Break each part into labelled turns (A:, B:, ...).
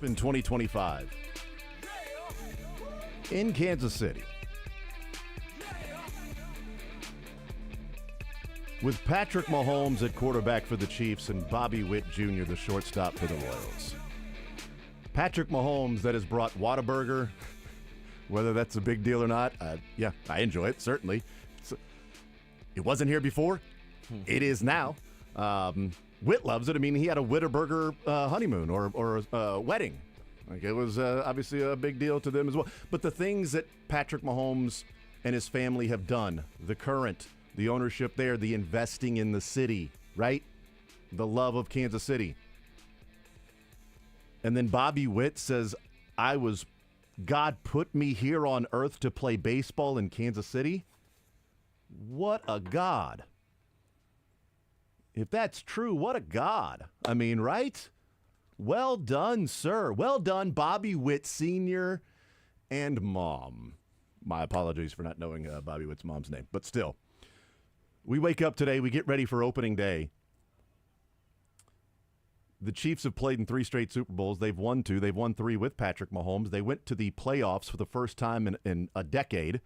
A: up in 2025 in Kansas City with Patrick Mahomes at quarterback for the Chiefs and Bobby Witt Jr., the shortstop for the Royals. Patrick Mahomes that has brought Whataburger, whether that's a big deal or not, yeah, I enjoy it, certainly. It wasn't here before. It is now. Witt loves it. I mean, he had a Whataburger honeymoon or wedding. Like, it was obviously a big deal to them as well. But the things that Patrick Mahomes and his family have done, the ownership there, the investing in the city, right? The love of Kansas City. And then Bobby Witt says, God put me here on earth to play baseball in Kansas City. What a God. If that's true, what a God. I mean, right? Well done, sir. Well done, Bobby Witt Sr. and Mom. My apologies for not knowing Bobby Witt's mom's name, but still. We wake up today, we get ready for opening day. The Chiefs have played in 3 straight Super Bowls. They've won 2. They've won 3 with Patrick Mahomes. They went to the playoffs for the first time in a decade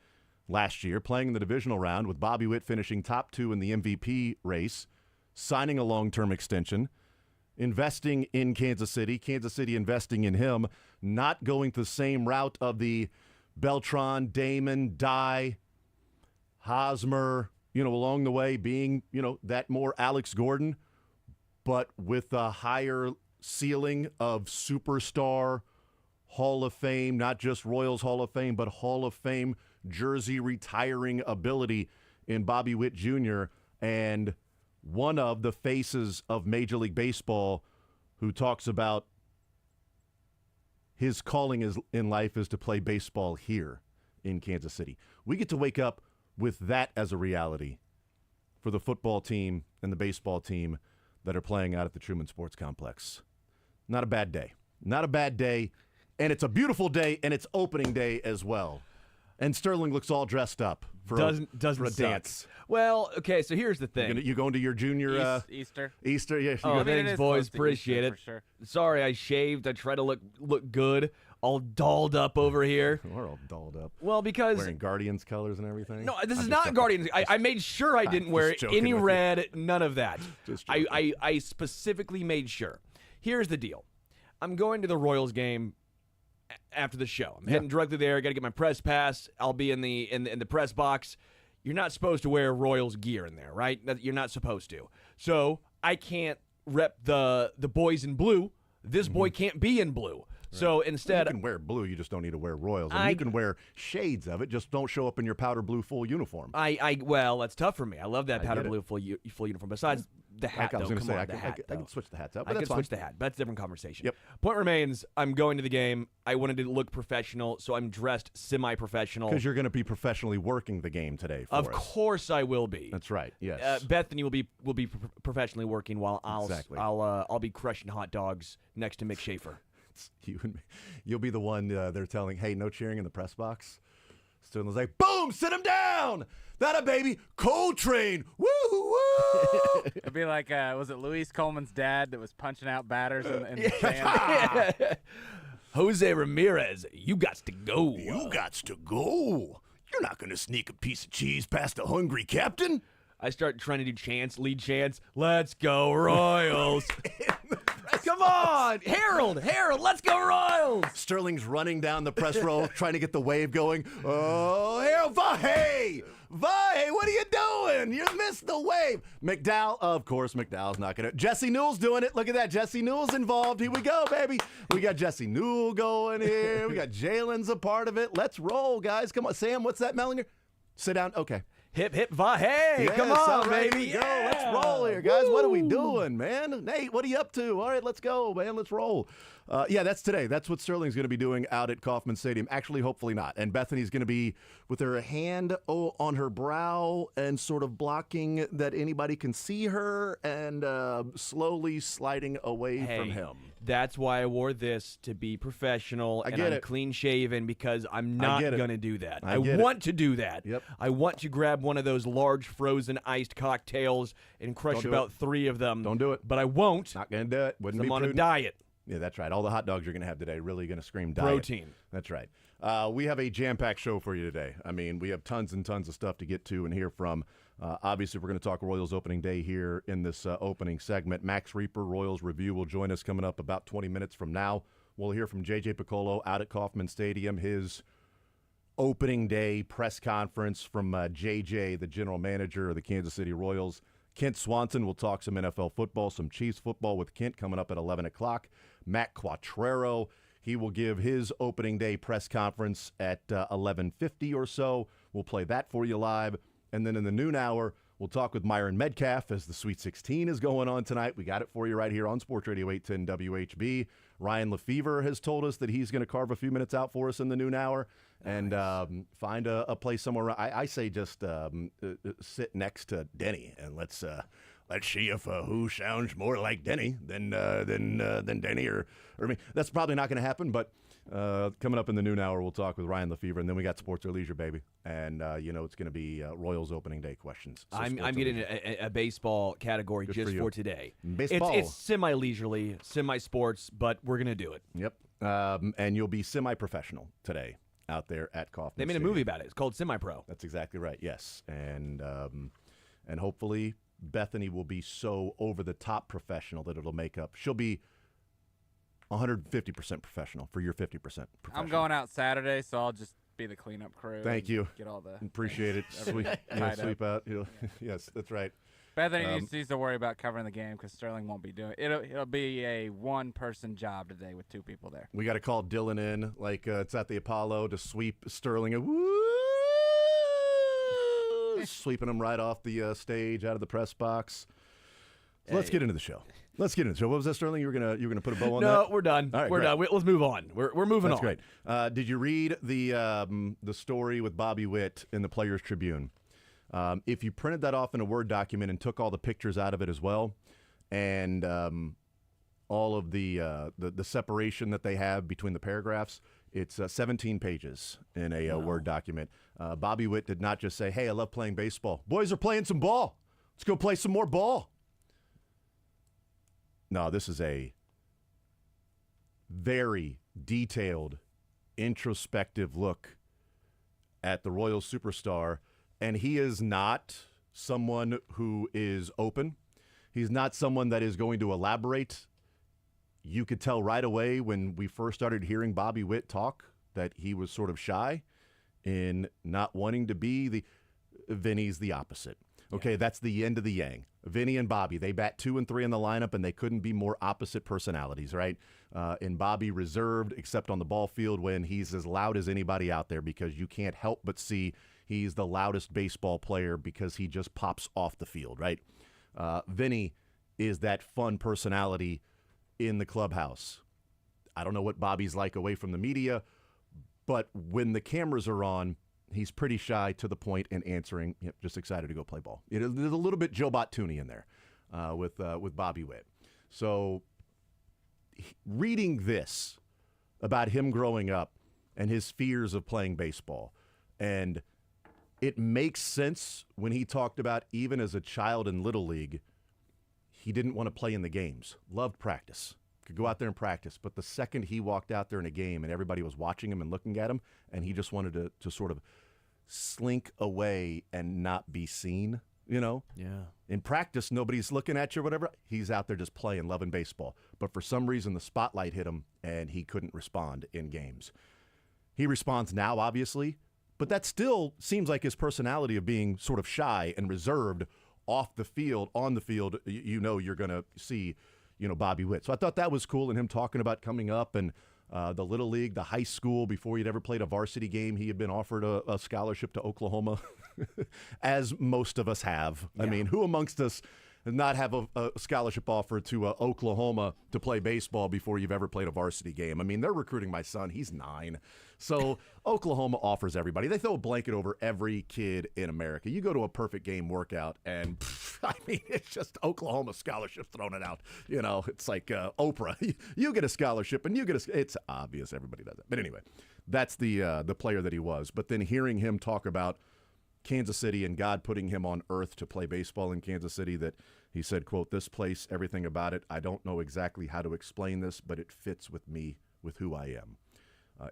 A: last year, playing in the divisional round with Bobby Witt finishing top 2 in the MVP race, signing a long-term extension, investing in Kansas City investing in him, not going the same route of the Beltran, Damon, Dye, Hosmer, along the way being, that more Alex Gordon, but with a higher ceiling of superstar Hall of Fame, not just Royals Hall of Fame, but Hall of Fame jersey retiring ability in Bobby Witt Jr. and one of the faces of Major League Baseball who talks about his calling in life is to play baseball here in Kansas City. We get to wake up with that as a reality for the football team and the baseball team that are playing out at the Truman Sports Complex. Not a bad day. Not a bad day. And it's a beautiful day, and it's opening day as well. And Sterling looks all dressed up for a dance.
B: Well, okay, so here's the thing.
A: You going to your junior
C: Easter?
A: Easter, yeah.
B: Oh, thanks, boys. Appreciate it.
C: For sure.
B: Sorry, I shaved. I try to look good, all dolled up over here.
A: We're all dolled up.
B: Well, because
A: wearing Guardians colors and everything.
B: No, this is not Guardians. I made sure I didn't wear any red, none of that. I specifically made sure. Here's the deal. I'm going to the Royals game after the show. I'm heading directly there. I got to get my press pass. I'll be in the press box. You're not supposed to wear Royals gear in there, right? You're not supposed to. So I can't rep the boys in blue. This boy can't be in blue. Right. So instead,
A: you can wear blue. You just don't need to wear Royals. And you can wear shades of it. Just don't show up in your powder blue full uniform.
B: Well, that's tough for me. I love that powder blue full uniform. Besides the hat,
A: I was going to say, I
B: can
A: can switch the hats out.
B: I can switch the hat, but that's a different conversation.
A: Yep.
B: Point remains, I'm going to the game. I wanted to look professional, so I'm dressed semi-professional.
A: Because you're going to be professionally working the game today for
B: Of course I will be.
A: That's right, yes.
B: Bethany will be professionally working while I'll be crushing hot dogs next to Mick Schaefer.
A: You and me. You'll be the one they're telling, hey, no cheering in the press box. Sterling's like, boom, sit him down. That a baby. Coltrane. Woo, woo.
C: It'd be like, was it Luis Coleman's dad that was punching out batters in the stand?
B: Jose Ramirez, you gots to go.
A: You gots to go. You're not going to sneak a piece of cheese past a hungry captain.
B: I start trying to do lead chants. Let's go Royals. Come on, Harold, let's go Royals.
A: Sterling's running down the press row trying to get the wave going. Oh, Harold, Vahe, what are you doing? You missed the wave. McDowell, of course, McDowell's not going to. Jesse Newell's doing it. Look at that. Jesse Newell's involved. Here we go, baby. We got Jesse Newell going here. We got Jalen's a part of it. Let's roll, guys. Come on. Sam, what's that, Mellinger? Sit down. Okay.
B: Hip, hip, Vahe.
A: Yes,
B: come on,
A: right,
B: baby.
A: Here we go. Let's roll here, guys. Woo. What are we doing, man? Nate, what are you up to? All right, let's go, man. Let's roll. That's today. That's what Sterling's going to be doing out at Kauffman Stadium. Actually, hopefully not. And Bethany's going to be with her hand on her brow and sort of blocking that anybody can see her and slowly sliding away from him.
B: That's why I wore this, to be professional. I'm clean shaven because I'm not going to do that. I want to do that.
A: Yep.
B: I want to grab one of those large frozen iced cocktails and crush about 3 of them.
A: Don't do it.
B: But I won't.
A: Not going to do it. Wouldn't be
B: I'm on
A: prudent.
B: a diet.
A: Yeah, that's right. All the hot dogs you're going to have today really going to scream diet.
B: Protein.
A: That's right. We have a jam-packed show for you today. I mean, we have tons and tons of stuff to get to and hear from. Obviously, we're going to talk Royals opening day here in this opening segment. Max Reaper, Royals Review, will join us coming up about 20 minutes from now. We'll hear from J.J. Piccolo out at Kauffman Stadium, his opening day press conference from J.J., the general manager of the Kansas City Royals. Kent Swanson will talk some NFL football, some Chiefs football with Kent coming up at 11 o'clock. Matt Quattrero, he will give his opening day press conference at 11:50 or so. We'll play that for you live. And then in the noon hour, we'll talk with Myron Metcalf as the Sweet 16 is going on tonight. We got it for you right here on Sports Radio 810 WHB. Ryan Lefevre has told us that he's going to carve a few minutes out for us in the noon hour and find a place somewhere. I say just sit next to Denny and let's see if who sounds more like Denny than Denny or me. That's probably not going to happen, but coming up in the noon hour, we'll talk with Ryan Lefevre, and then we got Sports or Leisure, baby. And, it's going to be Royals opening day questions. So
B: I'm getting a baseball category
A: Good
B: just
A: for you.
B: for today.
A: Baseball.
B: It's semi-leisurely, semi-sports, but we're going to do it.
A: Yep. And you'll be semi-professional today out there at Kauffman
B: They made a
A: Stadium.
B: movie about it. It's called Semi-Pro.
A: That's exactly right, yes. And hopefully Bethany will be so over-the-top professional that it'll make up. She'll be 150% professional for your 50% professional.
C: I'm going out Saturday, so I'll just be the cleanup crew.
A: Thank you.
C: Get all the
A: Appreciate it. Sweep, sweep out. Yes, that's right.
C: Bethany needs to worry about covering the game because Sterling won't be doing it. It'll be a one-person job today with 2 people there.
A: We got to call Dylan in like it's at the Apollo to sweep Sterling. Sweeping him right off the stage out of the press box. So let's get into the show. What was that, Sterling? You were gonna put a bow on that?
B: No, we're done.
A: All right,
B: we're
A: great.
B: done. Let's move on. We're moving
A: That's
B: on.
A: great. Did you read the story with Bobby Witt in the Players Tribune? If you printed that off in a Word document and took all the pictures out of it as well, and all of the separation that they have between the paragraphs, it's 17 pages in a Word document. Bobby Witt did not just say, "Hey, I love playing baseball. Boys are playing some ball. Let's go play some more ball." No, this is a very detailed, introspective look at the Royals superstar, and he is not someone who is open. He's not someone that is going to elaborate. You could tell right away when we first started hearing Bobby Witt talk that he was sort of shy in not wanting to be the Vinny's the opposite. Okay, that's the end of the yang. Vinny and Bobby, they bat 2 and 3 in the lineup, and they couldn't be more opposite personalities, right? And Bobby reserved, except on the ball field when he's as loud as anybody out there because you can't help but see he's the loudest baseball player because he just pops off the field, right? Vinny is that fun personality in the clubhouse. I don't know what Bobby's like away from the media, but when the cameras are on, he's pretty shy to the point in answering, just excited to go play ball. There's a little bit Joe Bot-Tooney in there with Bobby Witt. So reading this about him growing up and his fears of playing baseball, and it makes sense when he talked about even as a child in Little League, he didn't want to play in the games, loved practice. Could go out there and practice, but the second he walked out there in a game and everybody was watching him and looking at him, and he just wanted to sort of slink away and not be seen, Yeah. In practice, nobody's looking at you or whatever. He's out there just playing, loving baseball. But for some reason, the spotlight hit him, and he couldn't respond in games. He responds now, obviously, but that still seems like his personality of being sort of shy and reserved off the field. On the field, you're going to see Bobby Witt. So I thought that was cool, and him talking about coming up and the Little League, the high school, before he'd ever played a varsity game. He had been offered a scholarship to Oklahoma, as most of us have. Yeah. I mean, who amongst us not have a scholarship offer to Oklahoma to play baseball before you've ever played a varsity game? I mean, they're recruiting my son. He's 9. So Oklahoma offers everybody. They throw a blanket over every kid in America. You go to a perfect game workout, and it's just Oklahoma scholarships thrown it out. It's like Oprah. You get a scholarship, and you get it's obvious everybody does it. But anyway, that's the player that he was. But then hearing him talk about Kansas City and God putting him on earth to play baseball in Kansas City, that He said, quote, "This place, everything about it, I don't know exactly how to explain this, but it fits with me, with who I am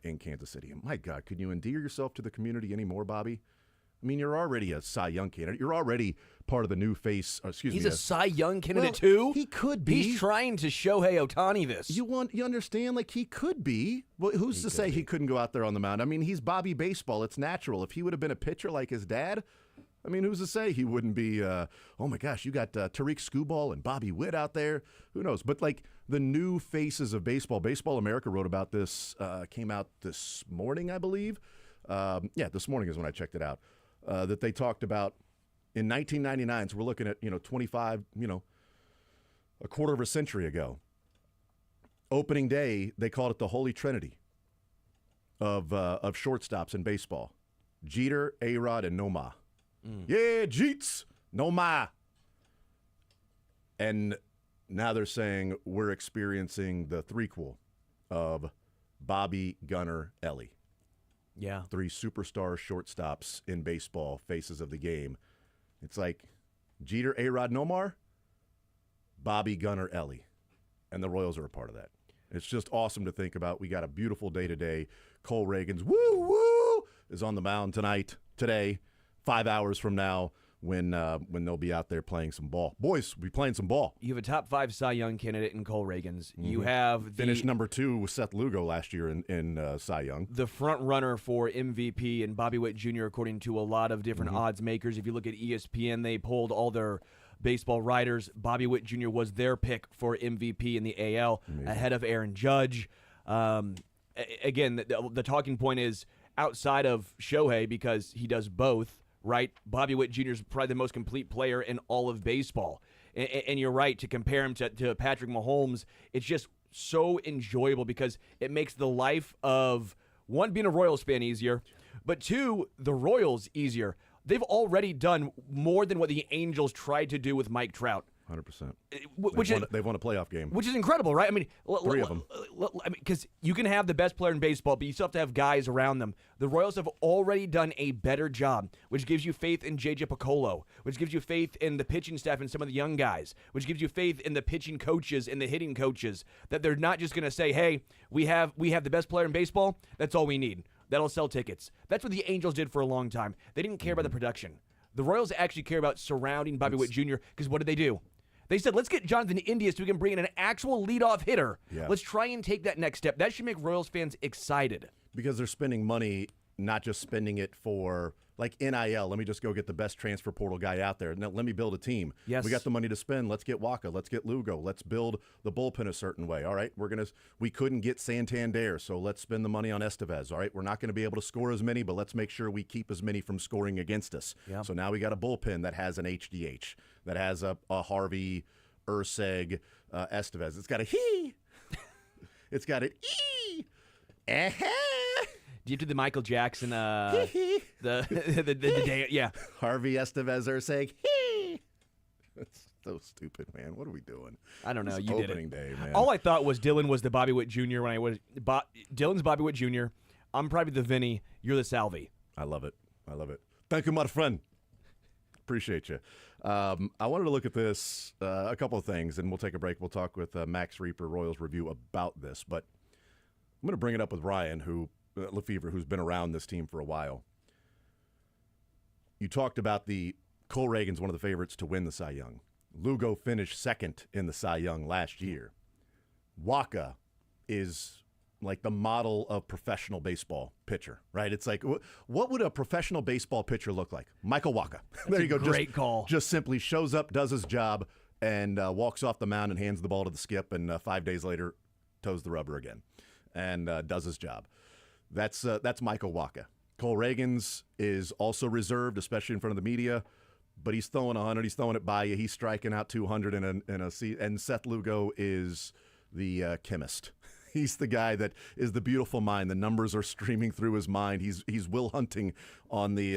A: in Kansas City." And my God, can you endear yourself to the community anymore, Bobby? I mean, you're already a Cy Young candidate. You're already part of the new face.
B: He's a Cy Young candidate too?
A: He could be.
B: He's trying to Shohei Ohtani this.
A: You understand? Like, he could be. Well, who's to say he couldn't go out there on the mound? I mean, he's Bobby Baseball. It's natural. If he would have been a pitcher like his dad, I mean, who's to say he wouldn't be, oh my gosh, you got Tariq Skubal and Bobby Witt out there. Who knows? But, like, the new faces of baseball. Baseball America wrote about this, came out this morning, I believe. This morning is when I checked it out. That they talked about in 1999. So we're looking at, 25, a quarter of a century ago. Opening day, they called it the Holy Trinity of shortstops in baseball. Jeter, A-Rod, and Nomar. Yeah, Jeets, Nomar. And now they're saying we're experiencing the threequel of Bobby, Gunnar, Ellie.
B: Yeah.
A: 3 superstar shortstops in baseball, faces of the game. It's like Jeter, A-Rod, Nomar, Bobby, Gunnar, Ellie. And the Royals are a part of that. It's just awesome to think about. We got a beautiful day today. Cole Reagans, woo, is on the mound today, 5 hours from now, when they'll be out there playing some ball. Boys, we'll be playing some ball.
B: You have a top 5 Cy Young candidate in Cole Reagans. You have
A: finished number 2 with Seth Lugo last year in Cy Young.
B: The front runner for MVP and Bobby Witt Jr. according to a lot of different odds makers. If you look at ESPN, they polled all their baseball writers. Bobby Witt Jr. was their pick for MVP in the AL, ahead of Aaron Judge. Again, the talking point is outside of Shohei, because he does both. Right, Bobby Witt Jr. is probably the most complete player in all of baseball. And you're right, to compare him to Patrick Mahomes, it's just so enjoyable because it makes the life of, one, being a Royals fan easier, but 2, the Royals easier. They've already done more than what the Angels tried to do with Mike Trout.
A: 100%. They've won a playoff game.
B: Which is incredible, right? I mean,
A: 3 of them.
B: Because you can have the best player in baseball, but you still have to have guys around them. The Royals have already done a better job, which gives you faith in J.J. Piccolo, which gives you faith in the pitching staff and some of the young guys, which gives you faith in the pitching coaches and the hitting coaches, that they're not just going to say, hey, we have the best player in baseball, that's all we need. That'll sell tickets. That's what the Angels did for a long time. They didn't care about the production. The Royals actually care about surrounding Bobby Witt Jr., because what did they do? They said, let's get Jonathan India so we can bring in an actual leadoff hitter.
A: Yeah.
B: Let's try and take that next step. That should make Royals fans excited.
A: Because they're spending money, not just spending it for, like, NIL. Let me just go get the best transfer portal guy out there. Now, let me build a team.
B: Yes.
A: We got the money to spend. Let's get Waka. Let's get Lugo. Let's build the bullpen a certain way. All right, we couldn't get Santander, so let's spend the money on Estevez. All right, we're not going to be able to score as many, but let's make sure we keep as many from scoring against us.
B: Yep.
A: So now we got a bullpen that has an HDH, that has a Harvey, Urseg, Estevez. It's got a he. It's got an e.
B: Do you do the Michael Jackson, the day, yeah.
A: Harvey, Estevez, Urseg, he. That's so stupid, man. What are we doing?
B: I don't know.
A: It's
B: You did it.
A: opening day, man.
B: All I thought was Dylan was the Bobby Witt Jr. when I was Dylan's Bobby Witt Jr. I'm probably the Vinny. You're the Salvi.
A: I love it. Thank you, my friend. Appreciate you. I wanted to look at this, a couple of things, and we'll take a break. We'll talk with Max Reaper, Royals Review, about this. But I'm going to bring it up with Ryan, Lefevre, who's been around this team for a while. You talked about Cole Reagans, one of the favorites to win the Cy Young. Lugo finished second in the Cy Young last year. Waka is like the model of professional baseball pitcher, right? It's like, what would a professional baseball pitcher look like? Michael Waka. There you go.
B: Great call.
A: Just simply shows up, does his job, and walks off the mound and hands the ball to the skip, and 5 days later toes the rubber again and does his job. That's Michael Waka. Cole Reagans is also reserved, especially in front of the media, but he's throwing 100. He's throwing it by you. He's striking out 200 in a seat. And Seth Lugo is the chemist. He's the guy that is the beautiful mind. The numbers are streaming through his mind. He's Will Hunting on the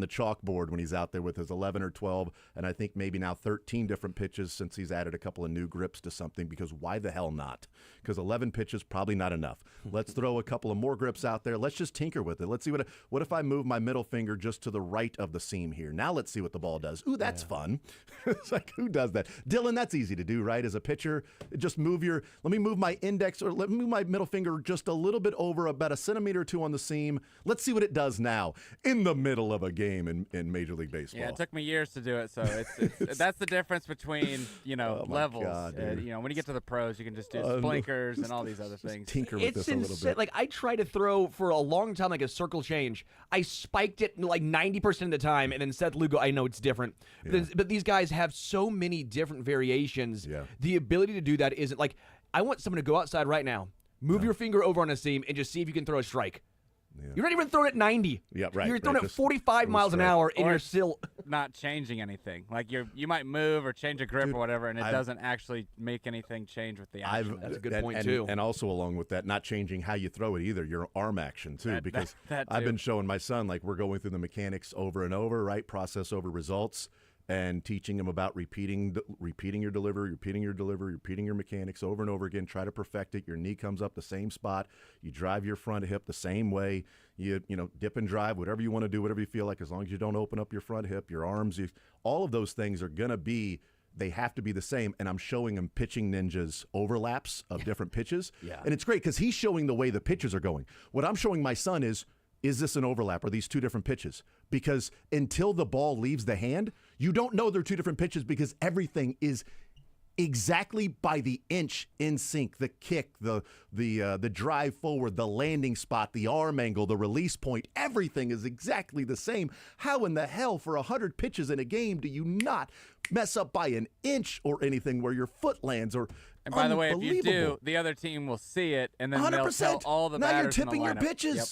A: chalkboard when he's out there with his 11 or 12, and I think maybe now 13 different pitches since he's added a couple of new grips to something, because why the hell not? Because 11 pitches, probably not enough. Let's throw a couple of more grips out there. Let's just tinker with it. Let's see what if I move my middle finger just to the right of the seam here. Now let's see what the ball does. Ooh, that's fun. It's like, who does that? Dylan, that's easy to do, right? As a pitcher, just let me move my index, or let me move my middle finger just a little bit over, about a centimeter or two on the seam. Let's see what it does now in the middle of a game in Major League Baseball.
C: Yeah, it took me years to do it, so it's that's the difference between levels.
A: God,
C: when you get to the pros, you can just do blinkers and all these other things.
A: Tinker with this a little bit.
B: Like, I tried to throw for a long time like a circle change. I spiked it like 90% of the time, and then Seth Lugo, I know it's different, but these guys have so many different variations.
A: Yeah.
B: The ability to do that isn't like, I want someone to go outside right now, move your finger over on a seam, and just see if you can throw a strike. Yeah. You're not even throwing it 90.
A: Yeah, right.
B: You're throwing it 45 miles an hour, and you're still
C: not changing anything. Like, you might move or change a grip or whatever, and it doesn't actually make anything change with the action.
B: That's a good point, too.
A: And also along with that, not changing how you throw it either, your arm action, too. Because I've been showing my son, like, we're going through the mechanics over and over, right? Process over results. And teaching him about repeating your delivery, repeating your mechanics over and over again. Try to perfect it. Your knee comes up the same spot. You drive your front hip the same way. You dip and drive, whatever you want to do, whatever you feel like, as long as you don't open up your front hip, your arms. All of those things are going to be, they have to be the same. And I'm showing him pitching ninjas overlaps of different pitches.
B: Yeah.
A: And it's great because he's showing the way the pitches are going. What I'm showing my son is this an overlap? Are these two different pitches? Because until the ball leaves the hand, you don't know they're two different pitches, because everything is exactly by the inch in sync. The kick, the drive forward, the landing spot, the arm angle, the release point, everything is exactly the same. How in the hell, for 100 pitches in a game, do you not mess up by an inch or anything where your foot lands?
C: And by the way, if you do, the other team will see it, and then
A: 100%.
C: they'll tell all the batters
A: now you're tipping
C: in the
A: your
C: lineup.
A: pitches.
C: Yep.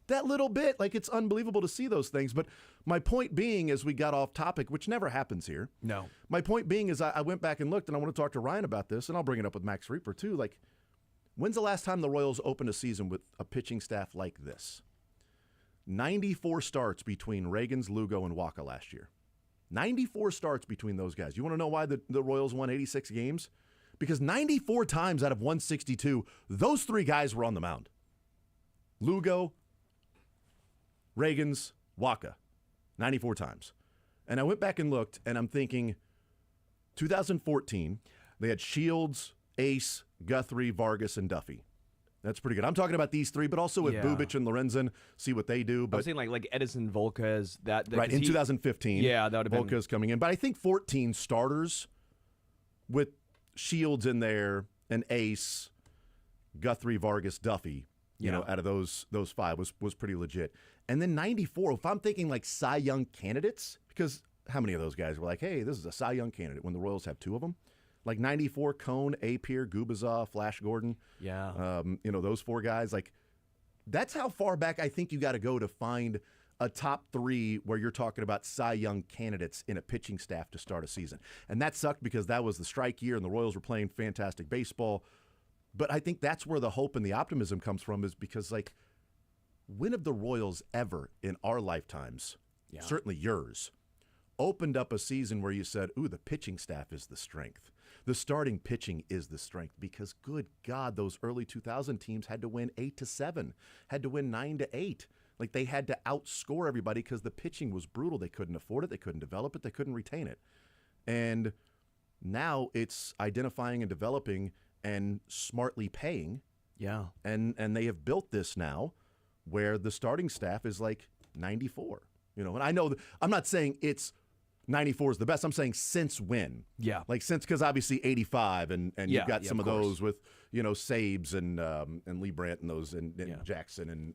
A: That little bit, like, it's unbelievable to see those things. But my point being, as we got off topic, which never happens here.
B: No.
A: My point being is I went back and looked, and I want to talk to Ryan about this, and I'll bring it up with Max Reaper too. Like, when's the last time the Royals opened a season with a pitching staff like this? 94 starts between Reagans, Lugo, and Waka last year. 94 starts between those guys. You want to know why the Royals won 86 games? Because 94 times out of 162, those three guys were on the mound. Lugo, Reagans, Waka, 94 times. And I went back and looked, and I'm thinking 2014, they had Shields, Ace, Guthrie, Vargas, and Duffy. That's pretty good. I'm talking about these three, but also with Bubic and Lorenzen, see what they do. But
B: I was saying like Edison Volquez.
A: Right, in 2015.
B: Yeah, that would have been.
A: Volquez coming in. But I think 14 starters with Shields in there and Ace, Guthrie, Vargas, Duffy, out of those five was pretty legit. And then 94, if I'm thinking like Cy Young candidates, because how many of those guys were like, hey, this is a Cy Young candidate when the Royals have two of them? Like 94, Cone, Apier, Gubazov, Flash Gordon.
B: Yeah.
A: Those four guys. Like, that's how far back I think you got to go to find a top three where you're talking about Cy Young candidates in a pitching staff to start a season. And that sucked because that was the strike year and the Royals were playing fantastic baseball. But I think that's where the hope and the optimism comes from, is because, like, when have the Royals ever in our lifetimes, certainly yours, opened up a season where you said, ooh, the pitching staff is the strength. The starting pitching is the strength, because, good God, those early 2000 teams had to win 8-7, had to win 9-8. Like, they had to outscore everybody because the pitching was brutal. They couldn't afford it. They couldn't develop it. They couldn't retain it. And now it's identifying and developing and smartly paying.
B: Yeah.
A: And they have built this now where the starting staff is like 94. And I know I'm not saying it's 94 is the best. I'm saying since when?
B: Yeah.
A: Like, since, because obviously 85 and you've got some of
B: course.
A: those with, Sabes and Lee Brandt and those and Jackson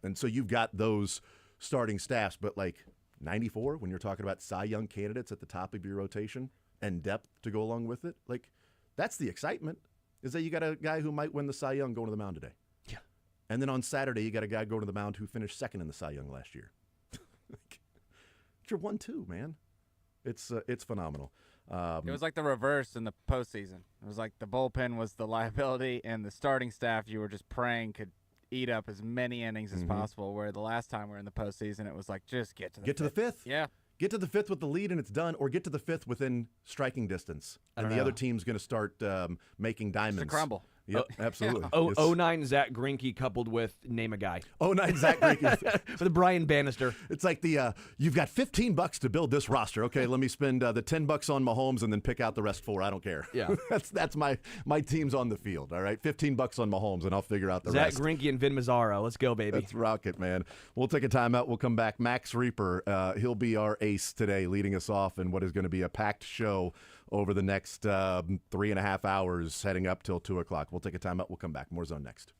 A: and so you've got those starting staffs, but like 94 when you're talking about Cy Young candidates at the top of your rotation and depth to go along with it, like, that's the excitement, is that you got a guy who might win the Cy Young going to the mound today.
B: Yeah.
A: And then on Saturday you got a guy going to the mound who finished second in the Cy Young last year. You're 1-2, man. It's phenomenal.
C: It was like the reverse in the postseason. It was like the bullpen was the liability, and the starting staff you were just praying could eat up as many innings as possible. Where the last time we were in the postseason, it was like just get to the
A: fifth.
C: Yeah.
A: Get to the fifth with the lead and it's done, or get to the fifth within striking distance, and the other team's going to start making diamonds.
C: Just a crumble.
A: Yep, absolutely.
B: 09 Zach Greinke coupled with name a guy.
A: 09 Zach Greinke.
B: With Brian Bannister.
A: It's like you've got $15 to build this roster. Okay, let me spend the $10 on Mahomes and then pick out the rest 4. I don't care.
B: Yeah.
A: that's my team's on the field. All right, $15 on Mahomes and I'll figure out the rest.
B: Zach Greinke and Vin Mazzaro. Let's go, baby.
A: Let's rock it, man. We'll take a timeout. We'll come back. Max Reaper, he'll be our ace today, leading us off in what is going to be a packed show over the next 3.5 hours, heading up till 2 o'clock. We'll take a timeout. We'll come back. More Zone next.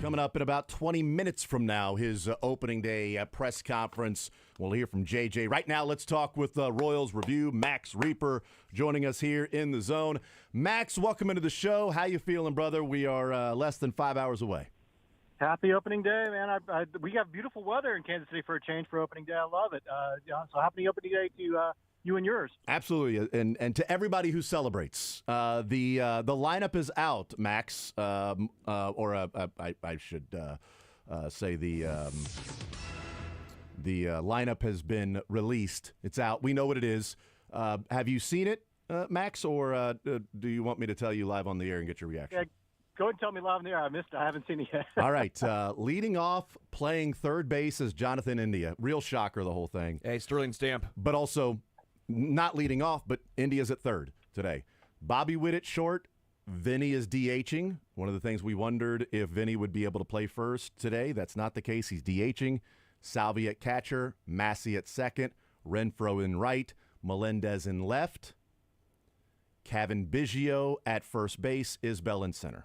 A: Coming up in about 20 minutes from now, his opening day press conference. We'll hear from JJ. Right now, let's talk with Royals Review. Max Reaper joining us here in the zone. Max, welcome into the show. How you feeling, brother? We are less than 5 hours away.
D: Happy opening day, man. We have beautiful weather in Kansas City for a change for opening day. I love it. So happy opening day to you and yours.
A: Absolutely, and to everybody who celebrates. The lineup is out, Max, I should say the lineup has been released. It's out. We know what it is. Have you seen it, Max, or do you want me to tell you live on the air and get your reaction?
D: Yeah, go ahead and tell me live on the air. I missed it. I haven't seen it yet.
A: All right. Leading off, playing third base is Jonathan India. Real shocker, the whole thing.
B: Hey, Sterling Stamp.
A: But also not leading off, but India's at third today. Bobby Witt at short. Vinny is DHing. One of the things we wondered if Vinny would be able to play first today. That's not the case. He's DHing. Salvi at catcher. Massey at second. Renfroe in right. Melendez in left. Kevin Biggio at first base. Isbell in center.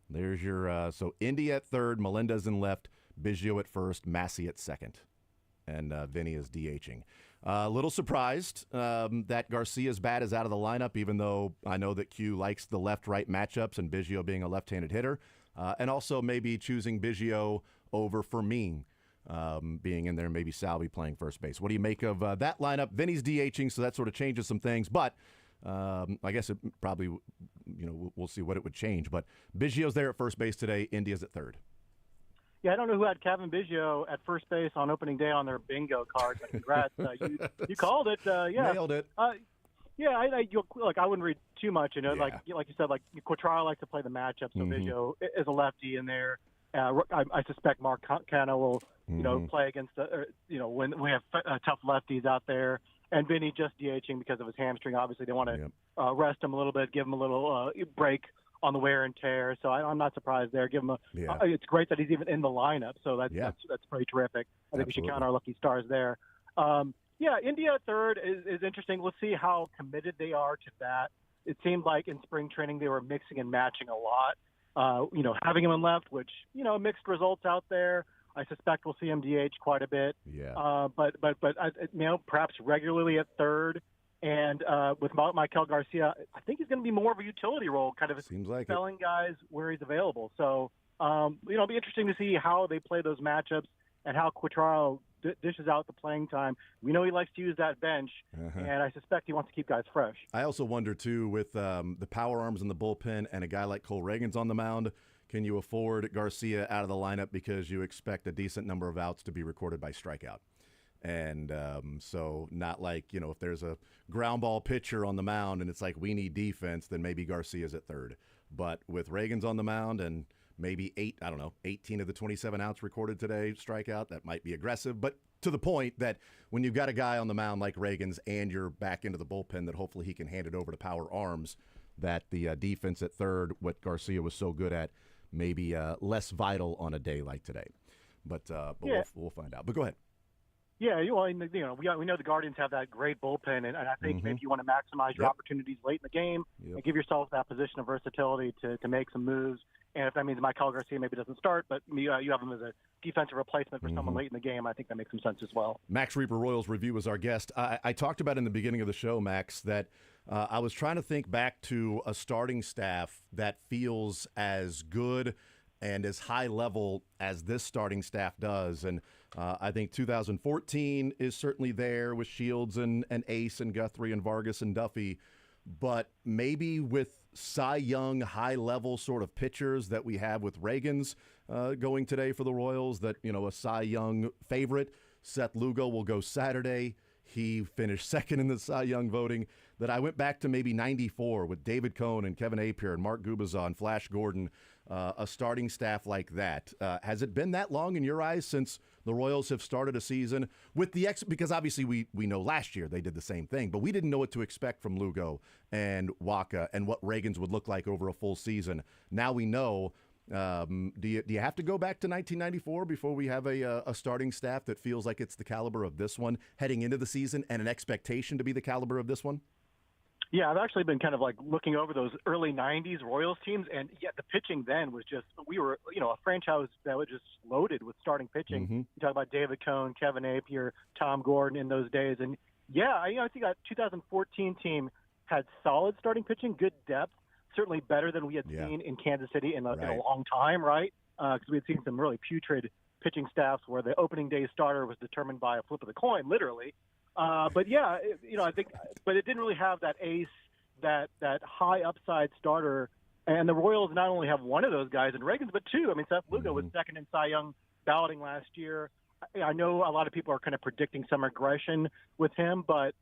A: There's your so India at third, Melendez in left, Biggio at first, Massey at second, and Vinny is DHing. A little surprised that Garcia's bat is out of the lineup, even though I know that Q likes the left-right matchups and Biggio being a left-handed hitter, and also maybe choosing Biggio over Fermin being in there, maybe Salvi playing first base. What do you make of that lineup? Vinny's DHing, so that sort of changes some things, but I guess it probably, we'll see what it would change. But Biggio's there at first base today. India's at third.
D: Yeah, I don't know who had Kevin Biggio at first base on opening day on their bingo card, but congrats. You called it. Yeah.
A: Nailed it.
D: Yeah, I wouldn't read too much. Like you said, like Quatraro likes to play the matchup, so Biggio is a lefty in there. I suspect Mark Canha will, play against when we have tough lefties out there. And Vinny just DHing because of his hamstring. Obviously, they want to rest him a little bit, give him a little break on the wear and tear. So I'm not surprised there. Give him it's great that he's even in the lineup. So that's pretty terrific. I think we should count our lucky stars there. India at third is interesting. We'll see how committed they are to that. It seemed like in spring training they were mixing and matching a lot. Having him in left, which mixed results out there. I suspect we'll see him DH quite a bit.
A: Yeah.
D: But perhaps regularly at third, and with Michael Garcia, I think he's going to be more of a utility role, kind of spelling guys where he's available. So it'll be interesting to see how they play those matchups and how Quatraro dishes out the playing time. We know he likes to use that bench, and I suspect he wants to keep guys fresh.
A: I also wonder too, with the power arms in the bullpen and a guy like Cole Reagan's on the mound. Can you afford Garcia out of the lineup because you expect a decent number of outs to be recorded by strikeout? And so not like, if there's a ground ball pitcher on the mound and it's like we need defense, then maybe Garcia's at third. But with Reagan's on the mound and maybe 18 of the 27 outs recorded today strikeout, that might be aggressive. But to the point that when you've got a guy on the mound like Reagan's and you're back into the bullpen, that hopefully he can hand it over to power arms, that the defense at third, what Garcia was so good at, maybe less vital on a day like today, but we'll find out. But go ahead.
D: Yeah, we know the Guardians have that great bullpen, and I think maybe you want to maximize your opportunities late in the game and give yourself that position of versatility to make some moves. And if that means Michael Garcia maybe doesn't start, but you have him as a defensive replacement for someone late in the game, I think that makes some sense as well. Max
A: Reaper, Royals Review, is our guest. I talked about in the beginning of the show, Max, that I was trying to think back to a starting staff that feels as good and as high level as this starting staff does. And I think 2014 is certainly there with Shields and Ace and Guthrie and Vargas and Duffy. But maybe with Cy Young high-level sort of pitchers that we have with Reagan's going today for the Royals, that, a Cy Young favorite, Seth Lugo, will go Saturday. He finished second in the Cy Young voting. That I went back to maybe 94 with David Cohn and Kevin Appier and Mark Gubicza and Flash Gordon, a starting staff like that. Has it been that long in your eyes since the Royals have started a season with the because obviously we know last year they did the same thing, but we didn't know what to expect from Lugo and Waka and what Reagan's would look like over a full season. Now we know. Do you have to go back to 1994 before we have a starting staff that feels like it's the caliber of this one heading into the season and an expectation to be the caliber of this one?
D: Yeah, I've actually been kind of like looking over those early '90s Royals teams, and yeah, the pitching then was just we were a franchise that was just loaded with starting pitching.
A: Mm-hmm.
D: You talk about David Cohn, Kevin Appier, Tom Gordon in those days, and yeah, I think that 2014 team had solid starting pitching, good depth, certainly better than we had seen in Kansas City in a long time, right? Because we had seen some really putrid pitching staffs where the opening day starter was determined by a flip of the coin, literally. But yeah, I think, but it didn't really have that ace, that high upside starter. And the Royals not only have one of those guys in Reagans, but two. I mean, Seth Lugo was second in Cy Young balloting last year. I know a lot of people are kind of predicting some regression with him, but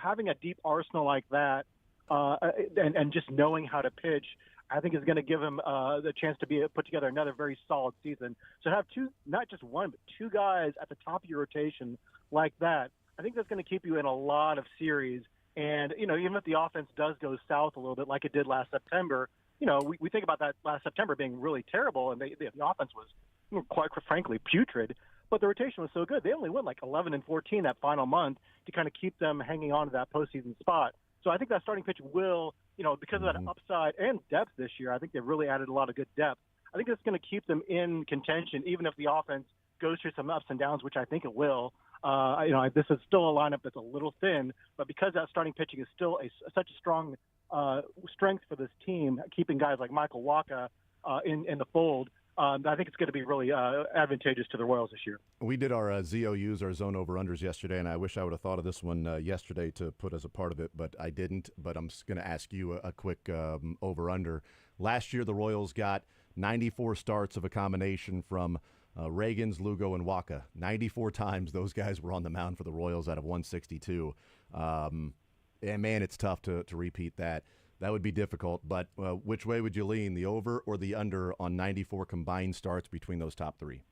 D: having a deep arsenal like that, and just knowing how to pitch, I think is going to give him the chance to put together another very solid season. So to have two, not just one, but two guys at the top of your rotation like that, I think that's going to keep you in a lot of series. And, even if the offense does go south a little bit like it did last September, we think about that last September being really terrible, and the offense was quite frankly putrid, but the rotation was so good. They only went like 11-14 that final month to kind of keep them hanging on to that postseason spot. So I think that starting pitch will, because of that upside and depth this year, I think they've really added a lot of good depth. I think it's going to keep them in contention, even if the offense goes through some ups and downs, which I think it will. This is still a lineup that's a little thin, but because that starting pitching is still such a strong strength for this team, keeping guys like Michael Wacha in the fold, I think it's going to be really advantageous to the Royals this year.
A: We did our ZOUs, our zone over-unders yesterday, and I wish I would have thought of this one yesterday to put as a part of it, but I didn't. But I'm just going to ask you a quick over-under. Last year, the Royals got 94 starts of a combination from Reagans, Lugo, and Wacha. 94 times those guys were on the mound for the Royals out of 162. And, man, it's tough to repeat that. That would be difficult, but which way would you lean, the over or the under on 94 combined starts between those top three?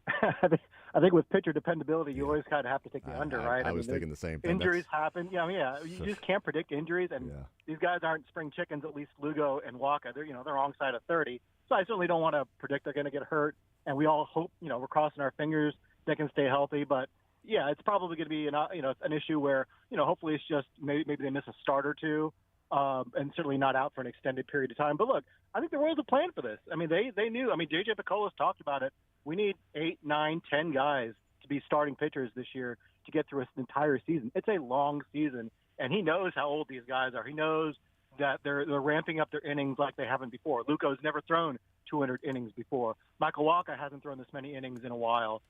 D: I think with pitcher dependability, you always kind of have to take the under, right?
A: I was thinking the same thing.
D: Injuries happen. You just can't predict injuries, and these guys aren't spring chickens, at least Lugo and Wacha. They're wrong side of 30, so I certainly don't want to predict they're going to get hurt, and we all hope, we're crossing our fingers they can stay healthy, but yeah, it's probably going to be an issue where, hopefully it's just maybe they miss a start or two. And certainly not out for an extended period of time. But look, I think the Royals have planned for this. I mean, they knew. I mean, J.J. Picollo's talked about it. We need 8, 9, 10 guys to be starting pitchers this year to get through an entire season. It's a long season, and he knows how old these guys are. He knows that they're ramping up their innings like they haven't before. Luco's never thrown 200 innings before. Michael Wacha hasn't thrown this many innings in a while.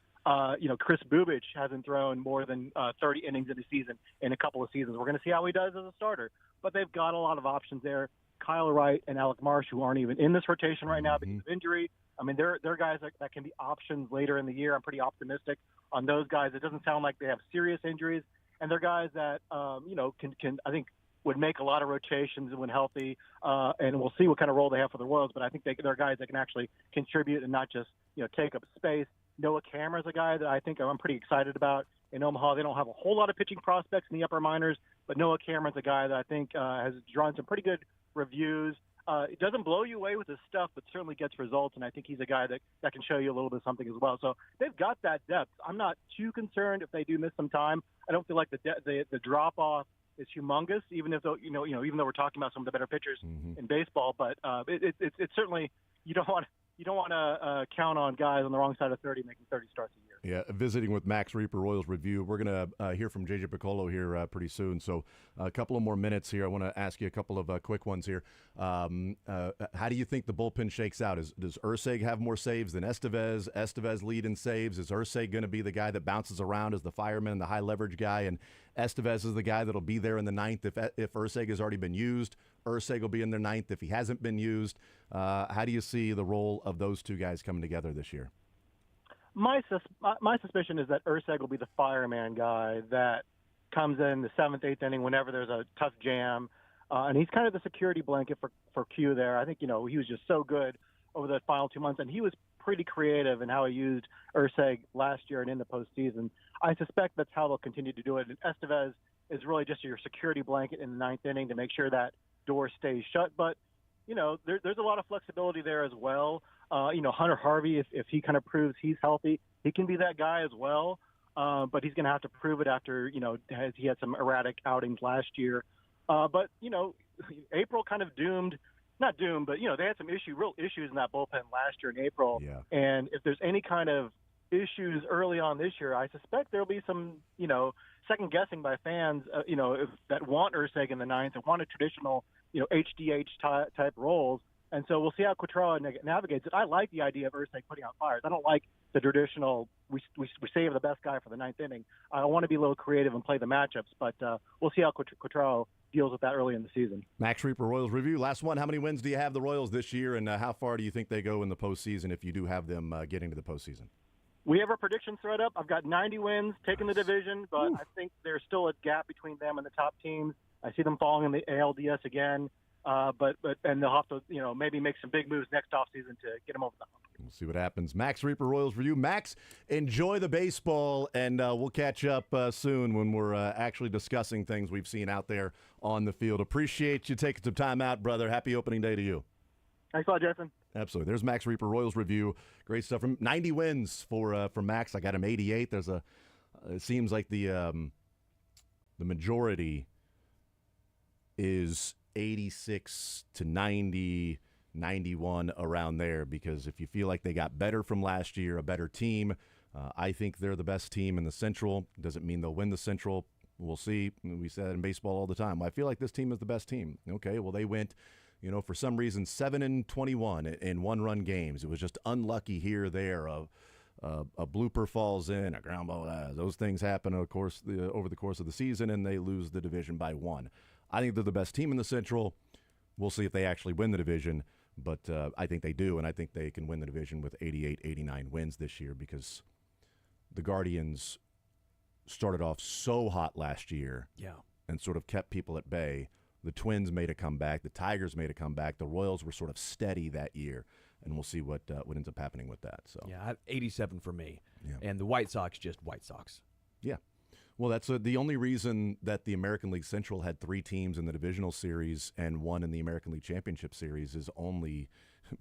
D: Chris Bubich hasn't thrown more than 30 innings in a season in a couple of seasons. We're going to see how he does as a starter. But they've got a lot of options there. Kyle Wright and Alec Marsh, who aren't even in this rotation right now because of injury. I mean, they're guys that can be options later in the year. I'm pretty optimistic on those guys. It doesn't sound like they have serious injuries. And they're guys that, can I think, would make a lot of rotations when healthy. And we'll see what kind of role they have for the Royals. But I think they're guys that can actually contribute and not just, take up space. Noah Cameron's a guy that I think I'm pretty excited about. In Omaha, they don't have a whole lot of pitching prospects in the upper minors, but Noah Cameron's a guy that I think has drawn some pretty good reviews. It doesn't blow you away with his stuff, but certainly gets results, and I think he's a guy that can show you a little bit of something as well. So they've got that depth. I'm not too concerned if they do miss some time. I don't feel like the drop off is humongous, even though we're talking about some of the better pitchers in baseball. But it's certainly you don't want to count on guys on the wrong side of 30 making 30 starts a year.
A: Yeah, visiting with Max Reaper, Royals Review. We're going to hear from J.J. Picollo here pretty soon. So a couple of more minutes here. I want to ask you a couple of quick ones here. How do you think the bullpen shakes out? Does Urseg have more saves than Estevez? Estevez lead in saves. Is Urseg going to be the guy that bounces around as the fireman and the high leverage guy? And Estevez is the guy that'll be there in the ninth if Urseg has already been used. Urseg will be in the ninth if he hasn't been used. How do you see the role of those two guys coming together this year?
D: My suspicion is that Urseg will be the fireman guy that comes in the 7th, 8th inning whenever there's a tough jam, and he's kind of the security blanket for Q there. I think he was just so good over the final 2 months, and he was pretty creative in how he used Urseg last year and in the postseason. I suspect that's how they'll continue to do it. And Estevez is really just your security blanket in the 9th inning to make sure that door stays shut. But there's a lot of flexibility there as well. Hunter Harvey, if he kind of proves he's healthy, he can be that guy as well. But he's going to have to prove it after, he had some erratic outings last year. But April kind of doomed. Not doomed, but they had some real issues in that bullpen last year in April.
A: Yeah.
D: And if there's any kind of issues early on this year, I suspect there'll be some, second guessing by fans, that want Urseg in the ninth and want a traditional, HDH type roles. And so we'll see how Quatraro navigates it. I like the idea of Urseg putting out fires. I don't like the traditional we save the best guy for the ninth inning. I want to be a little creative and play the matchups, but we'll see how Quatraro deals with that early in the season.
A: Max Reaper Royals review. Last one. How many wins do you have the Royals this year, and how far do you think they go in the postseason if you do have them getting to the postseason?
D: We have our predictions thread up. I've got 90 wins, taking the division, but I think there's still a gap between them and the top teams. I see them falling in the ALDS again, but they'll have to maybe make some big moves next offseason to get them over the hump.
A: We'll see what happens. Max Reaper Royals review. Max, enjoy the baseball, and we'll catch up soon when we're actually discussing things we've seen out there on the field. Appreciate you taking some time out, brother. Happy opening day to you.
D: Thanks a lot, Jason.
A: Absolutely. There's Max Reaper Royals review. Great stuff from 90 wins for Max. I got him 88. There's it seems like the majority is 86 to 90, 91 around there, because if you feel like they got better from last year, a better team, I think they're the best team in the Central. Doesn't mean they'll win the Central. We'll see. We say that in baseball all the time. I feel like this team is the best team. Okay, well, they went, for some reason, 7-21 in one-run games. It was just unlucky here or there. A blooper falls in, a ground ball. Those things happen, of course, over the course of the season, and they lose the division by one. I think they're the best team in the Central. We'll see if they actually win the division, but I think they do, and I think they can win the division with 88, 89 wins this year, because the Guardians started off so hot last year and sort of kept people at bay. The Twins made a comeback. The Tigers made a comeback. The Royals were sort of steady that year, and we'll see what ends up happening with that. So
B: yeah, 87 for me, and the White Sox just White Sox.
A: Yeah. Well, that's the only reason that the American League Central had 3 teams in the divisional series and 1 in the American League Championship Series is only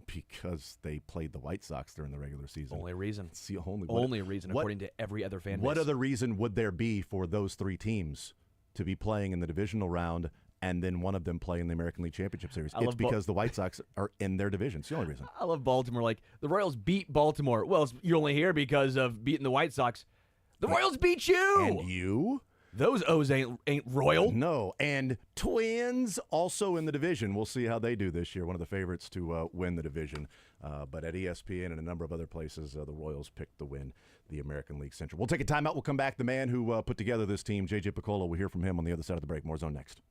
A: because they played the White Sox during the regular season.
B: Only reason.
A: It's the only
B: reason, according to every other fan base.
A: What other reason would there be for those 3 teams to be playing in the divisional round and then one of them play in the American League Championship Series? It's because the White Sox are in their division. It's the only reason.
B: I love Baltimore. Like, the Royals beat Baltimore. Well, you're only here because of beating the White Sox. The Royals beat you!
A: And you?
B: Those O's ain't royal.
A: No, and Twins also in the division. We'll see how they do this year. One of the favorites to win the division. But at ESPN and a number of other places, the Royals picked to win the American League Central. We'll take a timeout. We'll come back. The man who put together this team, J.J. Piccolo, we'll hear from him on the other side of the break. More Zone next.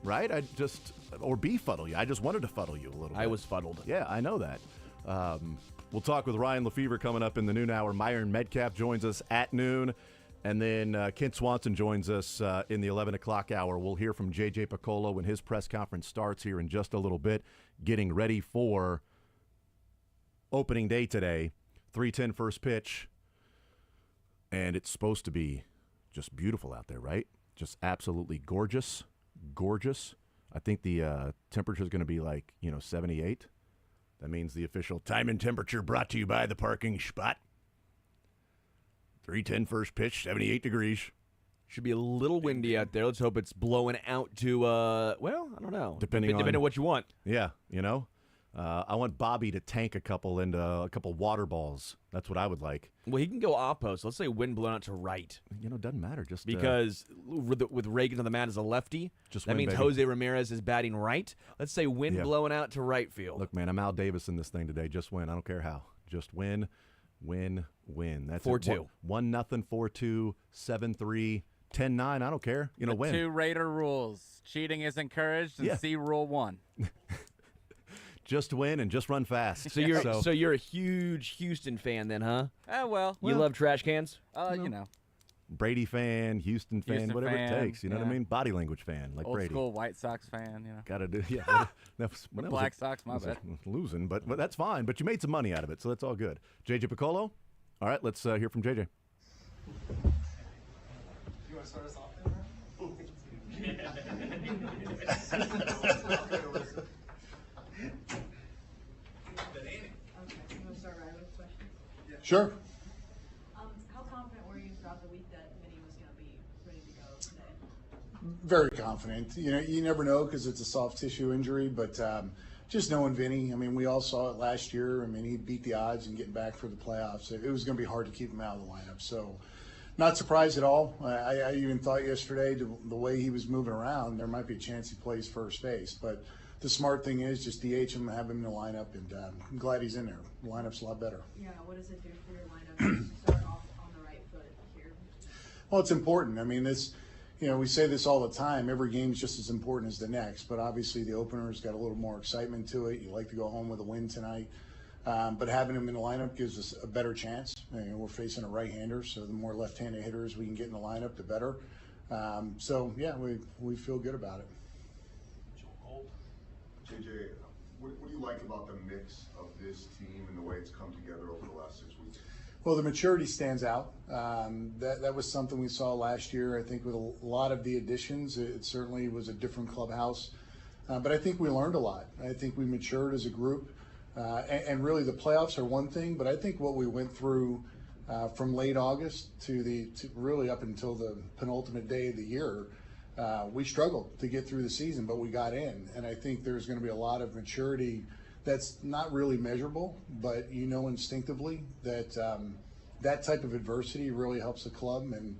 A: right? Or befuddle you. I just wanted to fuddle you a little bit.
B: I was fuddled.
A: Yeah, I know that. We'll talk with Ryan Lefevre coming up in the noon hour. Myron Metcalf joins us at noon. And then Kent Swanson joins us in the 11 o'clock hour. We'll hear from J.J. Piccolo when his press conference starts here in just a little bit, getting ready for opening day today. 3:10 first pitch. And it's supposed to be just beautiful out there, right? Just absolutely gorgeous. Gorgeous. I think the temperature is going to be 78. That means the official time and temperature brought to you by the parking spot. 3:10 first pitch, 78 degrees.
B: Should be a little windy out there. Let's hope it's blowing out to, I don't know.
A: Depending
B: on what you want.
A: Yeah, I want Bobby to tank a couple water balls. That's what I would like.
B: Well, he can go opposite. Let's say wind blowing out to right.
A: Doesn't matter. Just
B: because with Reagan on the mound as a lefty, that means Jose Ramirez is batting right. Let's say wind blowing out to right field.
A: Look, man, I'm Al Davis in this thing today. Just win. I don't care how. Just win. That's
B: 4-2.
A: 1-0, 4-2, 7-3, 10-9. I don't care. Win.
C: 2 Raider rules: cheating is encouraged, and see Rule 1.
A: Just win and just run fast.
B: So you're a huge Houston fan then, huh?
C: Well.
B: You love trash cans?
A: Brady fan, Houston fan, whatever it takes. You know what I mean? Body language fan, like
C: Old
A: Brady.
C: School White Sox fan,
A: Gotta do,
C: Black Sox, my bad.
A: Losing, but that's fine. But you made some money out of it, so that's all good. JJ Piccolo? All right, let's hear from JJ.
E: You want to start us off
F: Sure.
E: How confident were you throughout the week that Vinny was going to be ready to go today?
F: Very confident. You never know because it's a soft tissue injury, but just knowing Vinny, we all saw it last year. He beat the odds and getting back for the playoffs. It was going to be hard to keep him out of the lineup. So not surprised at all. I even thought yesterday, the way he was moving around, there might be a chance he plays first base. But the smart thing is just DH him, have him in the lineup, and I'm glad he's in there. The lineup's a lot better.
E: Yeah, what does it do for your lineup to start off on the right foot here?
F: Well, it's important. We say this all the time. Every game is just as important as the next, but obviously the opener's got a little more excitement to it. You like to go home with a win tonight. But having him in the lineup gives us a better chance. We're facing a right-hander, so the more left-handed hitters we can get in the lineup, the better. We feel good about it.
G: JJ, what do you like about the mix of this team and the way it's come together over the last 6 weeks?
F: Well, the maturity stands out. That was something we saw last year. I think with a lot of the additions, it certainly was a different clubhouse. But I think we learned a lot. I think we matured as a group. And really the playoffs are one thing, but I think what we went through from late August to really up until the penultimate day of the year, we struggled to get through the season, but we got in. And I think there's going to be a lot of maturity that's not really measurable, but instinctively that that type of adversity really helps the club. And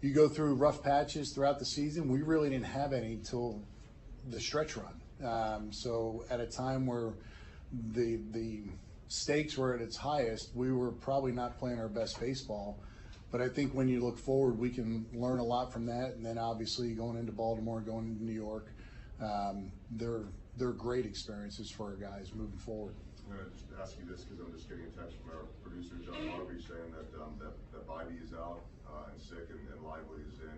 F: you go through rough patches throughout the season. We really didn't have any till the stretch run. So at a time where the stakes were at its highest, we were probably not playing our best baseball. But I think when you look forward, we can learn a lot from that. And then obviously going into Baltimore, going into New York, they're great experiences for our guys moving forward.
G: I'm going to just ask you this because I'm just getting a text from our producer, John Harvey, saying that Bobby is out and sick and Lively is in.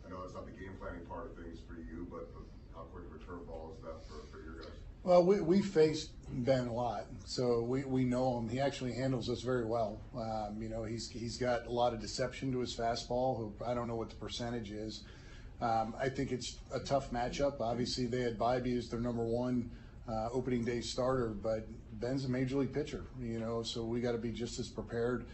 G: I know it's not the game planning part of things for you, but how quick of a curveball is that for your guys?
F: Well, we faced Ben a lot, so we know him. He actually handles us very well. He's got a lot of deception to his fastball. I don't know what the percentage is. I think it's a tough matchup. Obviously, they had Bobby as their number one opening day starter, but Ben's a major league pitcher, so we got to be just as prepared.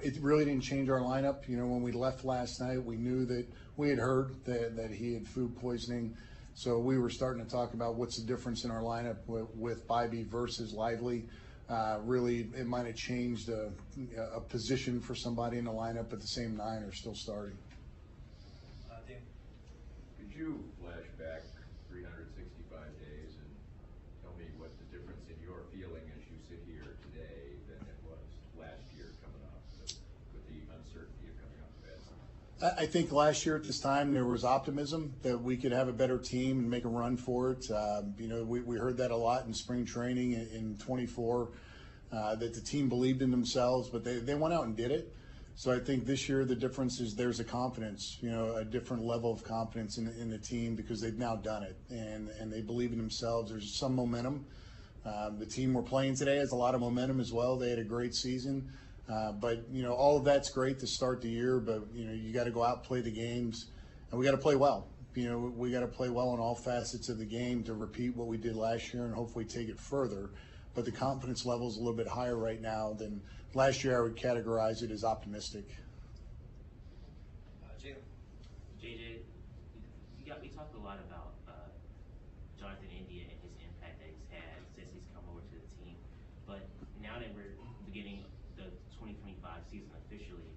F: It really didn't change our lineup. When we left last night, we knew that we had heard that he had food poisoning. So we were starting to talk about what's the difference in our lineup with Bobby versus Lively. Really, it might have changed a position for somebody in the lineup, but the same 9 are still starting.
H: Dan, could you flash back 365 days and tell me what the difference in your feeling as you sit here today than it was last year coming up with the uncertainty of coming off the bad side?
F: I think last year at this time there was optimism that we could have a better team and make a run for it. We heard that a lot in spring training in 24, that the team believed in themselves, but they went out and did it. So I think this year the difference is there's a confidence, a different level of confidence in the team because they've now done it and they believe in themselves. There's some momentum. The team we're playing today has a lot of momentum as well. They had a great season. But all of that's great to start the year, but you got to go out, play the games, and we got to play well. We got to play well in all facets of the game to repeat what we did last year and hopefully take it further. But the confidence level is a little bit higher right now than last year. I would categorize it as optimistic.
I: JJ, we talked a lot about Jonathan India and his impact that he's had since he's come over to the team. But now that we're beginning the 2025 season officially,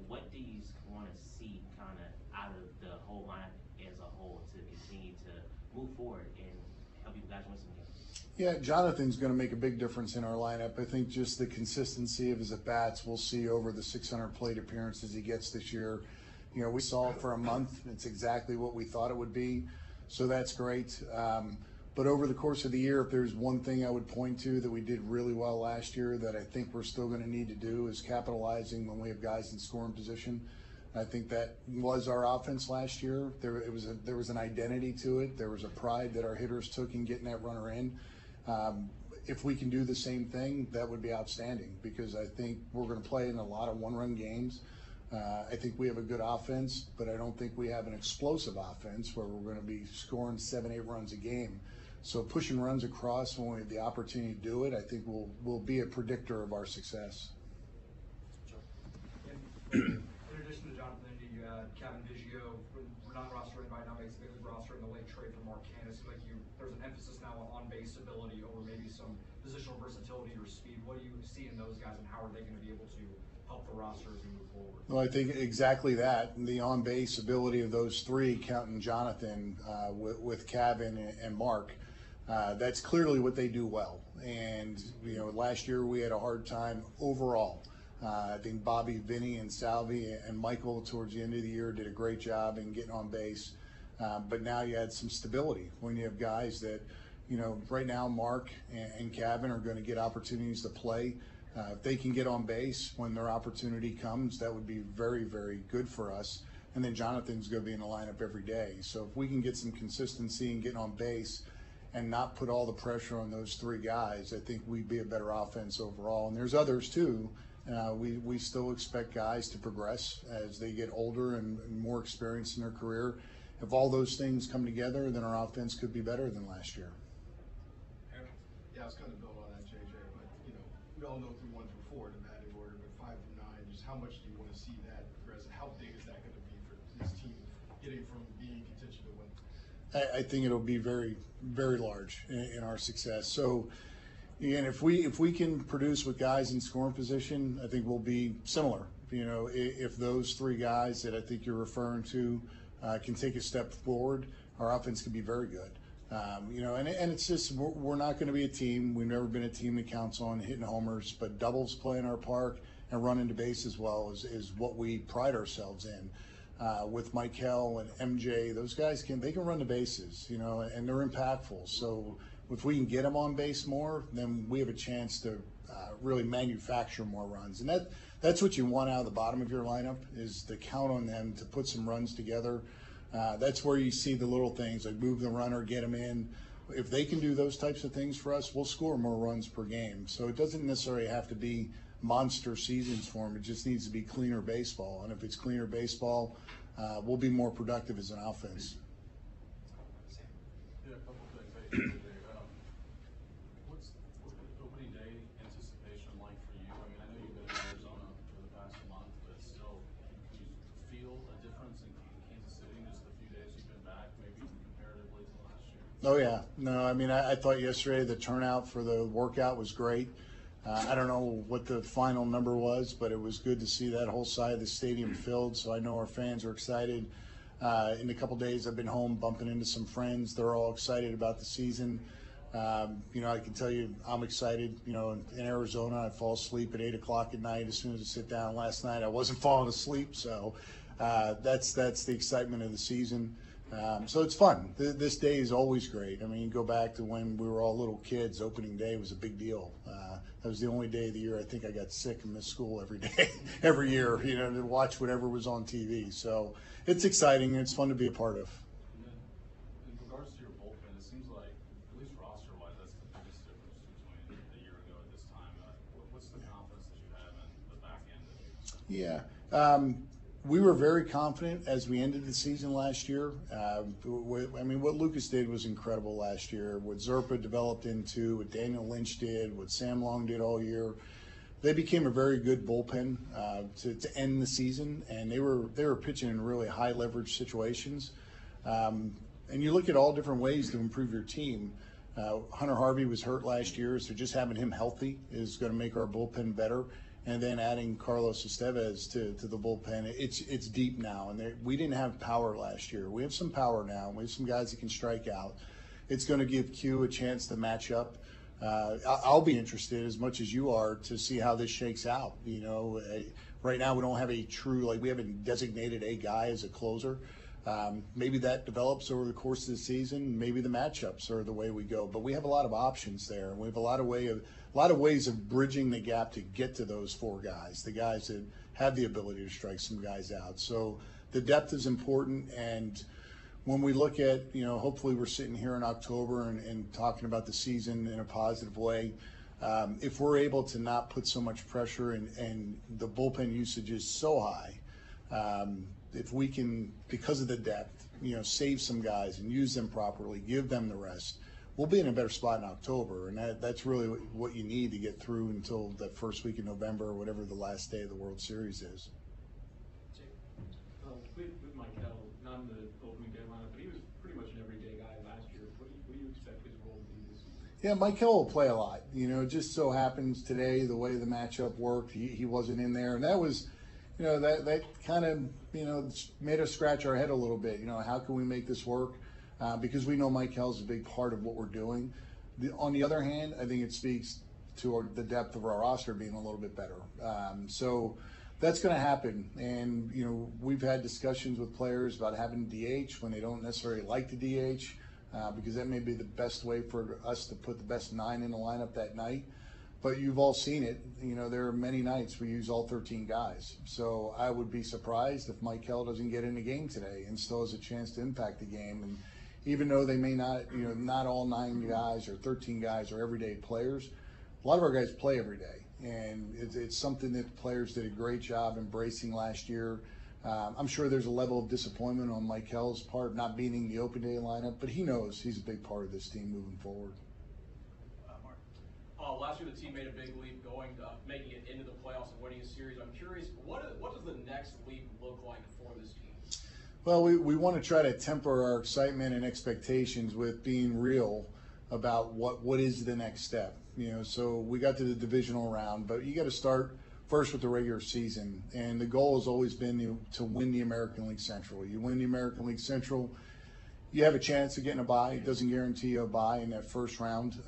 I: what do you want to see kind of out of the whole lineup as a whole to continue to move forward and help you guys win some games?
F: Yeah, Jonathan's going to make a big difference in our lineup. I think just the consistency of his at-bats we'll see over the 600 plate appearances he gets this year. We saw it for a month. It's exactly what we thought it would be, so that's great. But over the course of the year, if there's one thing I would point to that we did really well last year that I think we're still going to need to do is capitalizing when we have guys in scoring position. I think that was our offense last year. There was an identity to it. There was a pride that our hitters took in getting that runner in. If we can do the same thing, that would be outstanding because I think we're going to play in a lot of one-run games. I think we have a good offense, but I don't think we have an explosive offense where we're going to be scoring 7-8 runs a game. So pushing runs across when we have the opportunity to do it, I think will be a predictor of our success.
J: In addition to Jonathan India, you had Kevin Biggio. We're not rostering right now, makes a big roster in the late trade for Mark Cannon. It seems like there's an emphasis now on base ability over maybe some positional versatility or speed. What do you see in those guys, and how are they going to be able to help the roster as we move forward?
F: Well, I think exactly that. The on-base ability of those three, counting Jonathan with Kevin and Mark, that's clearly what they do well. And, last year we had a hard time overall. I think Bobby, Vinny, and Salvi and Michael towards the end of the year did a great job in getting on base. But now you had some stability when you have guys that, right now Mark and Kevin are going to get opportunities to play. If they can get on base when their opportunity comes, that would be very, very good for us. And then Jonathan's going to be in the lineup every day. So if we can get some consistency and getting on base and not put all the pressure on those three guys, I think we'd be a better offense overall. And there's others too. We still expect guys to progress as they get older and more experienced in their career. If all those things come together, then our offense could be better than last year.
K: Yeah, I was going to build on that, JJ, but we all know through 1 through 4 the batting order, but 5 through 9, just how much do you want to see that progress, and how big is that going to be for this team getting from being in contention to win?
F: I think it'll be very, very large in our success. So, and if we can produce with guys in scoring position, I think we'll be similar. If those three guys that I think you're referring to can take a step forward, our offense can be very good. And it's just we're not going to be a team. We've never been a team that counts on hitting homers, but doubles play in our park and running to base as well is what we pride ourselves in. With Michael and MJ, those guys can run the bases, and they're impactful. So if we can get them on base more, then we have a chance to really manufacture more runs. And that's what you want out of the bottom of your lineup is to count on them to put some runs together. That's where you see the little things like move the runner, get them in. If they can do those types of things for us, we'll score more runs per game. So it doesn't necessarily have to be monster seasons for them. It just needs to be cleaner baseball. And if it's cleaner baseball, we'll be more productive as an offense.
L: Yeah, a couple things. What's opening day anticipation like for you? I mean, I know you've been in Arizona for the past month, but still, do you feel a difference in Kansas City just the few days you've been back, maybe comparatively to last year?
F: Oh, yeah. No, I mean, I thought yesterday the turnout for the workout was great. I don't know what the final number was, but it was good to see that whole side of the stadium filled, so I know our fans are excited. In a couple days, I've been home bumping into some friends. They're all excited about the season. I can tell you I'm excited. In Arizona, I fall asleep at 8 o'clock at night as soon as I sit down. Last night, I wasn't falling asleep, so That's the excitement of the season. So it's fun. This day is always great. I mean, you go back to when we were all little kids. Opening day was a big deal. That was the only day of the year I think I got sick and missed school every day, every year. To watch whatever was on TV. So it's exciting and it's fun to be a part of.
L: In regards to your bullpen, it seems like, at least roster-wise, that's the biggest difference between a year ago at this time. What's the confidence that you have in the back end?
F: Yeah. We were very confident as we ended the season last year. What Lucas did was incredible last year. What Zerpa developed into, what Daniel Lynch did, what Sam Long did all year. They became a very good bullpen to end the season, and they were pitching in really high leverage situations. And you look at all different ways to improve your team. Hunter Harvey was hurt last year, so just having him healthy is going to make our bullpen better. And then adding Carlos Estevez to the bullpen, it's deep now. And we didn't have power last year. We have some power now. We have some guys that can strike out. It's going to give Q a chance to match up. I'll be interested as much as you are to see how this shakes out. Right now we don't have we haven't designated a guy as a closer. Maybe that develops over the course of the season. Maybe the matchups are the way we go. But we have a lot of options there, and we have a lot of ways of bridging the gap to get to those four guys, the guys that have the ability to strike some guys out. So the depth is important, and when we look at, hopefully we're sitting here in October and talking about the season in a positive way. If we're able to not put so much pressure and the bullpen usage is so high, if we can, because of the depth, save some guys and use them properly, give them the rest, we'll be in a better spot in October. And that's really what you need to get through until that first week in November or whatever the last day of the World Series is.
J: With Michael, not in the opening day lineup, but he was pretty much an everyday guy last year. What do you expect his role to be this season?
F: Yeah, Michael will play a lot. It just so happens today, the way the matchup worked, he wasn't in there. And that was, that kind of, made us scratch our head a little bit. How can we make this work? Because we know Michael's a big part of what we're doing. On the other hand, I think it speaks to the depth of our roster being a little bit better. So that's going to happen. And, we've had discussions with players about having DH when they don't necessarily like the DH, because that may be the best way for us to put the best 9 in the lineup that night. But you've all seen it. There are many nights we use all 13 guys. So I would be surprised if Michael doesn't get in the game today and still has a chance to impact the game. And even though they may not, not all 9 guys or 13 guys are everyday players, a lot of our guys play every day. And it's something that the players did a great job embracing last year. I'm sure there's a level of disappointment on Michael's part not being in the open day lineup, but he knows he's a big part of this team moving forward.
J: Last year the team made a big leap going to making it into the playoffs and winning a series. I'm curious, what does the next leap look like for this team?
F: Well, we want to try to temper our excitement and expectations with being real about what is the next step. So we got to the divisional round, but you got to start first with the regular season. And the goal has always been to win the American League Central. You win the American League Central, you have a chance of getting a bye. It doesn't guarantee you a bye in that first round.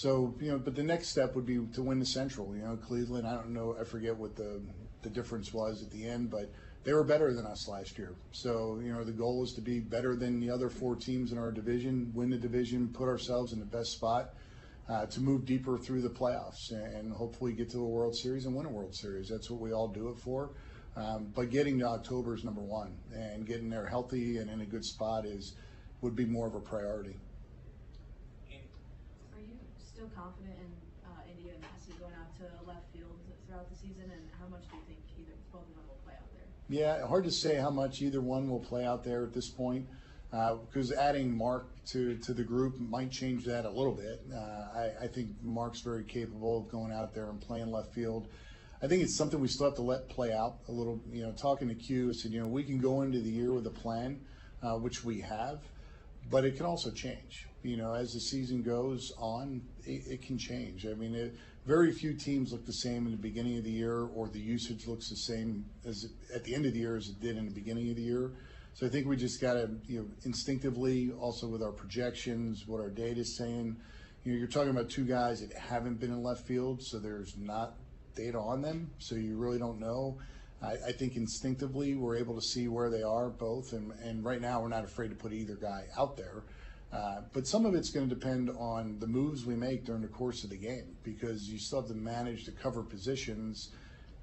F: But the next step would be to win the Central. Cleveland, I forget what the difference was at the end, but they were better than us last year. So, the goal is to be better than the other 4 teams in our division, win the division, put ourselves in the best spot to move deeper through the playoffs and hopefully get to a World Series and win a World Series. That's what we all do it for. But getting to October is number one, and getting there healthy and in a good spot would be more of a priority.
E: Still confident in India and Massey going out to left field throughout the season, and how much do you think both of them will play out there?
F: Yeah, hard to say how much either one will play out there at this point, because adding Mark to the group might change that a little bit. I think Mark's very capable of going out there and playing left field. I think it's something we still have to let play out a little. Talking to Q, I said, we can go into the year with a plan, which we have, but it can also change. As the season goes on, it can change. Very few teams look the same in the beginning of the year, or the usage looks the same as at the end of the year as it did in the beginning of the year. So I think we just got to, instinctively, also with our projections, what our data is saying. You're talking about 2 guys that haven't been in left field, so there's not data on them, so you really don't know. I think instinctively we're able to see where they are both, and right now we're not afraid to put either guy out there. But some of it's going to depend on the moves we make during the course of the game, because you still have to manage to cover positions.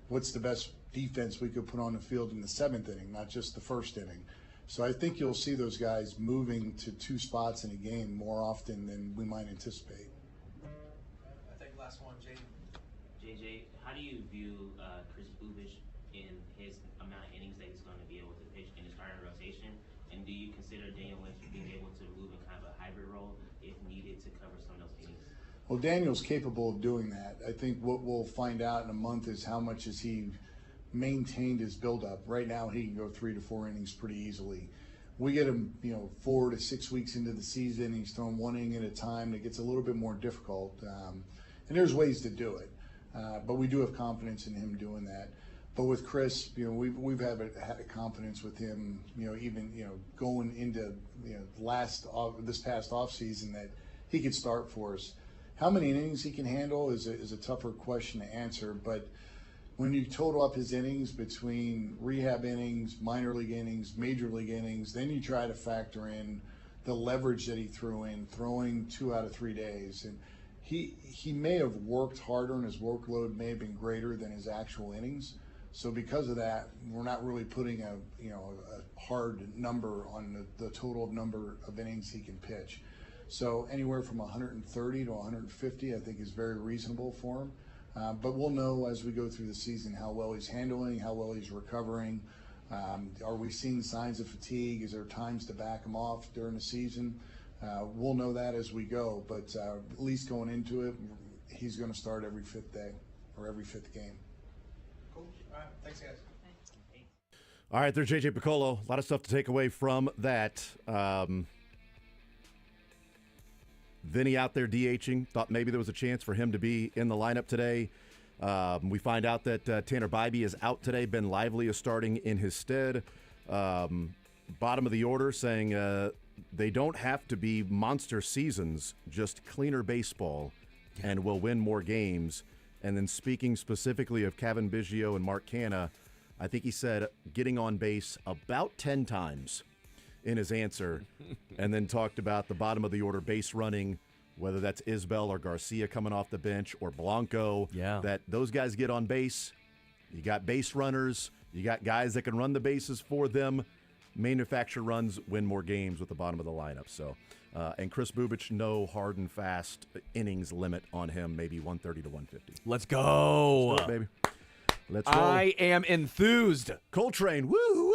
F: What's the best defense we could put on the field in the 7th inning, not just the 1st inning? So I think you'll see those guys moving to 2 spots in a game more often than we might anticipate.
M: I think last one, JJ.
I: JJ, how do you view Chris Bubich in his amount of innings that he's going to be able to pitch in the starting rotation? And do you consider Daniel Lynch being able to move in kind of a hybrid role if needed to cover some of those innings?
F: Well, Daniel's capable of doing that. I think what we'll find out in a month is how much has he maintained his buildup. Right now, he can go 3 to 4 innings pretty easily. We get him, 4 to 6 weeks into the season. He's throwing 1 inning at a time. It gets a little bit more difficult, and there's ways to do it. But we do have confidence in him doing that. But with Chris, we've had a confidence with him, even going into this past off season that he could start for us. How many innings he can handle is a tougher question to answer. But when you total up his innings between rehab innings, minor league innings, major league innings, then you try to factor in the leverage that he threw in, throwing 2 out of 3 days, and he may have worked harder and his workload may have been greater than his actual innings. So because of that, we're not really putting a hard number on the total number of innings he can pitch. So anywhere from 130 to 150, I think, is very reasonable for him. But we'll know as we go through the season how well he's handling, how well he's recovering. Are we seeing signs of fatigue? Is there times to back him off during the season? We'll know that as we go. But at least going into it, he's going to start every 5th day or every 5th game.
M: Cool. All right. Thanks, guys.
A: All right, there's JJ Piccolo. A lot of stuff to take away from that. Vinny out there DHing. Thought maybe there was a chance for him to be in the lineup today. We find out that Tanner Bybee is out today. Ben Lively is starting in his stead. Bottom of the order saying they don't have to be monster seasons, just cleaner baseball, and we'll win more games. And then speaking specifically of Cavan Biggio and Mark Canha, I think he said getting on base about 10 times in his answer, and then talked about the bottom of the order base running, whether that's Isbell or Garcia coming off the bench or Blanco, that those guys get on base. You got base runners. You got guys that can run the bases for them. Manufacture runs, win more games with the bottom of the lineup. So, and Chris Bubich, no hard and fast innings limit on him, maybe 130 to 150.
B: Let's go.
A: Let's go, baby. Let's roll.
B: I am enthused.
A: Coltrane, woo, woo.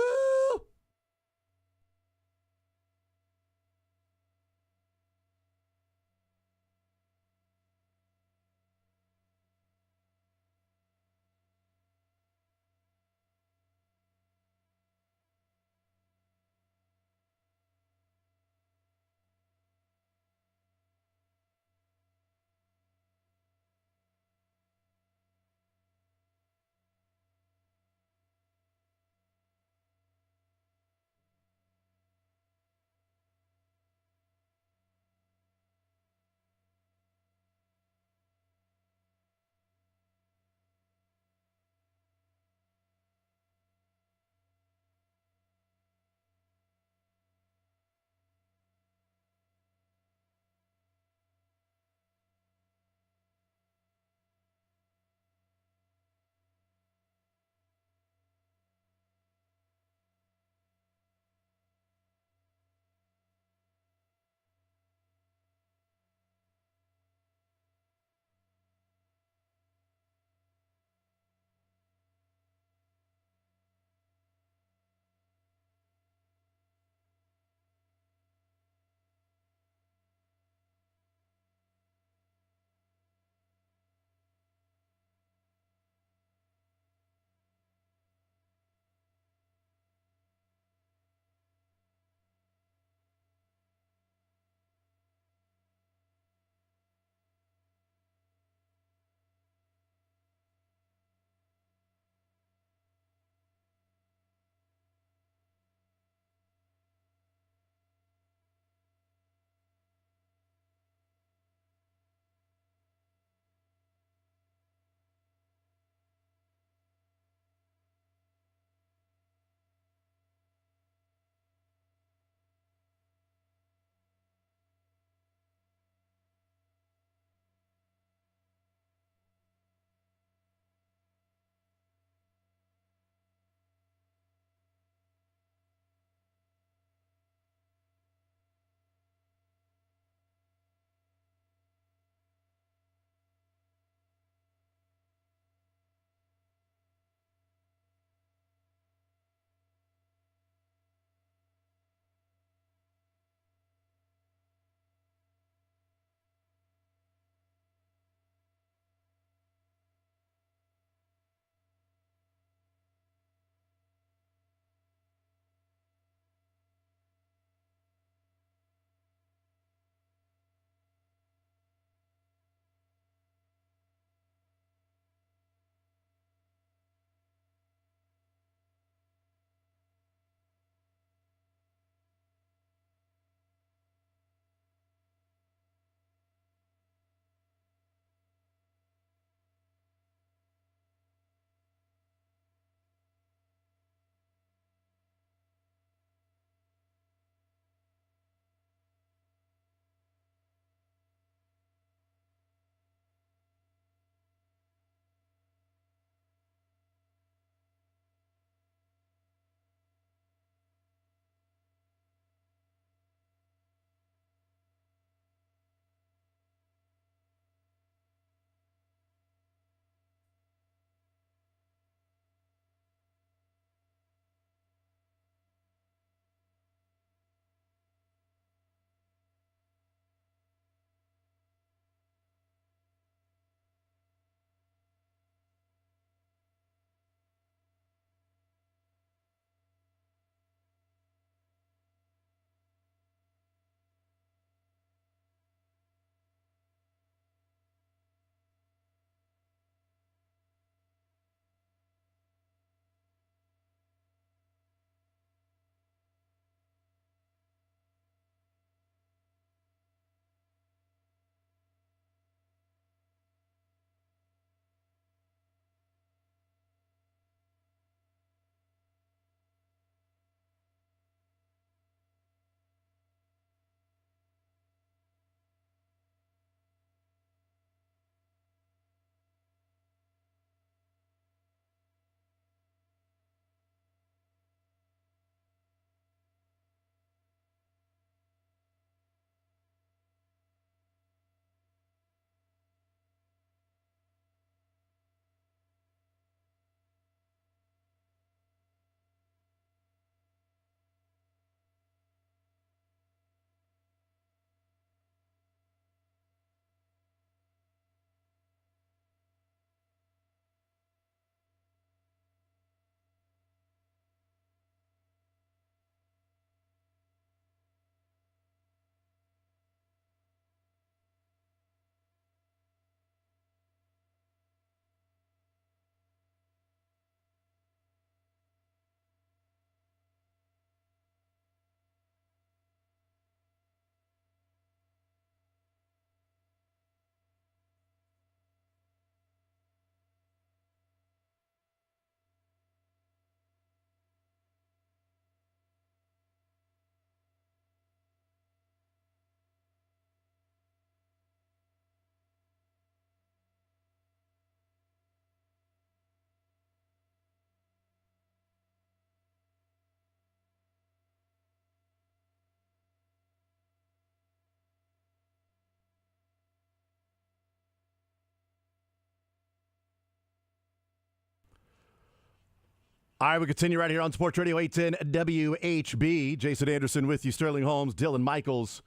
A: All right, we continue right here on Sports Radio 810 WHB. Jason Anderson with you, Sterling Holmes, Dylan Michaels,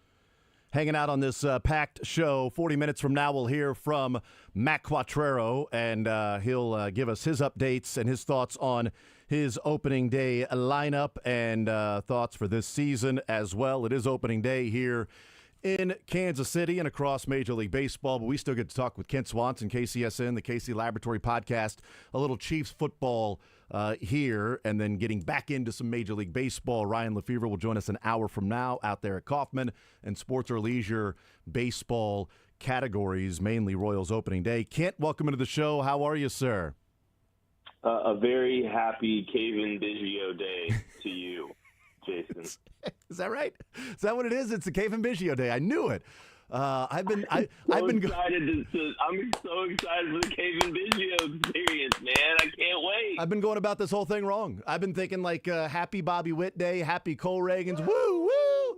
A: hanging out on this packed show. 40 minutes from now, we'll hear from Matt Quattrero, and he'll give us his updates and his thoughts on his opening day lineup and thoughts for this season as well. It is opening day here in Kansas City and across Major League Baseball, but we still get to talk with Kent Swanson, KCSN, the KC Laboratory Podcast, a little Chiefs football here, and then getting back into some Major League Baseball. Ryan Lefevre will join us an hour from now out there at Kauffman, and sports or leisure baseball categories, mainly Royals opening day. Kent, welcome into the show. How are you, sir?
N: A very happy Kevin Biggio day to you, Jason.
A: Is that right? Is that what it is? It's a Kevin Biggio day. I knew it. I've been
N: I'm so excited for the Kevin Biggio experience, man. I can't wait.
A: I've been going about this whole thing wrong. I've been thinking like happy Bobby Witt Day, happy Cole Reagans. Woo, woo,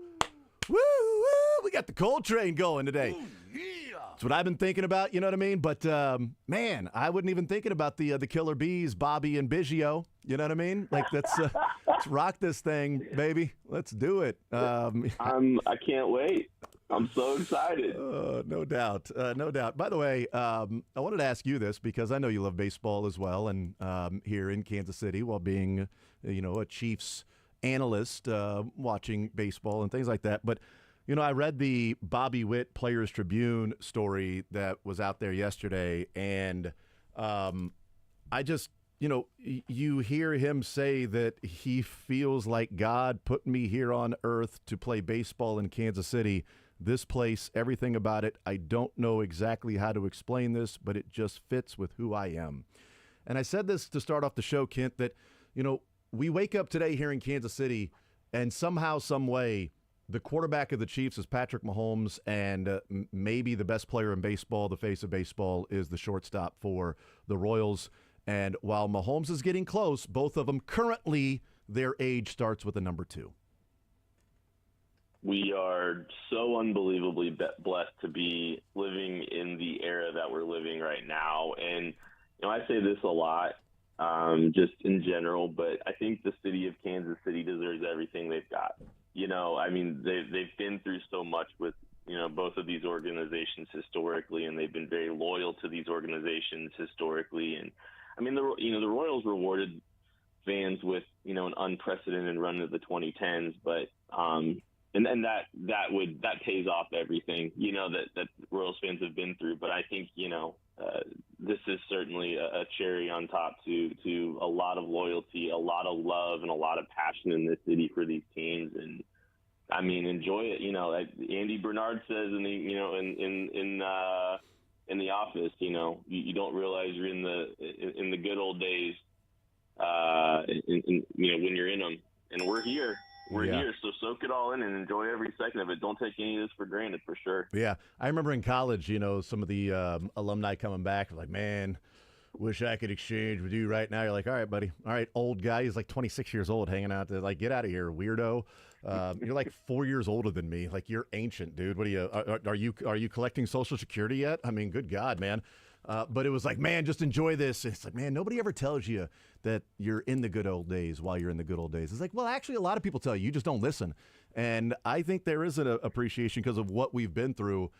A: woo, woo. We got the Cole train going today. Ooh, yeah. That's what I've been thinking about, you know what I mean? But, man, I wasn't even thinking about the Killer Bees, Bobby and Biggio. You know what I mean? Like, let's rock this thing, baby. Let's do it.
N: I can't wait. I'm so excited.
A: No doubt. No doubt. By the way, I wanted to ask you this because I know you love baseball as well, and here in Kansas City while being, a Chiefs analyst, watching baseball and things like that. But, I read the Bobby Witt Players Tribune story that was out there yesterday, and I just, you hear him say that he feels like God put me here on earth to play baseball in Kansas City. This place, everything about it, I don't know exactly how to explain this, but it just fits with who I am. And I said this to start off the show, Kent, that, we wake up today here in Kansas City, and somehow, some way, the quarterback of the Chiefs is Patrick Mahomes, and maybe the best player in baseball, the face of baseball, is the shortstop for the Royals. And while Mahomes is getting close, both of them currently, their age starts with a number 2.
N: We are so unbelievably blessed to be living in the era that we're living right now. And, I say this a lot, just in general, but I think the city of Kansas City deserves everything they've got. They've been through so much with, both of these organizations historically, and they've been very loyal to these organizations historically. And the Royals rewarded fans with, an unprecedented run of the 2010s, but, and that pays off everything, that Royals fans have been through. But I think, this is certainly a cherry on top to a lot of loyalty, a lot of love, and a lot of passion in this city for these teams. And enjoy it. Like Andy Bernard says in the Office, you don't realize you're in the good old days, when you're in them. And we're here. We're here, so soak it all in and enjoy every second of it. Don't take any of this for granted, for sure.
A: Yeah. I remember in college, some of the alumni coming back, like, man, wish I could exchange with you right now. You're like, all right, buddy. All right, old guy. He's like 26 years old hanging out there. Like, get out of here, weirdo. You're like 4 years older than me. Like, you're ancient, dude. What are you collecting Social Security yet? I mean, good God, man. But it was like, man, just enjoy this. It's like, man, nobody ever tells you that you're in the good old days while you're in the good old days. It's like, well, actually, a lot of people tell you. You just don't listen. And I think there is an appreciation because of what we've been through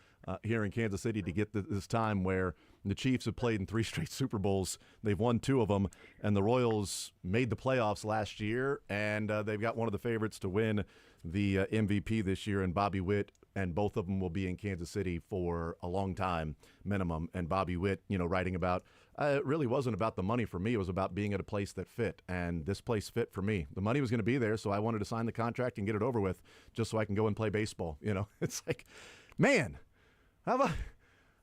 A: here in Kansas City to get this time where the Chiefs have played in 3 straight Super Bowls. They've won 2 of them, and the Royals made the playoffs last year, and they've got one of the favorites to win the MVP this year, and Bobby Witt, and both of them will be in Kansas City for a long time minimum. And Bobby Witt, writing about, it really wasn't about the money for me. It was about being at a place that fit, and this place fit for me. The money was going to be there, so I wanted to sign the contract and get it over with just so I can go and play baseball. It's like, man, how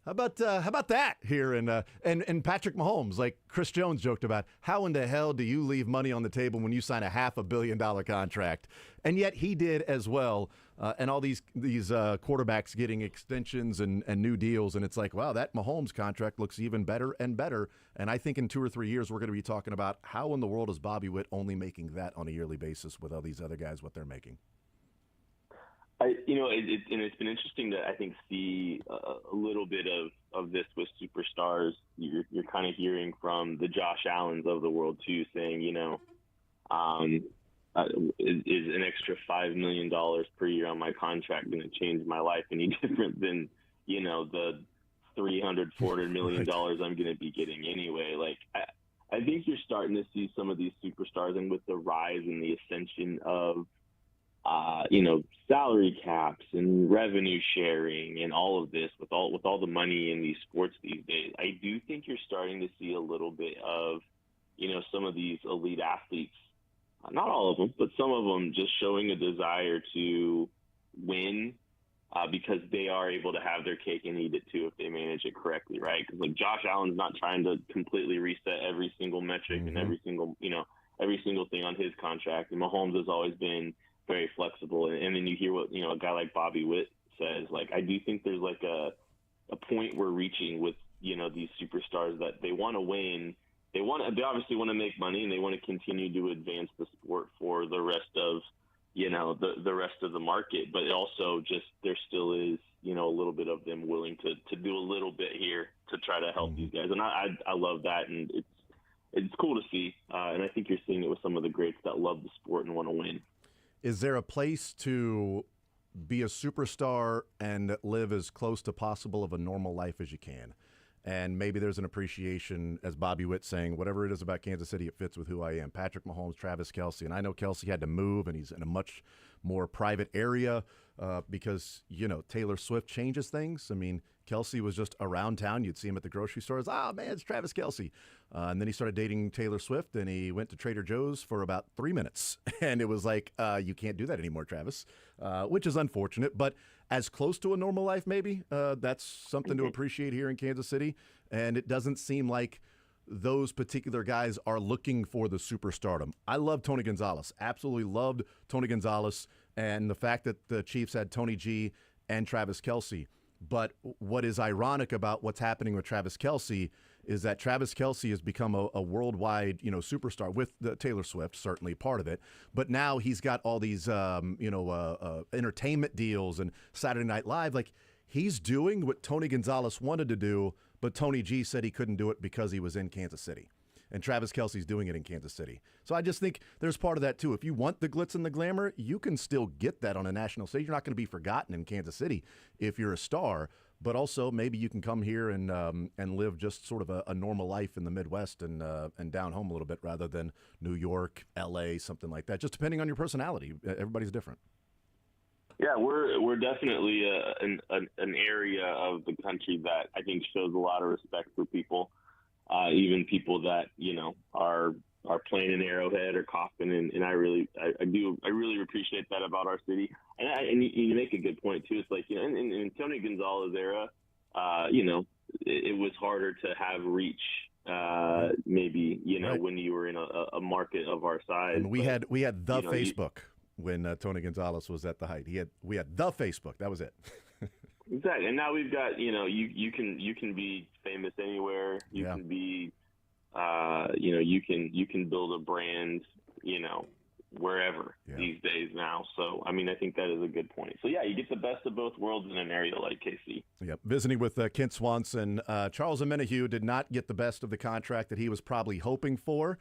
A: about that here? And Patrick Mahomes, like Chris Jones joked about, how in the hell do you leave money on the table when you sign a $500 million contract? And yet he did as well. And all these quarterbacks getting extensions and new deals. And it's like, wow, that Mahomes contract looks even better and better. And I think in 2 or 3 years, we're going to be talking about how in the world is Bobby Witt only making that on a yearly basis with all these other guys, what they're making.
N: It's been interesting to, I think, see a little bit of this with superstars. You're kind of hearing from the Josh Allens of the world, too, saying, Is an extra $5 million per year on my contract going to change my life any different than, the $300-400 million I'm going to be getting anyway? Like, I think you're starting to see some of these superstars, and with the rise and the ascension of, salary caps and revenue sharing and all of this with all the money in these sports these days, I do think you're starting to see a little bit of, some of these elite athletes, not all of them, but some of them just showing a desire to win because they are able to have their cake and eat it too if they manage it correctly, right? Because like Josh Allen's not trying to completely reset every single metric and every single thing on his contract. And Mahomes has always been very flexible. And then you hear what, a guy like Bobby Witt says. Like, I do think there's like a point we're reaching with, these superstars that they want to win. They obviously want to make money, and they want to continue to advance the sport for the rest of, the rest of the market. But also just there still is, a little bit of them willing to do a little bit here to try to help these guys. And I love that, and it's cool to see. And I think you're seeing it with some of the greats that love the sport and want to win.
A: Is there a place to be a superstar and live as close to possible of a normal life as you can? And maybe there's an appreciation, as Bobby Witt saying, whatever it is about Kansas City, it fits with who I am. Patrick Mahomes, Travis Kelce. And I know Kelce had to move, and he's in a much more private area because, Taylor Swift changes things. I mean, Kelce was just around town. You'd see him at the grocery stores. Oh, man, it's Travis Kelce. And then he started dating Taylor Swift, and he went to Trader Joe's for about 3 minutes. And it was like, you can't do that anymore, Travis, which is unfortunate. But as close to a normal life, maybe, that's something to appreciate here in Kansas City. And it doesn't seem like those particular guys are looking for the superstardom. I love Tony Gonzalez. Absolutely loved Tony Gonzalez. And the fact that the Chiefs had Tony G and Travis Kelce. But what is ironic about what's happening with Travis Kelce is that Travis Kelce has become a worldwide, superstar with the Taylor Swift, certainly part of it. But now he's got all these, entertainment deals and Saturday Night Live. Like, he's doing what Tony Gonzalez wanted to do, but Tony G said he couldn't do it because he was in Kansas City. And Travis Kelce's doing it in Kansas City. So I just think there's part of that, too. If you want the glitz and the glamour, you can still get that on a national stage. You're not going to be forgotten in Kansas City if you're a star. But also maybe you can come here and live just sort of a normal life in the Midwest and down home a little bit rather than New York, L.A., something like that, just depending on your personality. Everybody's different.
N: Yeah, we're definitely an area of the country that I think shows a lot of respect for people. Even people that are playing in Arrowhead or Coffin, and I really appreciate that about our city. And you make a good point too. It's like in Tony Gonzalez era, it was harder to have reach. Maybe right. When you were in a market of our size.
A: And we had the Facebook when Tony Gonzalez was at the height. We had the Facebook. That was it.
N: Exactly, and now we've got you can be famous anywhere. You can be, you can build a brand, wherever these days now. So I mean, I think that is a good point. So yeah, you get the best of both worlds in an area like KC.
A: Yep. Visiting with Kent Swanson, Charles Omenihu did not get the best of the contract that he was probably hoping for.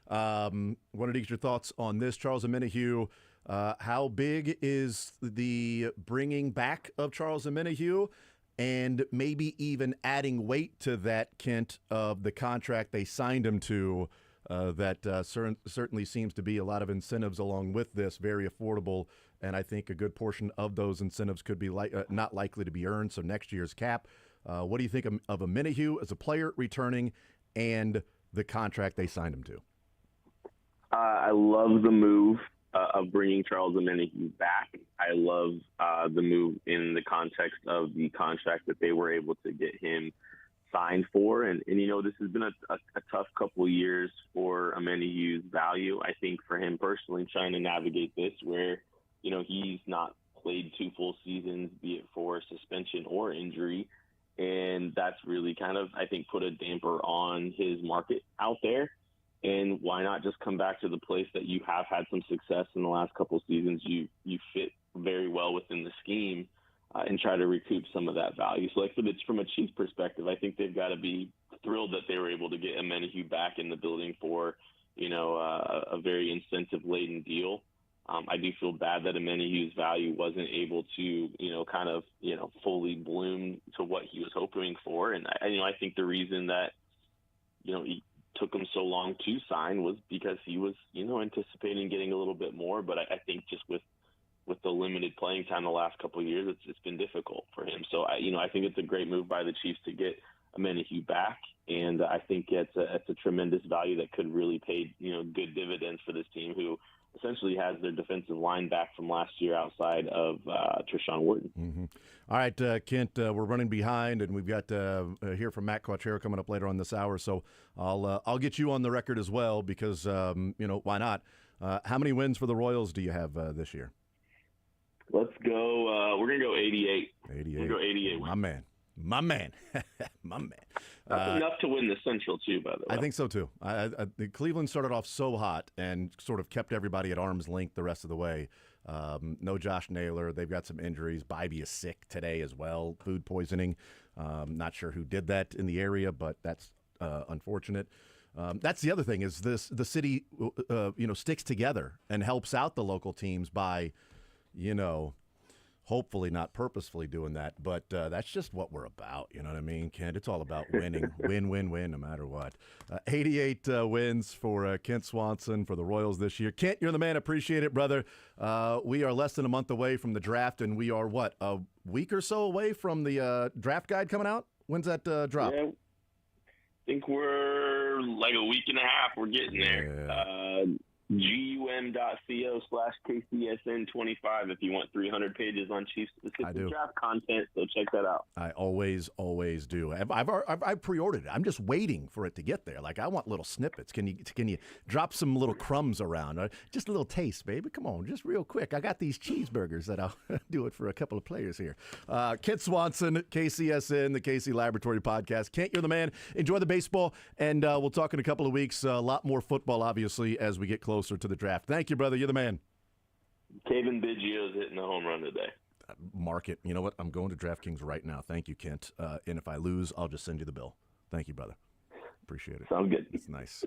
A: Wanted to get your thoughts on this, Charles Omenihu. How big is the bringing back of Charles Omenihu, and maybe even adding weight to that, Kent, of the contract they signed him to that certainly seems to be a lot of incentives along with this, very affordable, and I think a good portion of those incentives could be not likely to be earned, so next year's cap. What do you think of Omenihu as a player returning and the contract they signed him to?
N: I love the move of bringing Charles Omenihu back. I love the move in the context of the contract that they were able to get him signed for. And this has been a tough couple of years for Omenihu's value. I think for him personally, trying to navigate this where, he's not played 2 full seasons, be it for suspension or injury. And that's really kind of, I think, put a damper on his market out there. And why not just come back to the place that you have had some success in the last couple of seasons? You fit very well within the scheme and try to recoup some of that value. So like from a Chiefs perspective, I think they've got to be thrilled that they were able to get Omenihu back in the building for, a very incentive-laden deal. I do feel bad that Amenahu's value wasn't able to, fully bloom to what he was hoping for. And I think the reason that, he took him so long to sign was because he was, anticipating getting a little bit more. But I think just with the limited playing time the last couple of years, it's been difficult for him. So I think it's a great move by the Chiefs to get Amenahu back, and I think it's a tremendous value that could really pay good dividends for this team, who essentially has their defensive line back from last year outside of Trishawn Wharton.
A: Mm-hmm. All right, Kent, we're running behind, and we've got hear from Matt Quattrero coming up later on this hour. So I'll get you on the record as well because why not? How many wins for the Royals do you have this year?
N: Let's go. We're gonna go 88.
A: 88.
N: We'll go 88.
A: My man. My man.
N: That's enough to win the Central, too, by the way.
A: I think so, too. Cleveland started off so hot and sort of kept everybody at arm's length the rest of the way. No Josh Naylor. They've got some injuries. Bybee is sick today as well, food poisoning. Not sure who did that in the area, but that's unfortunate. That's the other thing is the city, sticks together and helps out the local teams by, hopefully not purposefully doing that, but that's just what we're about. You know what I mean, Kent? It's all about winning. Win, no matter what. 88 wins for Kent Swanson for the Royals this year. Kent, you're the man. Appreciate it, brother. We are less than a month away from the draft, and we are, a week or so away from the draft guide coming out? When's that drop?
N: Yeah, I think we're like a week and a half. We're getting there.
A: Yeah.
N: GUM.co/KCSN25 if you want 300 pages on Chiefs-specific draft content, so check that out.
A: I always do. I've pre-ordered it. I'm just waiting for it to get there. Like, I want little snippets. Can you drop some little crumbs around? Just a little taste, baby. Come on, just real quick. I got these cheeseburgers that I'll do it for a couple of players here. Kent Swanson, KCSN, the KC Laboratory Podcast. Kent, you're the man. Enjoy the baseball, and we'll talk in a couple of weeks. A lot more football, obviously, as we get closer to the draft. Thank you, brother. You're the man.
N: Kevin Biggio's hitting the home run today.
A: Mark it. You know what? I'm going to DraftKings right now. Thank you, Kent. And if I lose, I'll just send you the bill. Thank you, brother. Appreciate it.
N: Sounds good.
A: It's nice.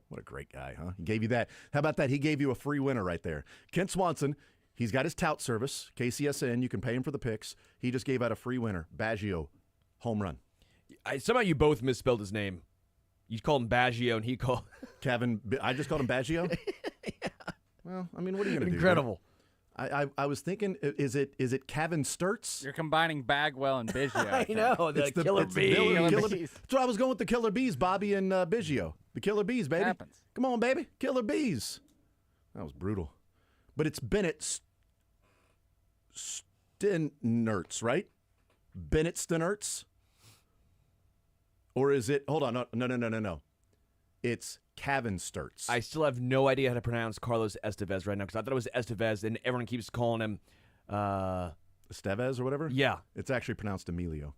A: What a great guy, huh? He gave you that. How about that? He gave you a free winner right there. Kent Swanson, he's got his tout service, KCSN. You can pay him for the picks. He just gave out a free winner. Baggio, home run.
B: Somehow you both misspelled his name. You called him Baggio, and he called
A: Kevin. I just called him Baggio. Yeah. Well, I mean, what are you going to do?
B: Incredible.
A: I was thinking, is it Kevin Sturts?
C: You're combining Bagwell and Biggio.
B: I know, the Killer Bees.
A: That's why I was going with the Killer Bees, Bobby and Biggio. The Killer Bees, baby.
C: Happens.
A: Come on, baby. Killer Bees. That was brutal. But it's Bennett Stinertz, right? Bennett Stinertz? Or is it, hold on, no. It's Kevin Sturts.
B: I still have no idea how to pronounce Carlos Estevez right now because I thought it was Estevez, and everyone keeps calling him
A: Estevez or whatever?
B: Yeah.
A: It's actually pronounced Emilio.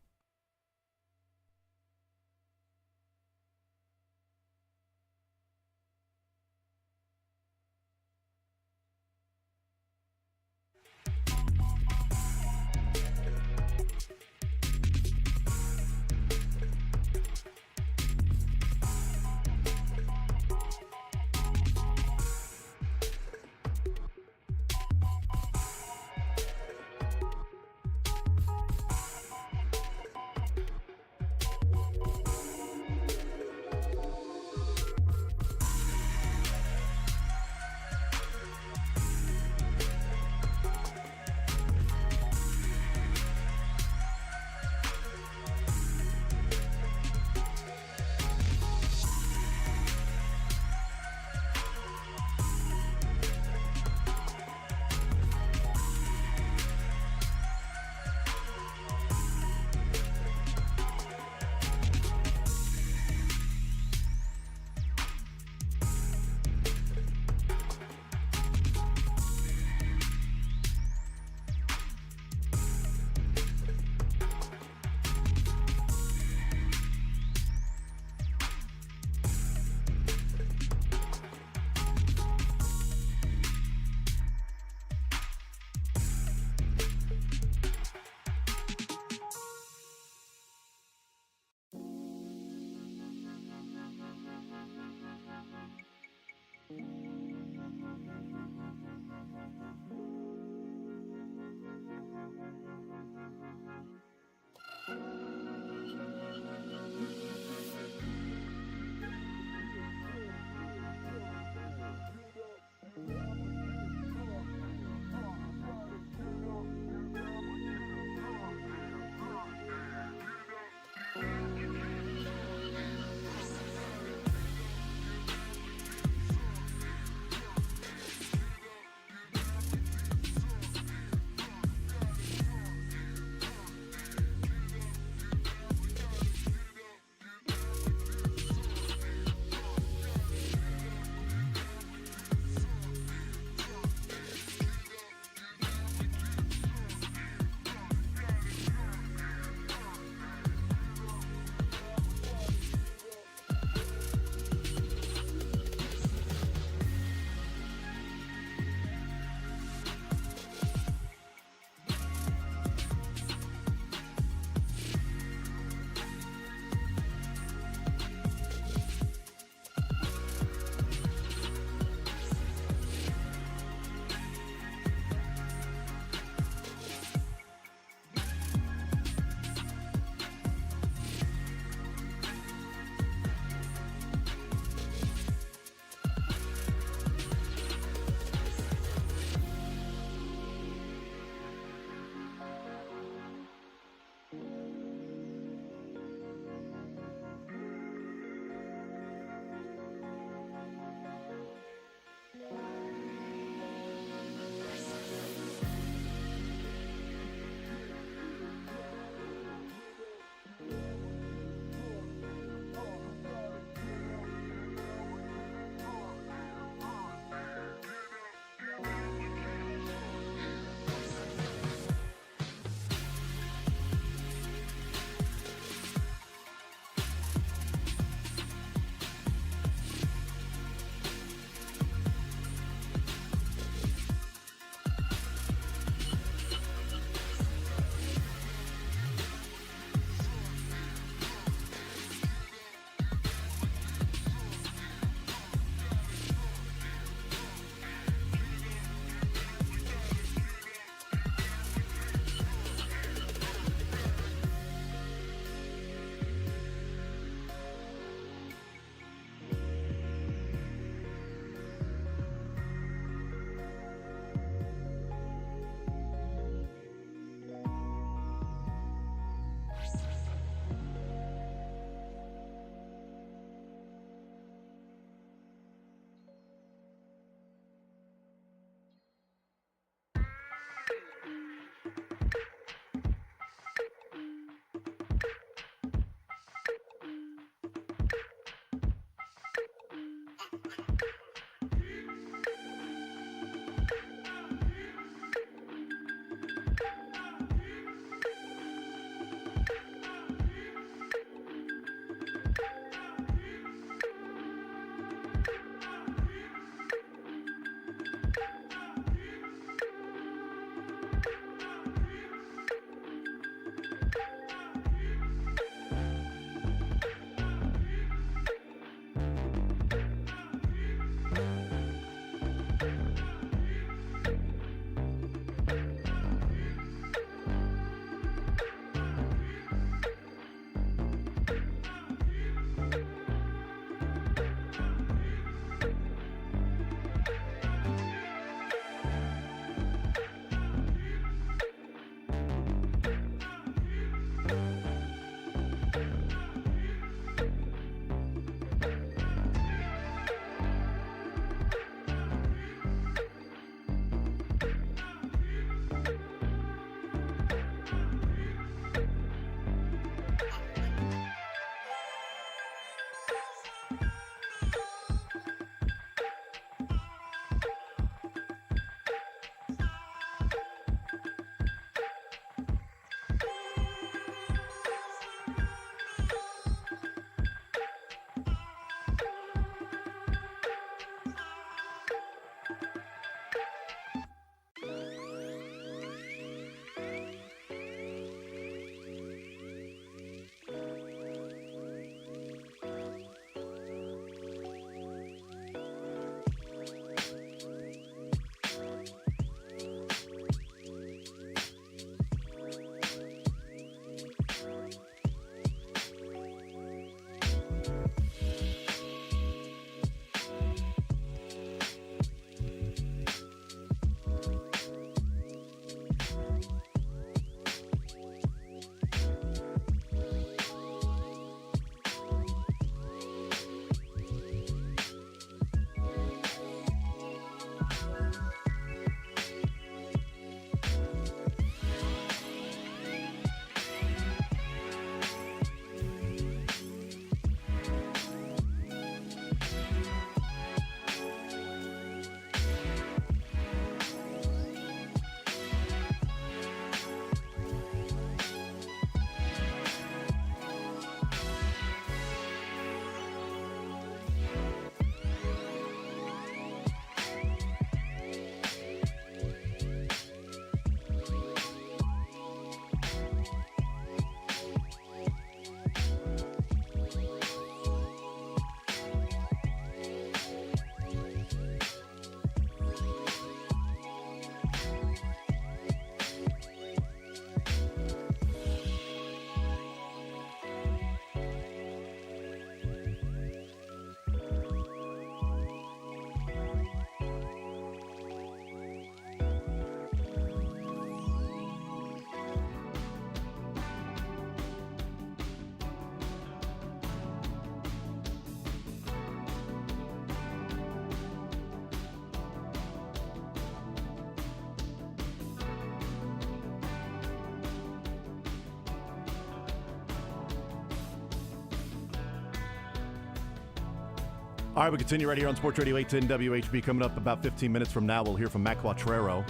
A: All right, we continue right here on Sports Radio 810 WHB. Coming up about 15 minutes from now, we'll hear from Matt Quattrero.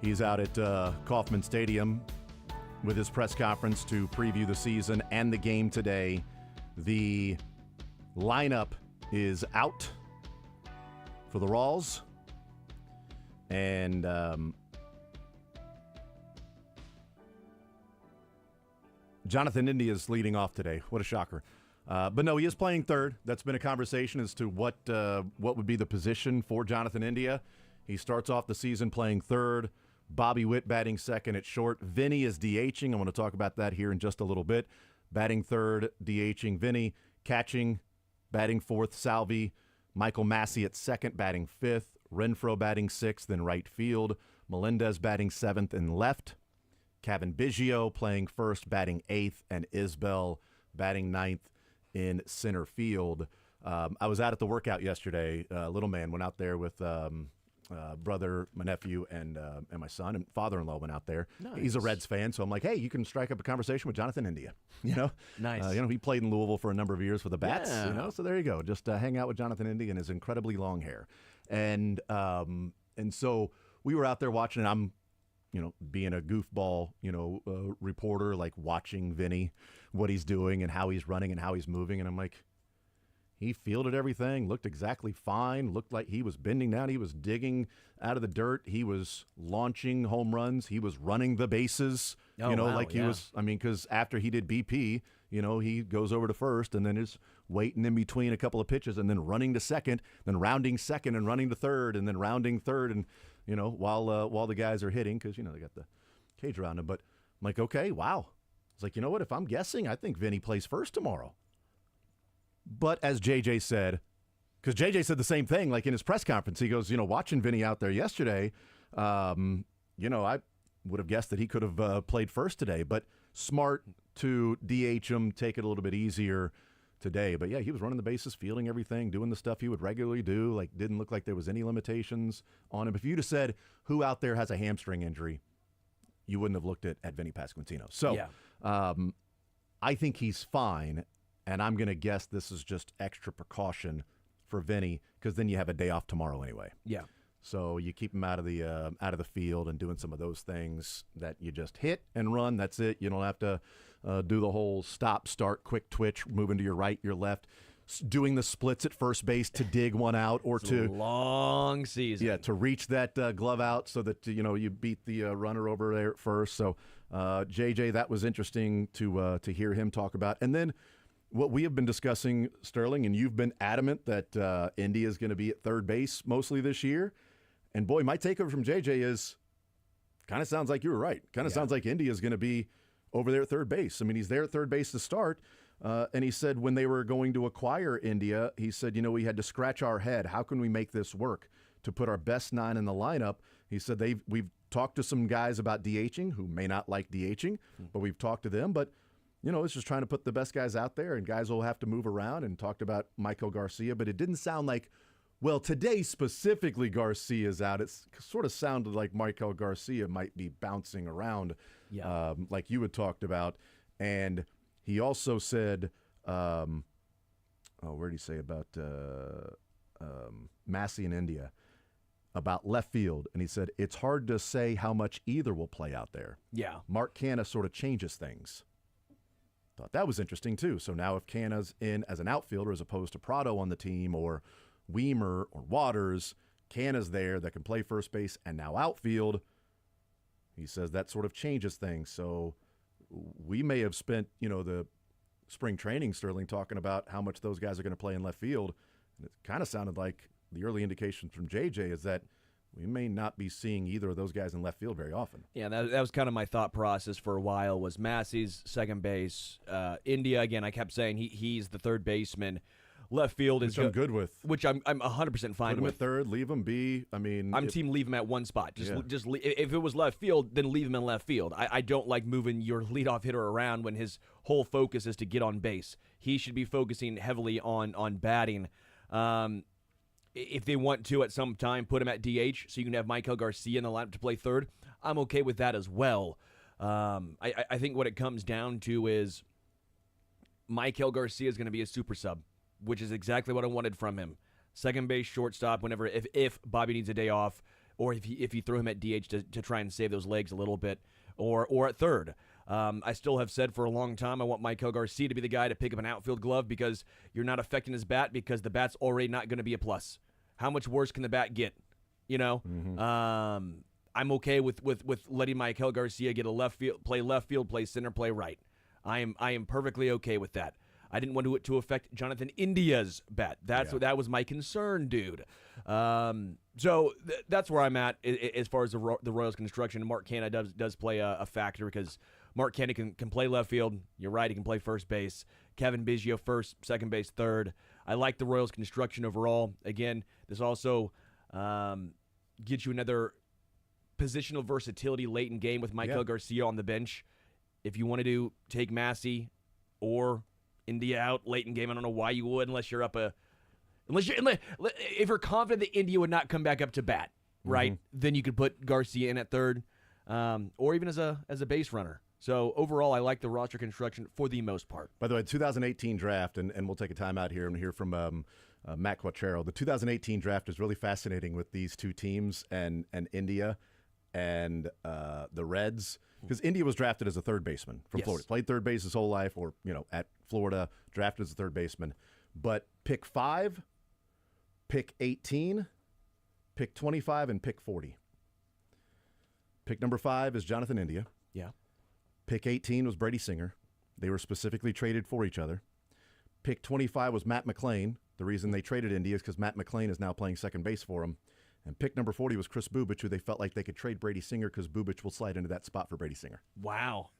A: He's out at Kauffman Stadium with his press conference to preview the season and the game today. The lineup is out for the Rawls. And Jonathan India is leading off today. What a shocker. But no, he is playing third. That's been a conversation as to what would be the position for Jonathan India. He starts off the season playing third. Bobby Witt batting second at short. Vinny is DHing. I want to talk about that here in just a little bit. Batting third, DHing Vinny. Catching, batting fourth, Salvi. Michael Massey at second, batting fifth. Renfroe batting sixth in right field. Melendez batting seventh in left. Kevin Biggio playing first, batting eighth. And Isbell batting ninth in center field. I was out at the workout yesterday. Little man went out there with brother, my nephew, and my son, and father-in-law went out there.
B: Nice.
A: He's a Reds fan, so I'm like, hey, you can strike up a conversation with Jonathan India.
B: Nice.
A: He played in Louisville for a number of years for the Bats.
B: Yeah.
A: So there you go. Just hang out with Jonathan India and his incredibly long hair, and so we were out there watching. And I'm, being a goofball, reporter, like watching Vinny, what he's doing and how he's running and how he's moving, and I'm like, he fielded everything, looked exactly fine, looked like he was bending down, he was digging out of the dirt, he was launching home runs, he was running the bases, because after he did BP, he goes over to first and then is waiting in between a couple of pitches and then running to second, then rounding second and running to third and then rounding third, and while the guys are hitting, because they got the cage around him. But I'm like, okay, wow. It's like, you know what? If I'm guessing, I think Vinny plays first tomorrow. But as JJ said, because JJ said the same thing, like in his press conference, he goes, watching Vinny out there yesterday, I would have guessed that he could have played first today, but smart to DH him, take it a little bit easier today. But yeah, he was running the bases, fielding everything, doing the stuff he would regularly do. Like, didn't look like there was any limitations on him. If you'd have said who out there has a hamstring injury, you wouldn't have looked at Vinny Pasquantino. So I think he's fine. And I'm going to guess this is just extra precaution for Vinny, because then you have a day off tomorrow anyway.
B: Yeah.
A: So you keep him out of the field and doing some of those things that you just hit and run. That's it. You don't have to do the whole stop, start, quick twitch, moving to your right, your left, doing the splits at first base to dig one out or
B: it's a long season.
A: Yeah, to reach that glove out so that you beat the runner over there at first. So JJ, that was interesting to hear him talk about. And then what we have been discussing, Sterling, and you've been adamant that India is going to be at third base mostly this year. And boy, my takeover from JJ is kind of sounds like you were right. Kind of sounds like India is going to be over there at third base. I mean, he's there at third base to start. And he said when they were going to acquire India, he said, we had to scratch our head. How can we make this work to put our best nine in the lineup? He said we've talked to some guys about DHing who may not like DHing, but we've talked to them. But it's just trying to put the best guys out there, and guys will have to move around, and talked about Michael Garcia, but it didn't sound like, well, today specifically Garcia's out. It sort of sounded like Michael Garcia might be bouncing around, like you had talked about. And he also said, where did he say about Massey in India, about left field, and he said, it's hard to say how much either will play out there.
B: Yeah.
A: Mark Canha sort of changes things. Thought that was interesting, too. So now if Canha's in as an outfielder as opposed to Prado on the team, or Weimer or Waters, Canha's there that can play first base and now outfield. He says that sort of changes things. So we may have spent, the spring training, Sterling, talking about how much those guys are going to play in left field. And it kind of sounded like the early indication from JJ is that we may not be seeing either of those guys in left field very often.
B: Yeah, that was kind of my thought process for a while, was Massey's second base. India, again, I kept saying he's the third baseman. Left field is
A: which I'm good with.
B: Which I'm 100% fine
A: Put him
B: with.
A: At third, leave him be. I mean,
B: I'm team leave him at one spot. If it was left field, then leave him in left field. I don't like moving your leadoff hitter around when his whole focus is to get on base. He should be focusing heavily on batting. If they want to at some time put him at DH so you can have Michael Garcia in the lineup to play third, I'm okay with that as well. I think what it comes down to is Michael Garcia is going to be a super sub. which is exactly what I wanted from him. Second base, shortstop, whenever if Bobby needs a day off, or if you throw him at DH to try and save those legs a little bit, or at third. I still have said for a long time I want Maikel Garcia to be the guy to pick up an outfield glove because you're not affecting his bat because the bat's already not going to be a plus. How much worse can the bat get? You know, I'm okay with letting Maikel Garcia get a left field, play center, play right. I am perfectly okay with that. I didn't want it to affect Jonathan India's bat. That was my concern, dude. So that's where I'm at as far as the Royals construction. Mark Canha does play a factor because Mark Canha can play left field. You're right, he can play first base. Kevin Biggio first, second base, third. I like the Royals construction overall. Again, this also gets you another positional versatility late in game with Maikel Garcia on the bench. If you wanted to take Massey or India out late in game, I don't know why you would, unless you're if you're confident that India would not come back up to bat, right? Then you could put Garcia in at third, or even as a base runner. So overall, I like the roster construction for the most part.
A: By the way, 2018 draft, and we'll take a time out here and hear from Matt Quattrero. The 2018 draft is really fascinating with these two teams and India and the Reds. Because India was drafted as a third baseman from Florida. Played third base his whole life, or at Florida, drafted as a third baseman. But pick 5, pick 18, pick 25, and pick 40. Pick number 5 is Jonathan India.
B: Yeah.
A: Pick 18 was Brady Singer. They were specifically traded for each other. Pick 25 was Matt McLain. The reason they traded India is because Matt McLain is now playing second base for him. And pick number 40 was Chris Bubic, who they felt like they could trade Brady Singer because Bubic will slide into that spot for Brady Singer.
B: Wow.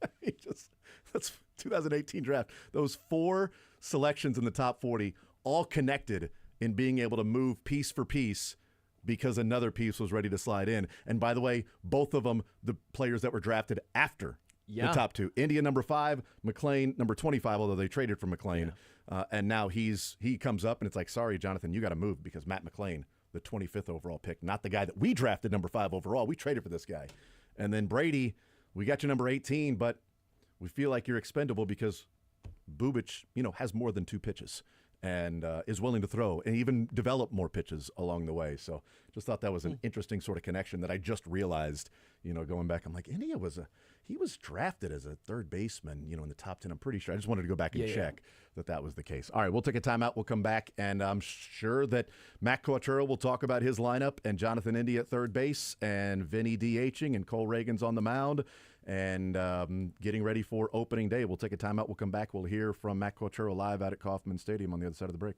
A: That's 2018 draft. Those 4 selections in the top 40 all connected in being able to move piece for piece because another piece was ready to slide in. And by the way, both of them, the players that were drafted after the top 2. India number 5, McLain number 25, although they traded for McLain. And now he comes up and it's like, sorry, Jonathan, you got to move because Matt McLain, the 25th overall pick, not the guy that we drafted number 5 overall. We traded for this guy. And then Brady, we got you number 18, but we feel like you're expendable because Bubic, has more than 2 pitches and is willing to throw and even develop more pitches along the way. So just thought that was an interesting sort of connection that I just realized, going back. I'm like, India he was drafted as a third baseman, in the top 10. I'm pretty sure. I just wanted to go back and check that was the case. All right, we'll take a timeout. We'll come back, and I'm sure that Matt Quattrero will talk about his lineup and Jonathan India at third base and Vinny DHing and Cole Reagan's on the mound and getting ready for opening day. We'll take a timeout. We'll come back. We'll hear from Matt Quattrero live out at Kauffman Stadium on the other side of the break.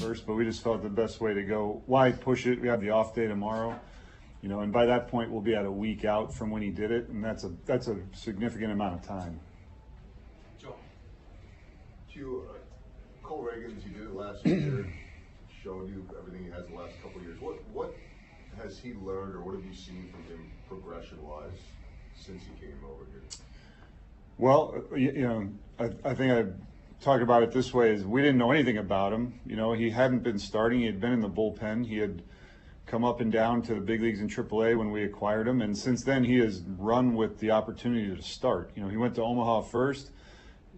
O: first, but we just felt the best way to go. Why push it? We have the off day tomorrow, and by that point we'll be at a week out from when he did it, and that's a significant amount of time.
G: Joe. Cole Reagans, he did it last year, showed you everything he has the last couple of years. What has he learned, or what have you seen from him progression-wise since he came over here?
O: Well, I think I talk about it this way: is we didn't know anything about him. He hadn't been starting. He had been in the bullpen. He had come up and down to the big leagues in AAA when we acquired him, and since then he has run with the opportunity to start. He went to Omaha first.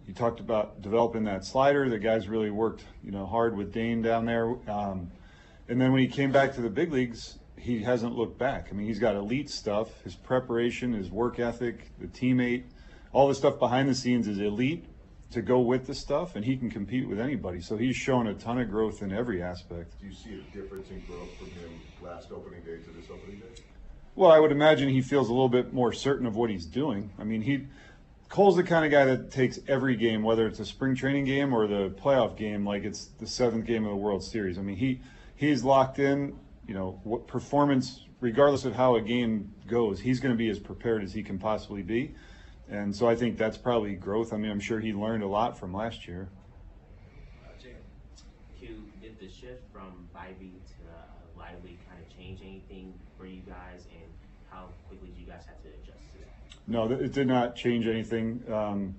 O: You talked about developing that slider. The guys really worked, hard with Dane down there. And then when he came back to the big leagues, he hasn't looked back. I mean, he's got elite stuff. His preparation, his work ethic, the teammate, all the stuff behind the scenes is elite to go with the stuff, and he can compete with anybody. So he's shown a ton of growth in every aspect.
G: Do you see a difference in growth from him last opening day to this opening day?
O: Well, I would imagine he feels a little bit more certain of what he's doing. I mean, Cole's the kind of guy that takes every game, whether it's a spring training game or the playoff game, like it's the 7th game of the World Series. I mean, he's locked in, what performance, regardless of how a game goes, he's going to be as prepared as he can possibly be. And so I think that's probably growth. I mean, I'm sure he learned a lot from last year.
I: Did the shift from Bybee to Lively kind of change anything for you guys, and how quickly do you guys have to adjust to that?
O: No, it did not change anything.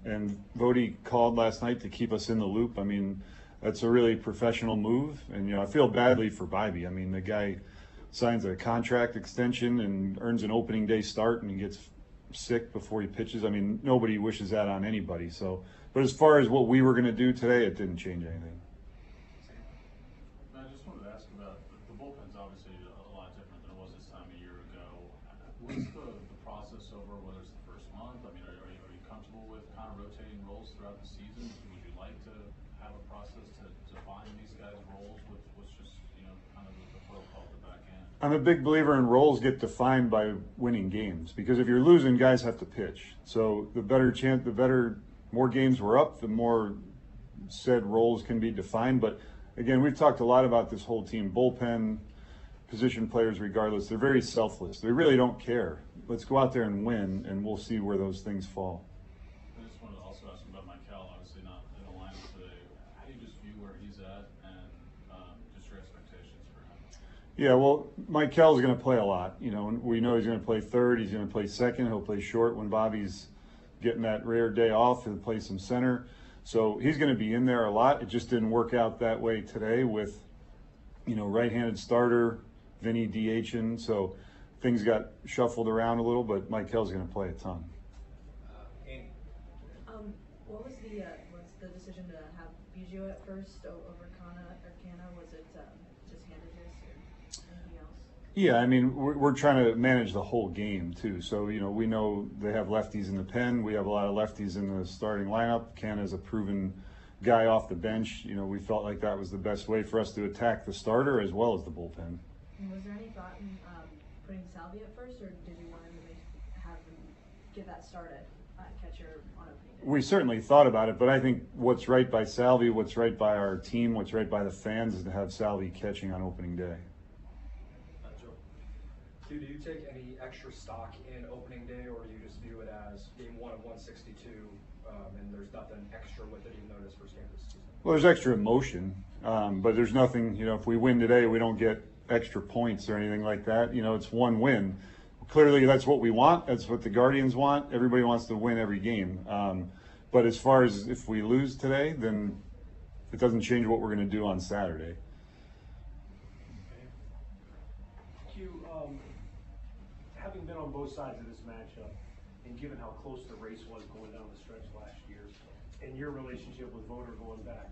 O: And Vody called last night to keep us in the loop. I mean, that's a really professional move. And, I feel badly for Bybee. I mean, the guy signs a contract extension and earns an opening day start, and he gets sick before he pitches. I mean, nobody wishes that on anybody. So, but as far as what we were going to do today, it didn't change anything.
L: I just wanted to ask about the bullpen's obviously a lot different than it was this time a year ago. What's the process over, whether it's the first month? I mean, are you comfortable with kind of rotating roles throughout the season? Would you like to have a process to define these guys' roles? What's just, kind of the protocol at the back end?
O: I'm a big believer in roles get defined by winning games, because if you're losing, guys have to pitch. So more games we're up, the more said roles can be defined. But again, we've talked a lot about this whole team, bullpen, position players, regardless. They're very selfless. They really don't care. Let's go out there and win, and we'll see where those things fall.
L: I just wanted to also ask about Michael, obviously not in the lineup today. How do you just view where he's at, and just your expectations for him?
O: Yeah, well, Michael's going to play a lot. We know he's going to play third. He's going to play second. He'll play short when Bobby's getting that rare day off. He'll play some center. So he's going to be in there a lot. It just didn't work out that way today with, right-handed starter, Vinny DHing. So things got shuffled around a little, but Michael's going to play a ton.
E: What was the decision to have Biggio at first over Canna? Was it just handedness or anything else?
O: Yeah, I mean, we're trying to manage the whole game too. So, we know they have lefties in the pen. We have a lot of lefties in the starting lineup. Canna's a proven guy off the bench. We felt like that was the best way for us to attack the starter as well as the bullpen.
E: And was there any thought in putting Salvi at first, or did you want him to have him get that start at catcher on opening day?
O: We certainly thought about it, but I think what's right by Salvi, what's right by our team, what's right by the fans is to have Salvi catching on opening day.
J: Do you take any extra stock in opening day, or do you just view it as game 1 of 162, and there's nothing extra with it, even though it is first game of the season?
O: Well, there's extra emotion, but there's nothing, if we win today, we don't get extra points or anything like that. It's one win. Clearly, that's what we want. That's what the Guardians want. Everybody wants to win every game. But as far as if we lose today, then it doesn't change what we're going to do on Saturday.
P: Having been on both sides of this matchup, and given how close the race was going down the stretch last year, and your relationship with Voter going back,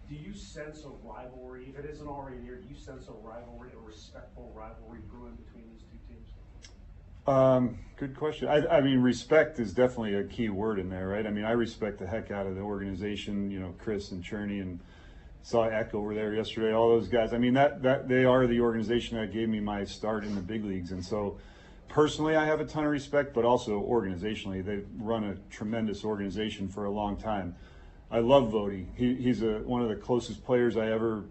P: do you sense a rivalry? If it isn't already there, do you sense a rivalry, a respectful rivalry brewing between these two teams?
O: Good question. I mean, respect is definitely a key word in there, right? I mean, I respect the heck out of the organization, Chris and Cherney, and saw Eck over there yesterday, all those guys. I mean, that they are the organization that gave me my start in the big leagues. And so personally, I have a ton of respect, but also organizationally, they've run a tremendous organization for a long time. I love Vody. He's one of the closest players I ever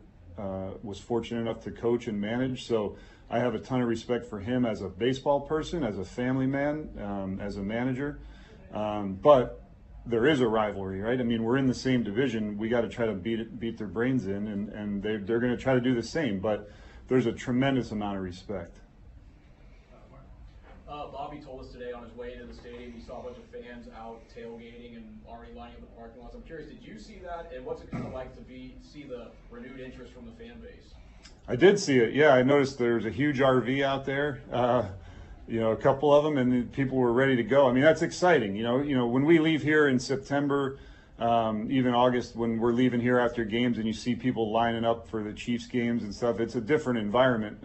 O: was fortunate enough to coach and manage. So I have a ton of respect for him as a baseball person, as a family man, as a manager. But there is a rivalry, right? I mean, we're in the same division. We got to try to beat their brains in, and they're going to try to do the same. But there's a tremendous amount of respect.
J: Bobby told us today on his way to the stadium he saw a bunch of fans out tailgating and already lining up the parking lots. I'm curious, did you see that? And what's it kind of like to see the renewed interest from the fan base?
O: I did see it. Yeah, I noticed there's a huge RV out there. A couple of them, and people were ready to go. I mean, that's exciting. You know, when we leave here in September, even August, when we're leaving here after games, and you see people lining up for the Chiefs games and stuff, it's a different environment.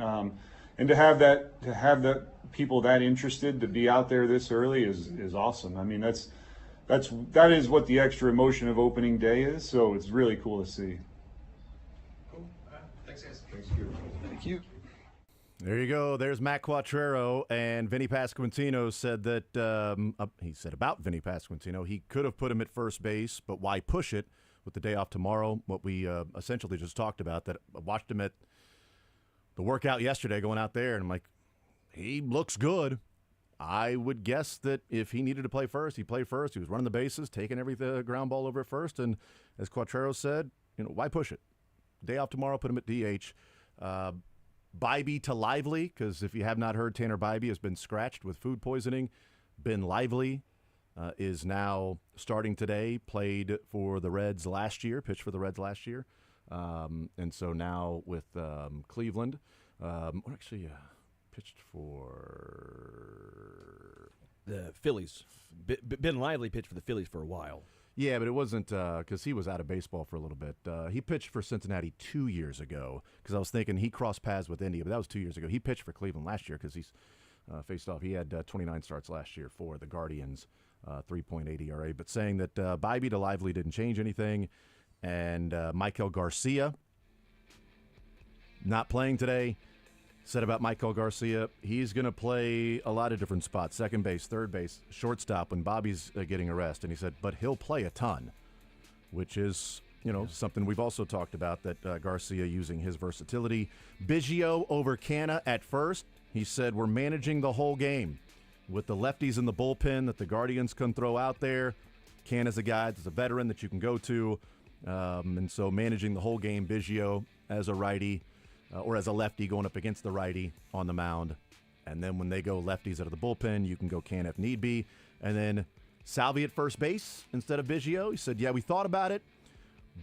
O: And to have that people that interested to be out there this early is awesome. I mean, that is what the extra emotion of opening day is. So it's really cool to see.
M: Cool. Thanks, guys.
O: Thank you.
A: There you go. There's Matt Quattrero, and Vinny Pasquantino said that he said about Vinny Pasquantino, he could have put him at first base, but why push it with the day off tomorrow? What we essentially just talked about, that I watched him at the workout yesterday going out there, and I'm like, he looks good. I would guess that if he needed to play first, he'd play first. He was running the bases, taking every ground ball over at first, and as Quattrero said, why push it? Day off tomorrow, put him at DH. Bybee to Lively, because if you have not heard, Tanner Bybee has been scratched with food poisoning. Ben Lively is now starting today, played for the Reds last year, pitched for the Reds last year. And so now with Cleveland, pitched for
B: the Phillies. Ben Lively pitched for the Phillies for a while.
A: Yeah, but it wasn't because he was out of baseball for a little bit. He pitched for Cincinnati 2 years ago because I was thinking he crossed paths with India, but that was 2 years ago. He pitched for Cleveland last year because he's faced off. He had 29 starts last year for the Guardians, 3.8 ERA. But saying that Bybee to Lively didn't change anything, and Michael Garcia not playing today. Said about Michael Garcia, he's going to play a lot of different spots, second base, third base, shortstop when Bobby's getting a rest. And he said, but he'll play a ton, which is, something we've also talked about, that Garcia using his versatility. Biggio over Canna at first. He said, we're managing the whole game with the lefties in the bullpen that the Guardians can throw out there. Canna's a guy that's a veteran that you can go to. And so managing the whole game, Biggio as a righty. Or as a lefty going up against the righty on the mound. And then when they go lefties out of the bullpen, you can go Can if need be. And then Salvi at first base instead of Biggio. He said, yeah, we thought about it,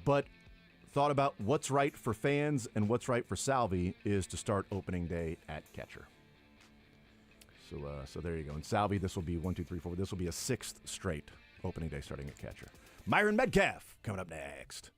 A: but thought about what's right for fans and what's right for Salvi is to start opening day at catcher. So there you go. And Salvi, this will be 1, 2, 3, 4. This will be a 6th straight opening day starting at catcher. Myron Metcalf coming up next.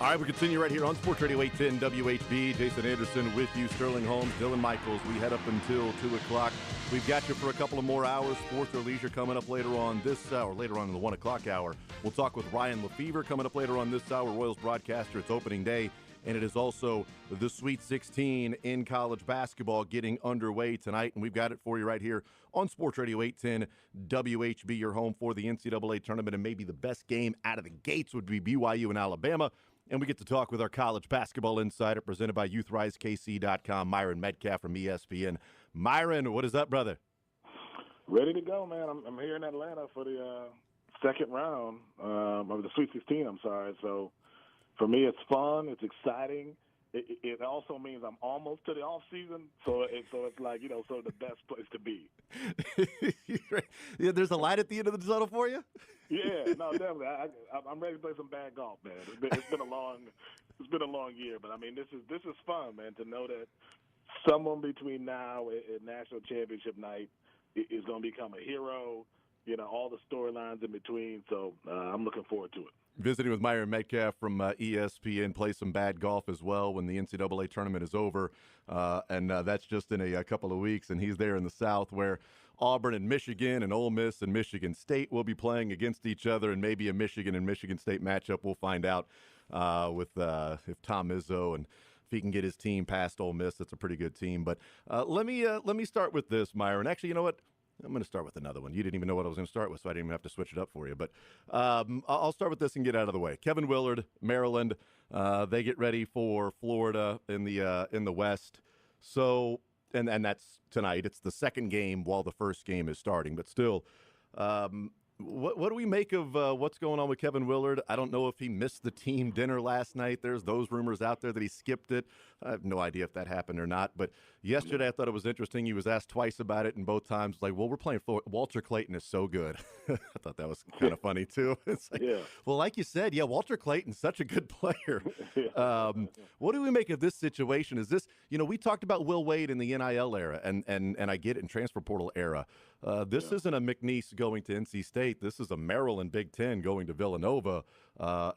A: All right, we continue right here on Sports Radio 810 WHB. Jason Anderson with you, Sterling Holmes, Dylan Michaels. We head up until 2 o'clock. We've got you for a couple of more hours. Sports or leisure coming up later on this hour, later on in the 1 o'clock hour. We'll talk with Ryan Lefevre coming up later on this hour, Royals broadcaster. It's opening day, and it is also the Sweet 16 in college basketball getting underway tonight, and we've got it for you right here on Sports Radio 810 WHB, your home for the NCAA tournament, and maybe the best game out of the gates would be BYU and Alabama. And we get to talk with our college basketball insider presented by YouthRiseKC.com, Myron Metcalf from ESPN. Myron, what is up, brother?
Q: Ready to go, man. I'm here in Atlanta for the second round of the Sweet 16, I'm sorry. So for me, it's fun. It's exciting. It also means I'm almost to the off season, so it's like, you know, sort of the best place to be.
A: Yeah, there's a light at the end of the tunnel for you.
Q: Yeah, no, definitely. I'm ready to play some bad golf, man. It's been a long year, but I mean, this is fun, man. To know that someone between now and national championship night is going to become a hero. You know, all the storylines in between. So I'm looking forward to it.
A: Visiting with Myron Metcalf from ESPN, play some bad golf as well when the NCAA tournament is over. And that's just in a couple of weeks. And he's there in the South where Auburn and Michigan and Ole Miss and Michigan State will be playing against each other, and maybe a Michigan and Michigan State matchup. We'll find out with if Tom Izzo and if he can get his team past Ole Miss. That's a pretty good team. But let me start with this, Myron. Actually, you know what? I'm going to start with another one. You didn't even know what I was going to start with, so I didn't even have to switch it up for you. But I'll start with this and get out of the way. Kevin Willard, Maryland, they get ready for Florida in the West. So, and that's tonight. It's the second game while the first game is starting. But still, what do we make of what's going on with Kevin Willard? I don't know if he missed the team dinner last night. There's those rumors out there that he skipped it. I have no idea if that happened or not. But yesterday I thought it was interesting. He was asked twice about it, and both times like, well, we're playing Florida. Walter Clayton is so good. I thought that was kind of funny too. It's like, well, like you said, yeah, Walter Clayton's such a good player. What do we make of this situation? Is this, you know, we talked about Will Wade in the NIL era, and I get it, in transfer portal era. This isn't a McNeese going to NC State. This is a Maryland Big Ten going to Villanova,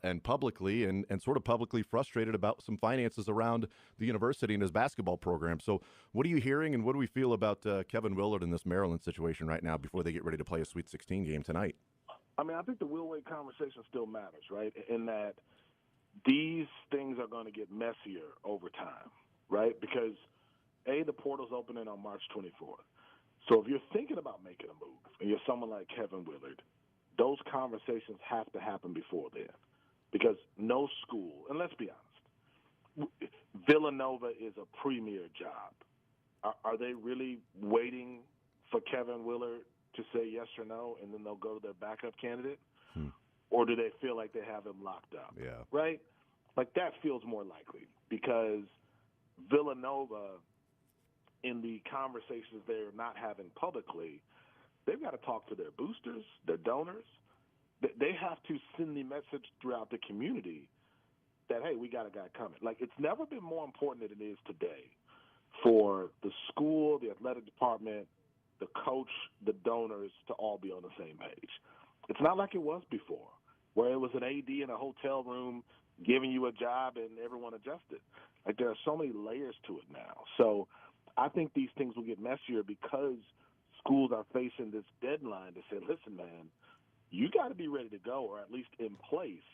A: and publicly and sort of publicly frustrated about some finances around the university and his basketball program. So what are you hearing, and what do we feel about Kevin Willard in this Maryland situation right now before they get ready to play a Sweet 16 game tonight?
Q: I mean, I think the Will Wade conversation still matters, right, in that these things are going to get messier over time, right, because, A, the portal's opening on March 24th. So if you're thinking about making a move and you're someone like Kevin Willard, those conversations have to happen before then, because no school, and let's be honest, Villanova is a premier job. Are they really waiting for Kevin Willard to say yes or no, and then they'll go to their backup candidate? Or do they feel like they have him locked up?
A: Yeah.
Q: Right? Like, that feels more likely, because Villanova, in the conversations they're not having publicly, they've got to talk to their boosters, their donors. They have to send the message throughout the community that, hey, we got a guy coming. Like, it's never been more important than it is today for the school, the athletic department, the coach, the donors to all be on the same page. It's not like it was before, where it was an AD in a hotel room giving you a job and everyone adjusted. Like, there are so many layers to it now. So I think these things will get messier because schools are facing this deadline to say, listen, man, you got to be ready to go, or at least in place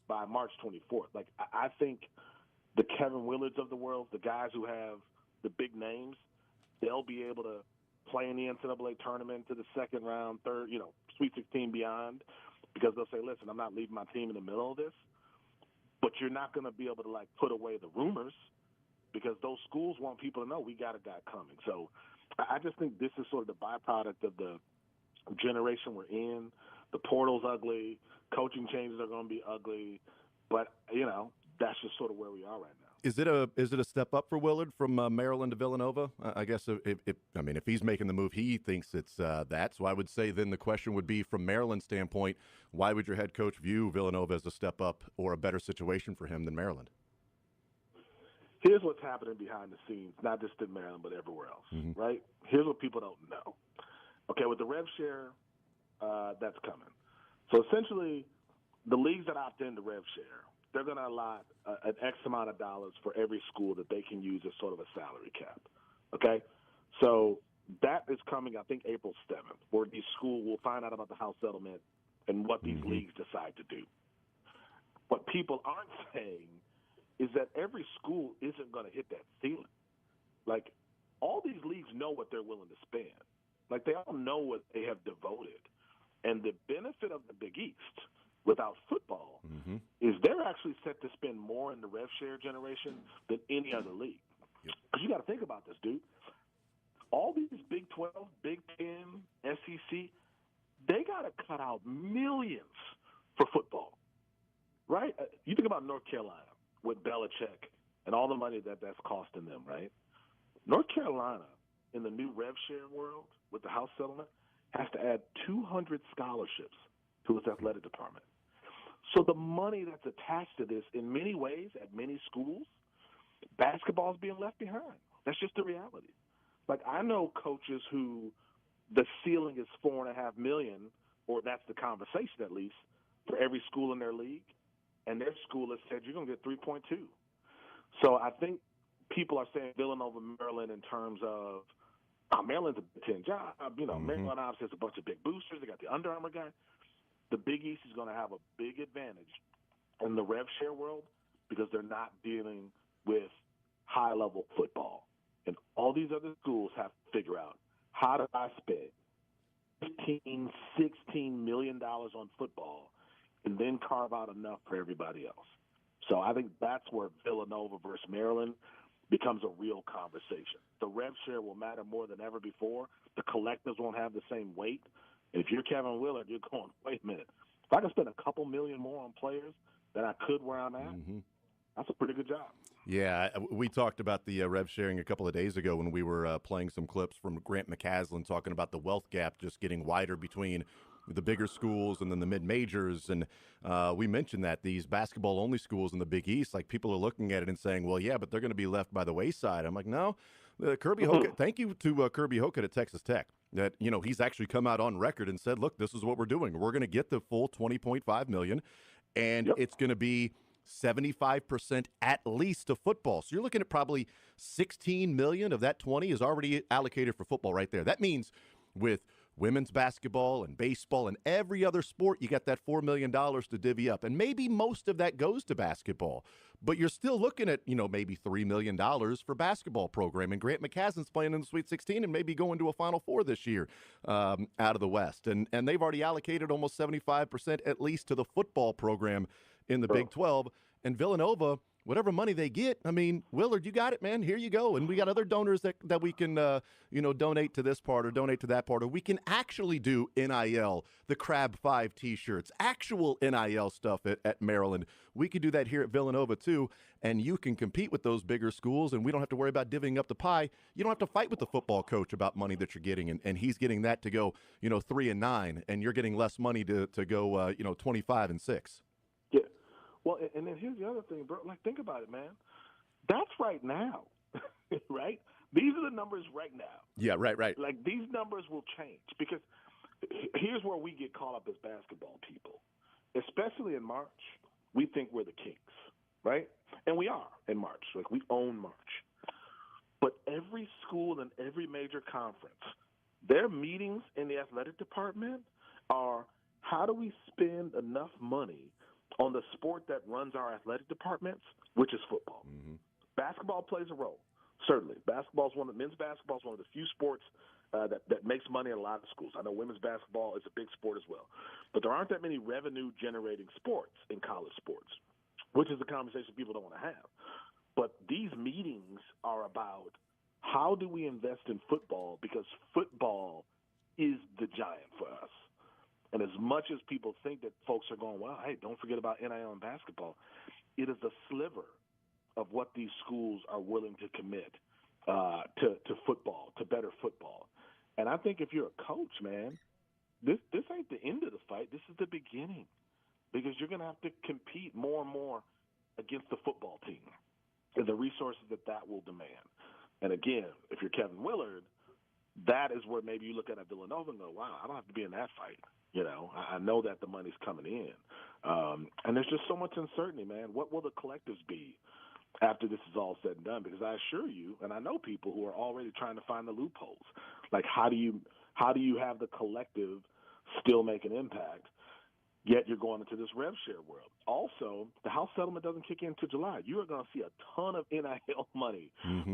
Q: by March 24th. Like, I think the Kevin Willards of the world, the guys who have the big names, they'll be able to play in the NCAA tournament to the second round, third, Sweet 16 beyond, because they'll say, listen, I'm not leaving my team in the middle of this. But you're not going to be able to, like, put away the rumors, because those schools want people to know we got a guy coming. So I just think this is sort of the byproduct of the generation we're in. The portal's ugly. Coaching changes are going to be ugly. But, that's just sort of where we are right now.
A: Is it a step up for Willard from Maryland to Villanova? I guess if he's making the move, he thinks it's that. So I would say then the question would be, from Maryland's standpoint, why would your head coach view Villanova as a step up or a better situation for him than Maryland?
Q: Here's what's happening behind the scenes, not just in Maryland but everywhere else, right? Here's what people don't know. Okay, with the rev share, that's coming. So essentially, the leagues that opt into rev share they're going to allot an X amount of dollars for every school that they can use as sort of a salary cap. Okay? So that is coming, I think, April 7th, where these schools will find out about the House settlement and what these leagues decide to do. What people aren't saying is that every school isn't going to hit that ceiling. Like, all these leagues know what they're willing to spend. Like, they all know what they have devoted. And the benefit of the Big East without football is they're actually set to spend more in the rev share generation than any other league. Because you got to think about this, dude. All these Big 12, Big 10, SEC, they got to cut out millions for football, right? You think about North Carolina with Belichick and all the money that's costing them, right? North Carolina, in the new rev share world with the House settlement, has to add 200 scholarships to its athletic department. So the money that's attached to this, in many ways, at many schools, basketball is being left behind. That's just the reality. Like, I know coaches who the ceiling is $4.5 million, or that's the conversation at least, for every school in their league, and their school has said you're going to get 3.2. So I think people are saying Villanova, Maryland, in terms of Maryland's a Big Ten job. Maryland obviously has a bunch of big boosters. They got the Under Armour guy. The Big East is going to have a big advantage in the rev share world because they're not dealing with high-level football. And all these other schools have to figure out, how do I spend $15, $16 million on football and then carve out enough for everybody else? So I think that's where Villanova versus Maryland becomes a real conversation. The rev share will matter more than ever before. The collectives won't have the same weight. And if you're Kevin Willard, you're going, wait a minute. If I can spend a couple million more on players than I could where I'm at, that's a pretty good job.
A: Yeah, we talked about the rev sharing a couple of days ago when we were playing some clips from Grant McCaslin talking about the wealth gap just getting wider between the bigger schools and then the mid-majors. And we mentioned that these basketball-only schools in the Big East, like, people are looking at it and saying, well, yeah, but they're going to be left by the wayside. I'm like, no. Kirby Hocutt, thank you to Kirby Hocutt at Texas Tech. That, he's actually come out on record and said, look, this is what we're doing. We're going to get the full $20.5 million, and it's going to be 75% at least to football. So you're looking at probably $16 million of that 20 is already allocated for football right there. That means with women's basketball and baseball and every other sport, you got that $4 million to divvy up. And maybe most of that goes to basketball. But you're still looking at, maybe $3 million for basketball program. And Grant McCaslin's playing in the Sweet 16 and maybe going to a Final Four this year out of the West. And they've already allocated almost 75% at least to the football program in the Big 12. And Villanova, whatever money they get, I mean, Willard, you got it, man. Here you go. And we got other donors that we can, donate to this part or donate to that part. Or we can actually do NIL, the Crab 5 T-shirts, actual NIL stuff at Maryland. We could do that here at Villanova, too. And you can compete with those bigger schools, and we don't have to worry about divvying up the pie. You don't have to fight with the football coach about money that you're getting, and he's getting that to go, 3-9, and you're getting less money to go, 25-6.
Q: Yeah. Well, and then here's the other thing, bro. Like, think about it, man. That's right now, right? These are the numbers right now.
A: Yeah, right.
Q: Like, these numbers will change because here's where we get caught up as basketball people. Especially in March, we think we're the kings, right? And we are in March. Like, we own March. But every school and every major conference, their meetings in the athletic department are, how do we spend enough money on the sport that runs our athletic departments, which is football. Basketball plays a role, certainly. Men's basketball is one of the few sports that makes money in a lot of schools. I know women's basketball is a big sport as well. But there aren't that many revenue-generating sports in college sports, which is a conversation people don't want to have. But these meetings are about, how do we invest in football, because football is the giant for us. And as much as people think that folks are going, well, hey, don't forget about NIL and basketball, it is a sliver of what these schools are willing to commit to football, to better football. And I think if you're a coach, man, this ain't the end of the fight. This is the beginning, because you're going to have to compete more and more against the football team and the resources that will demand. And again, if you're Kevin Willard, that is where maybe you look at Villanova and go, wow, I don't have to be in that fight. I know that the money's coming in. And there's just so much uncertainty, man. What will the collectives be after this is all said and done? Because I assure you, and I know people who are already trying to find the loopholes. Like, how do you have the collective still make an impact, yet you're going into this rev share world? Also, the House settlement doesn't kick in until July. You are going to see a ton of NIL money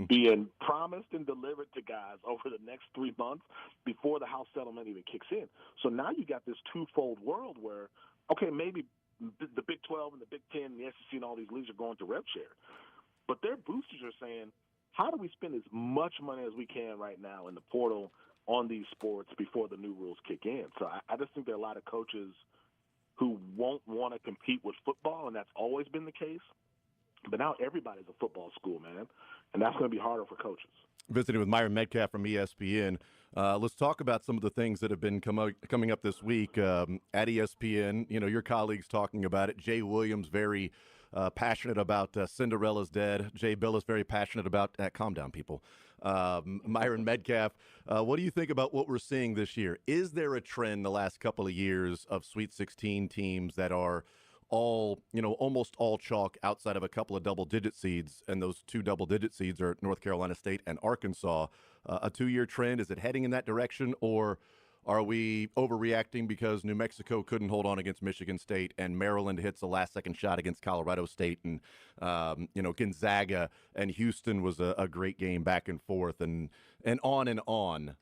Q: being promised and delivered to guys over the next 3 months before the House settlement even kicks in. So now you got this twofold world where, okay, maybe the Big 12 and the Big 10 and the SEC and all these leagues are going to rev share. But their boosters are saying, how do we spend as much money as we can right now in the portal on these sports before the new rules kick in? So I just think there are a lot of coaches who won't want to compete with football, and that's always been the case. But now everybody's a football school, man, and that's going to be harder for coaches.
A: Visiting with Myron Metcalf from ESPN. Let's talk about some of the things that have been coming up this week at ESPN. You know, your colleagues talking about it. Jay Williams, very passionate about Cinderella's Dead. Jay Billis, very passionate about calm down, people. Myron Metcalf, what do you think about what we're seeing this year? Is there a trend the last couple of years of Sweet 16 teams that are all, almost all chalk outside of a couple of double-digit seeds, and those two double-digit seeds are North Carolina State and Arkansas? A 2-year trend, is it heading in that direction, or are we overreacting because New Mexico couldn't hold on against Michigan State and Maryland hits a last-second shot against Colorado State, and Gonzaga and Houston was a great game back and forth, and on and on.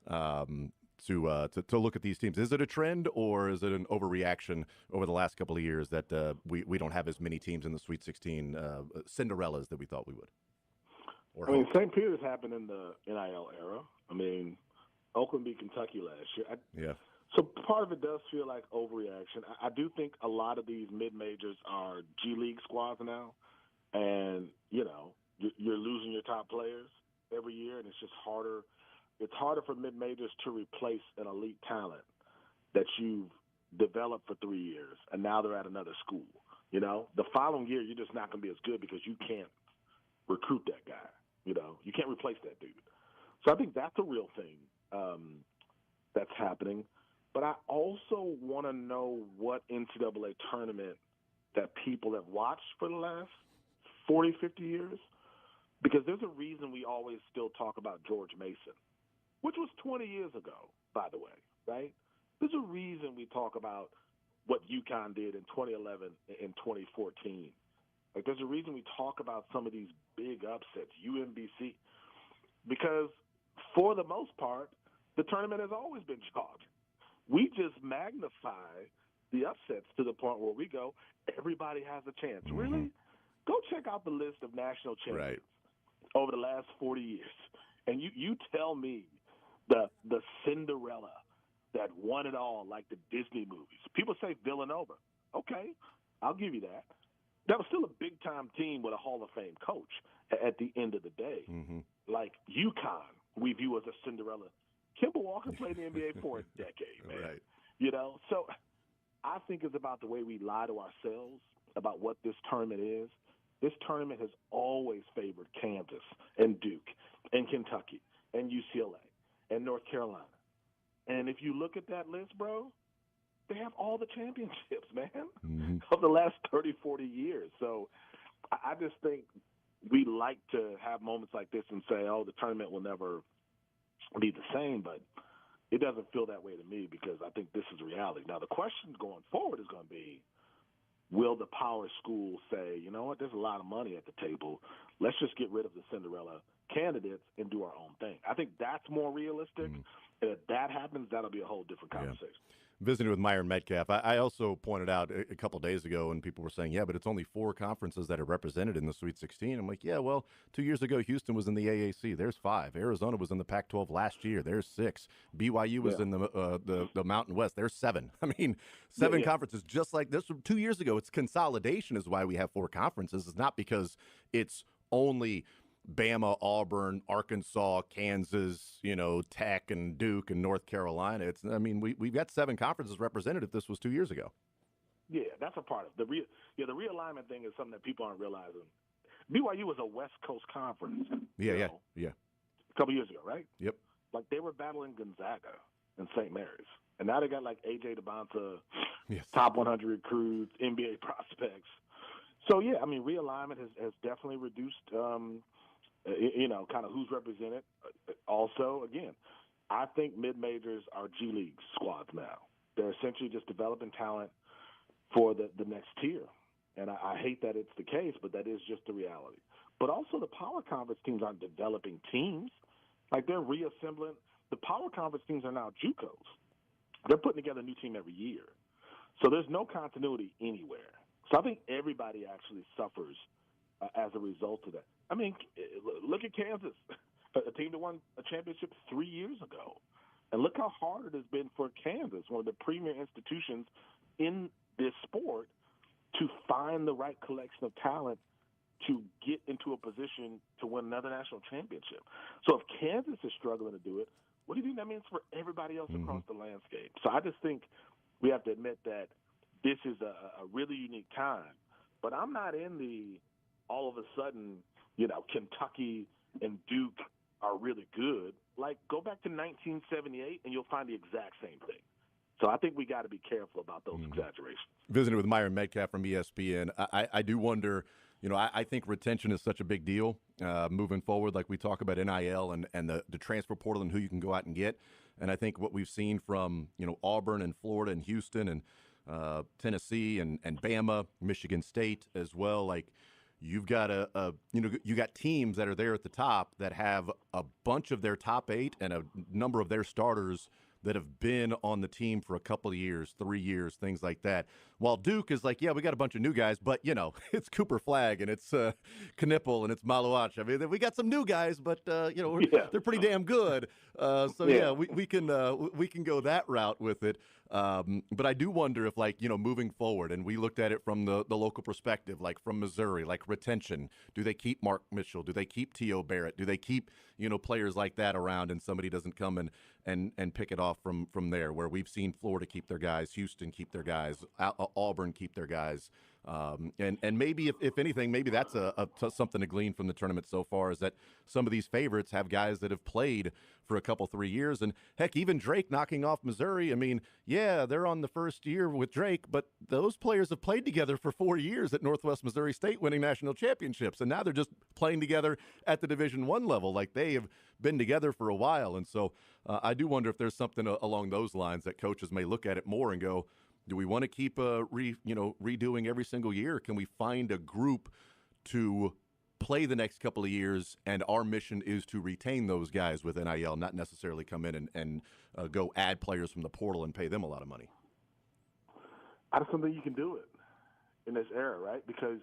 A: To look at these teams, is it a trend or is it an overreaction over the last couple of years that we don't have as many teams in the Sweet 16 Cinderellas that we thought we would?
Q: St. Peter's happened in the NIL era. Oakland beat Kentucky last year. So part of it does feel like overreaction. I do think a lot of these mid-majors are G League squads now, and you're losing your top players every year, and it's just harder. It's harder for mid-majors to replace an elite talent that you've developed for 3 years, and now they're at another school. The following year, you're just not going to be as good because you can't recruit that guy. You can't replace that dude. So I think that's a real thing that's happening. But I also want to know what NCAA tournament that people have watched for the last 40, 50 years, because there's a reason we always still talk about George Mason, which was 20 years ago, by the way, right? There's a reason we talk about what UConn did in 2011 and 2014. Like, there's a reason we talk about some of these big upsets, UMBC, because for the most part, the tournament has always been chalked. We just magnify the upsets to the point where we go, everybody has a chance. Really? Go check out the list of national champions over the last 40 years, and you tell me the Cinderella that won it all, like the Disney movies. People say Villanova. Okay, I'll give you that. That was still a big-time team with a Hall of Fame coach at the end of the day. Like UConn, we view as a Cinderella. Kemba Walker played in the NBA for a decade, man. So I think it's about the way we lie to ourselves about what this tournament is. This tournament has always favored Kansas and Duke and Kentucky and UCLA and North Carolina. And if you look at that list, bro, they have all the championships, man, of the last 30, 40 years. So I just think we like to have moments like this and say, oh, the tournament will never be the same, but it doesn't feel that way to me because I think this is reality. Now, the question going forward is going to be, will the power schools say, you know what, there's a lot of money at the table. Let's just get rid of the Cinderella candidates and do our own thing. I think that's more realistic. And if that happens, that'll be a whole different conversation.
A: Visiting with Myron Metcalf, I also pointed out a couple days ago, and people were saying, yeah, but it's only 4 conferences that are represented in the Sweet 16. I'm like, yeah, well, 2 years ago, Houston was in the AAC. There's 5. Arizona was in the Pac-12 last year. There's 6. BYU was in the Mountain West. There's 7. I mean, 7 conferences just like this. 2 years ago, it's consolidation is why we have 4 conferences. It's not because it's only Bama, Auburn, Arkansas, Kansas, Tech and Duke and North Carolina. We've got 7 conferences represented if this was 2 years ago.
Q: Yeah, that's a part of the realignment thing is something that people aren't realizing. BYU was a West Coast conference.
A: Yeah.
Q: A couple years ago, right?
A: Yep.
Q: Like they were battling Gonzaga and St. Mary's. And now they got like A.J. Devonta,
A: yes.
Q: top 100 recruits, NBA prospects. So, yeah, I mean, realignment has definitely reduced, kind of who's represented. Also, again, I think mid-majors are G League squads now. They're essentially just developing talent for the next tier. And I hate that it's the case, but that is just the reality. But also the power conference teams aren't developing teams. Like they're reassembling. The power conference teams are now JUCOs. They're putting together a new team every year. So there's no continuity anywhere. So I think everybody actually suffers as a result of that. I mean, look at Kansas, a team that won a championship 3 years ago. And look how hard it has been for Kansas, one of the premier institutions in this sport, to find the right collection of talent to get into a position to win another national championship. So if Kansas is struggling to do it, what do you think that means for everybody else across the landscape? So I just think we have to admit that this is a really unique time. But I'm not in the all of a sudden, Kentucky and Duke are really good. Like, go back to 1978 and you'll find the exact same thing. So I think we got to be careful about those exaggerations.
A: Visiting with Myron Metcalf from ESPN, I do wonder, I think retention is such a big deal moving forward. Like we talk about NIL and the transfer portal and who you can go out and get. And I think what we've seen from, Auburn and Florida and Houston and Tennessee and Bama, Michigan State as well, like you've got you got teams that are there at the top that have a bunch of their top 8 and a number of their starters that have been on the team for a couple of years, 3 years, things like that. While Duke is like, yeah, we got a bunch of new guys, but, it's Cooper Flagg and it's Knipple and it's Maluach. I mean, we got some new guys, but, they're pretty damn good. We can go that route with it. But I do wonder if, moving forward, and we looked at it from the local perspective, like from Missouri, like retention. Do they keep Mark Mitchell? Do they keep T.O. Barrett? Do they keep, players like that around and somebody doesn't come and pick it off from there, where we've seen Florida keep their guys, Houston keep their guys, Auburn keep their guys. And maybe, if anything, maybe that's something to glean from the tournament so far, is that some of these favorites have guys that have played for a couple, 3 years. And heck, even Drake knocking off Missouri. I mean, yeah, they're on the first year with Drake, but those players have played together for 4 years at Northwest Missouri State, winning national championships. And now they're just playing together at the Division I level. Like, they have been together for a while. And so I do wonder if there's something along those lines that coaches may look at it more and go, do we want to keep redoing every single year? Can we find a group to play the next couple of years, and our mission is to retain those guys with NIL, not necessarily come in and go add players from the portal and pay them a lot of money?
Q: I just don't think you can do it in this era, right? Because,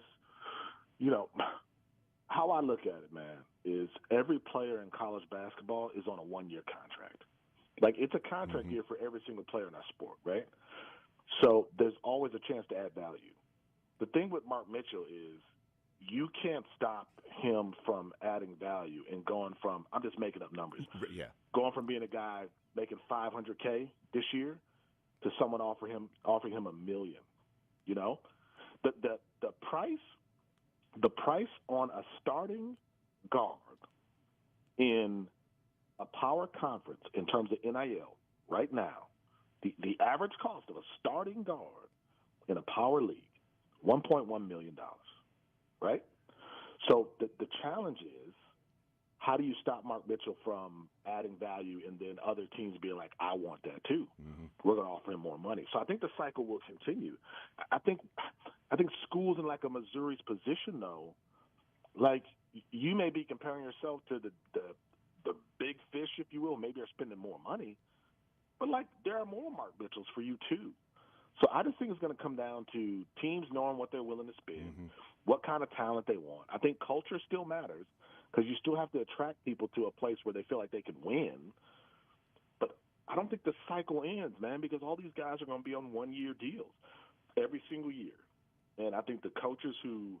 Q: how I look at it, man, is every player in college basketball is on a 1-year contract. Like, it's a contract year for every single player in our sport, right? So there's always a chance to add value. The thing with Mark Mitchell is you can't stop him from adding value and going from, I'm just making up numbers, going from being a guy making $500K this year to someone offering him $1 million. The price on a starting guard in a power conference in terms of NIL right now, the average cost of a starting guard in a power league, $1.1 million, right? So the challenge is, how do you stop Mark Mitchell from adding value and then other teams being like, I want that too. We're going to offer him more money. So I think the cycle will continue. I think schools in like a Missouri's position, though, like you may be comparing yourself to the big fish, if you will. Maybe they're spending more money. But, like, there are more Mark Mitchells for you, too. So I just think it's going to come down to teams knowing what they're willing to spend, what kind of talent they want. I think culture still matters because you still have to attract people to a place where they feel like they can win. But I don't think the cycle ends, man, because all these guys are going to be on 1-year deals every single year. And I think the coaches who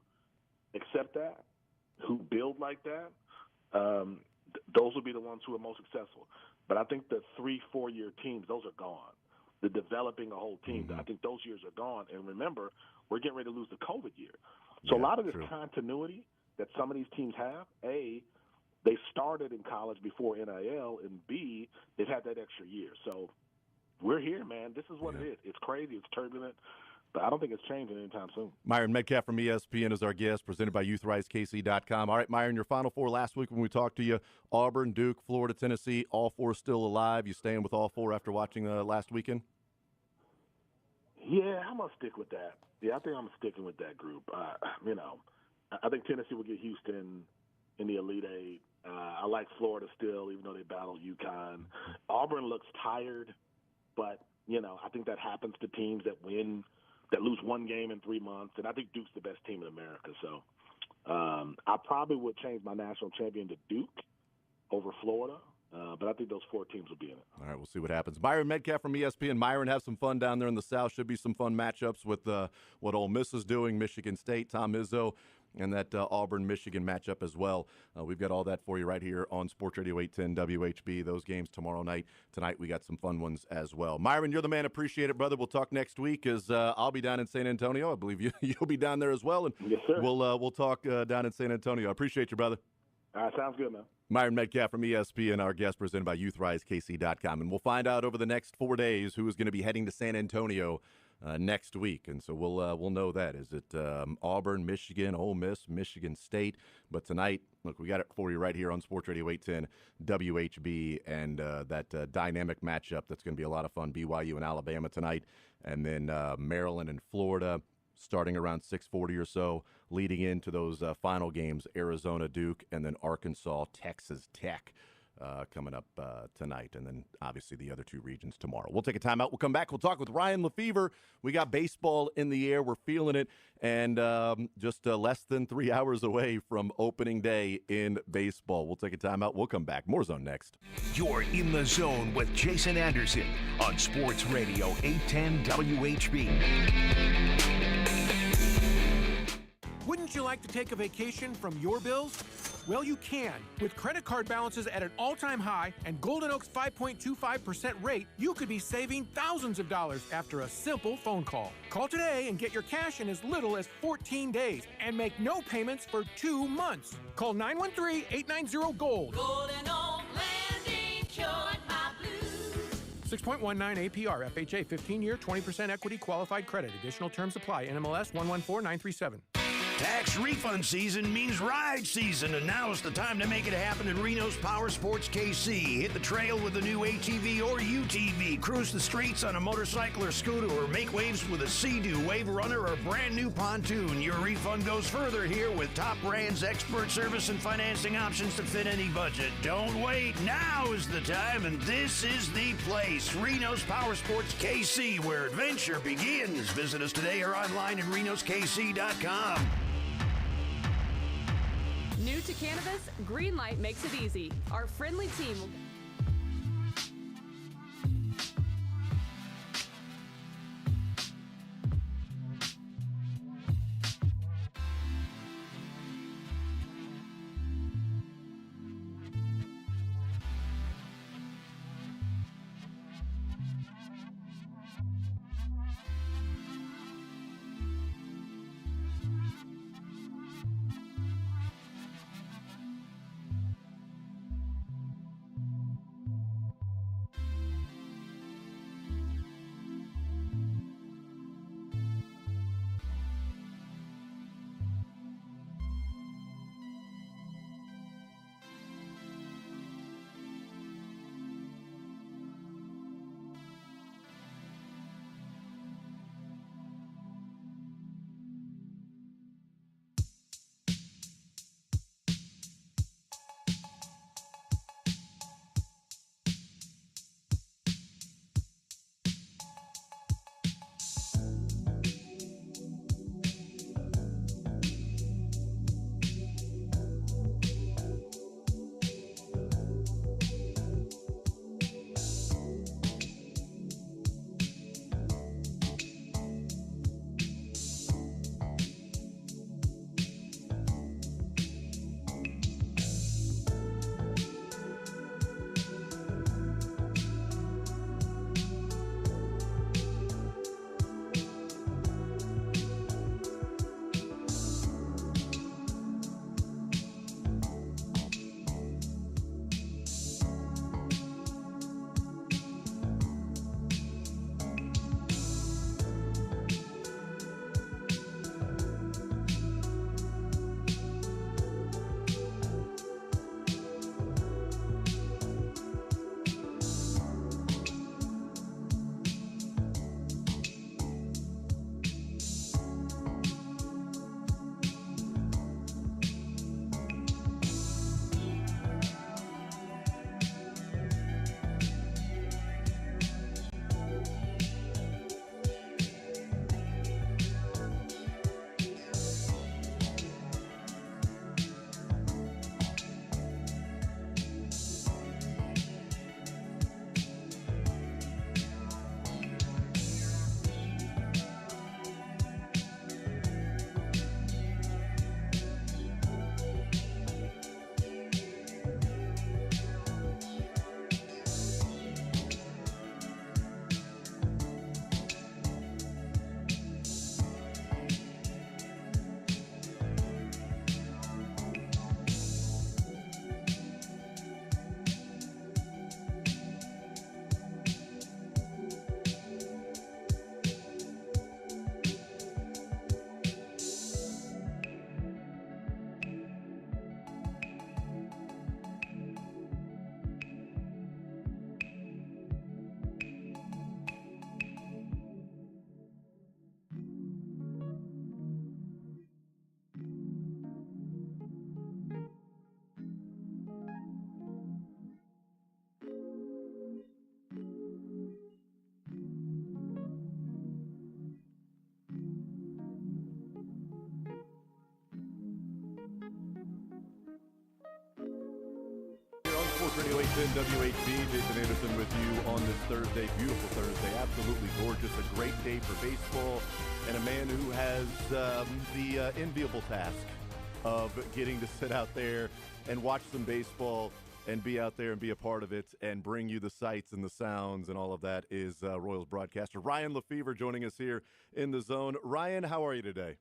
Q: accept that, who build like that, those will be the ones who are most successful. But I think the 3-4 year teams, those are gone. The developing a whole team, I think those years are gone. And remember, we're getting ready to lose the COVID year. So a lot of this continuity that some of these teams have, A, they started in college before NIL, and B, they've had that extra year. So we're here, man. This is what it is. It's crazy. It's turbulent. But I don't think it's changing anytime soon.
A: Myron Metcalf from ESPN is our guest, presented by YouthRiseKC.com. All right, Myron, your Final Four last week when we talked to you, Auburn, Duke, Florida, Tennessee, all four still alive. You staying with all four after watching last weekend?
Q: Yeah, I'm going to stick with that. Yeah, I think I'm sticking with that group. I think Tennessee will get Houston in the Elite Eight. I like Florida still, even though they battled UConn. Auburn looks tired, but, I think that happens to teams that lose one game in 3 months, and I think Duke's the best team in America. So I probably would change my national champion to Duke over Florida, but I think those four teams will be in it.
A: All right, we'll see what happens. Myron Metcalf from ESPN. Myron, have some fun down there in the South. Should be some fun matchups with what Ole Miss is doing, Michigan State, Tom Izzo, and that Auburn-Michigan matchup as well. We've got all that for you right here on Sports Radio 810 WHB. Those games tomorrow night. Tonight we got some fun ones as well. Myron, you're the man. Appreciate it, brother. We'll talk next week as I'll be down in San Antonio. I believe you'll be down there as well. And
Q: yes, sir.
A: We'll talk down in San Antonio. I appreciate you, brother.
Q: All right, sounds good, man.
A: Myron Metcalf from ESPN, our guest, presented by YouthRiseKC.com. And we'll find out over the next 4 days who is going to be heading to San Antonio next week. And so we'll know that. Is it Auburn, Michigan, Ole Miss, Michigan State? But tonight, look, we got it for you right here on Sports Radio 810 WHB, and that dynamic matchup that's going to be a lot of fun, BYU and Alabama tonight, and then Maryland and Florida starting around 6:40 or so, leading into those final games, Arizona, Duke, and then Arkansas, Texas Tech coming up tonight, and then obviously the other two regions tomorrow. We'll take a timeout. We'll come back. We'll talk with Ryan Lefevre. We got baseball in the air. We're feeling it, and just less than 3 hours away from opening day in baseball. We'll take a timeout. We'll come back. More Zone next.
R: You're in the zone with Jason Anderson on Sports Radio 810 WHB.
S: Wouldn't you like to take a vacation from your bills? Well, you can. With credit card balances at an all-time high and Golden Oak's 5.25% rate, you could be saving thousands of dollars after a simple phone call. Call today and get your cash in as little as 14 days and make no payments for 2 months. Call 913-890-GOLD.
T: Golden Oak Lending cured my blues.
S: 6.19 APR, FHA, 15-year, 20% equity qualified credit. Additional terms apply. NMLS 114937.
R: Tax refund season means ride season, and now's the time to make it happen at Reno's Power Sports KC. Hit the trail with a new ATV or UTV, cruise the streets on a motorcycle or scooter, or make waves with a Sea-Doo, Wave Runner, or brand new pontoon. Your refund goes further here with top brands, expert service, and financing options to fit any budget. Don't wait. Now is the time, and this is the place. Reno's Power Sports KC, where adventure begins. Visit us today or online at renoskc.com.
U: New to cannabis, Greenlight makes it easy. Our friendly team will...
A: Sports Radio 810 WHB. Jason Anderson with you on this Thursday. Beautiful Thursday. Absolutely gorgeous. A great day for baseball. And a man who has the enviable task of getting to sit out there and watch some baseball and be out there and be a part of it and bring you the sights and the sounds and all of that is Royals broadcaster Ryan Lefevre joining us here in the zone. Ryan, how are you today?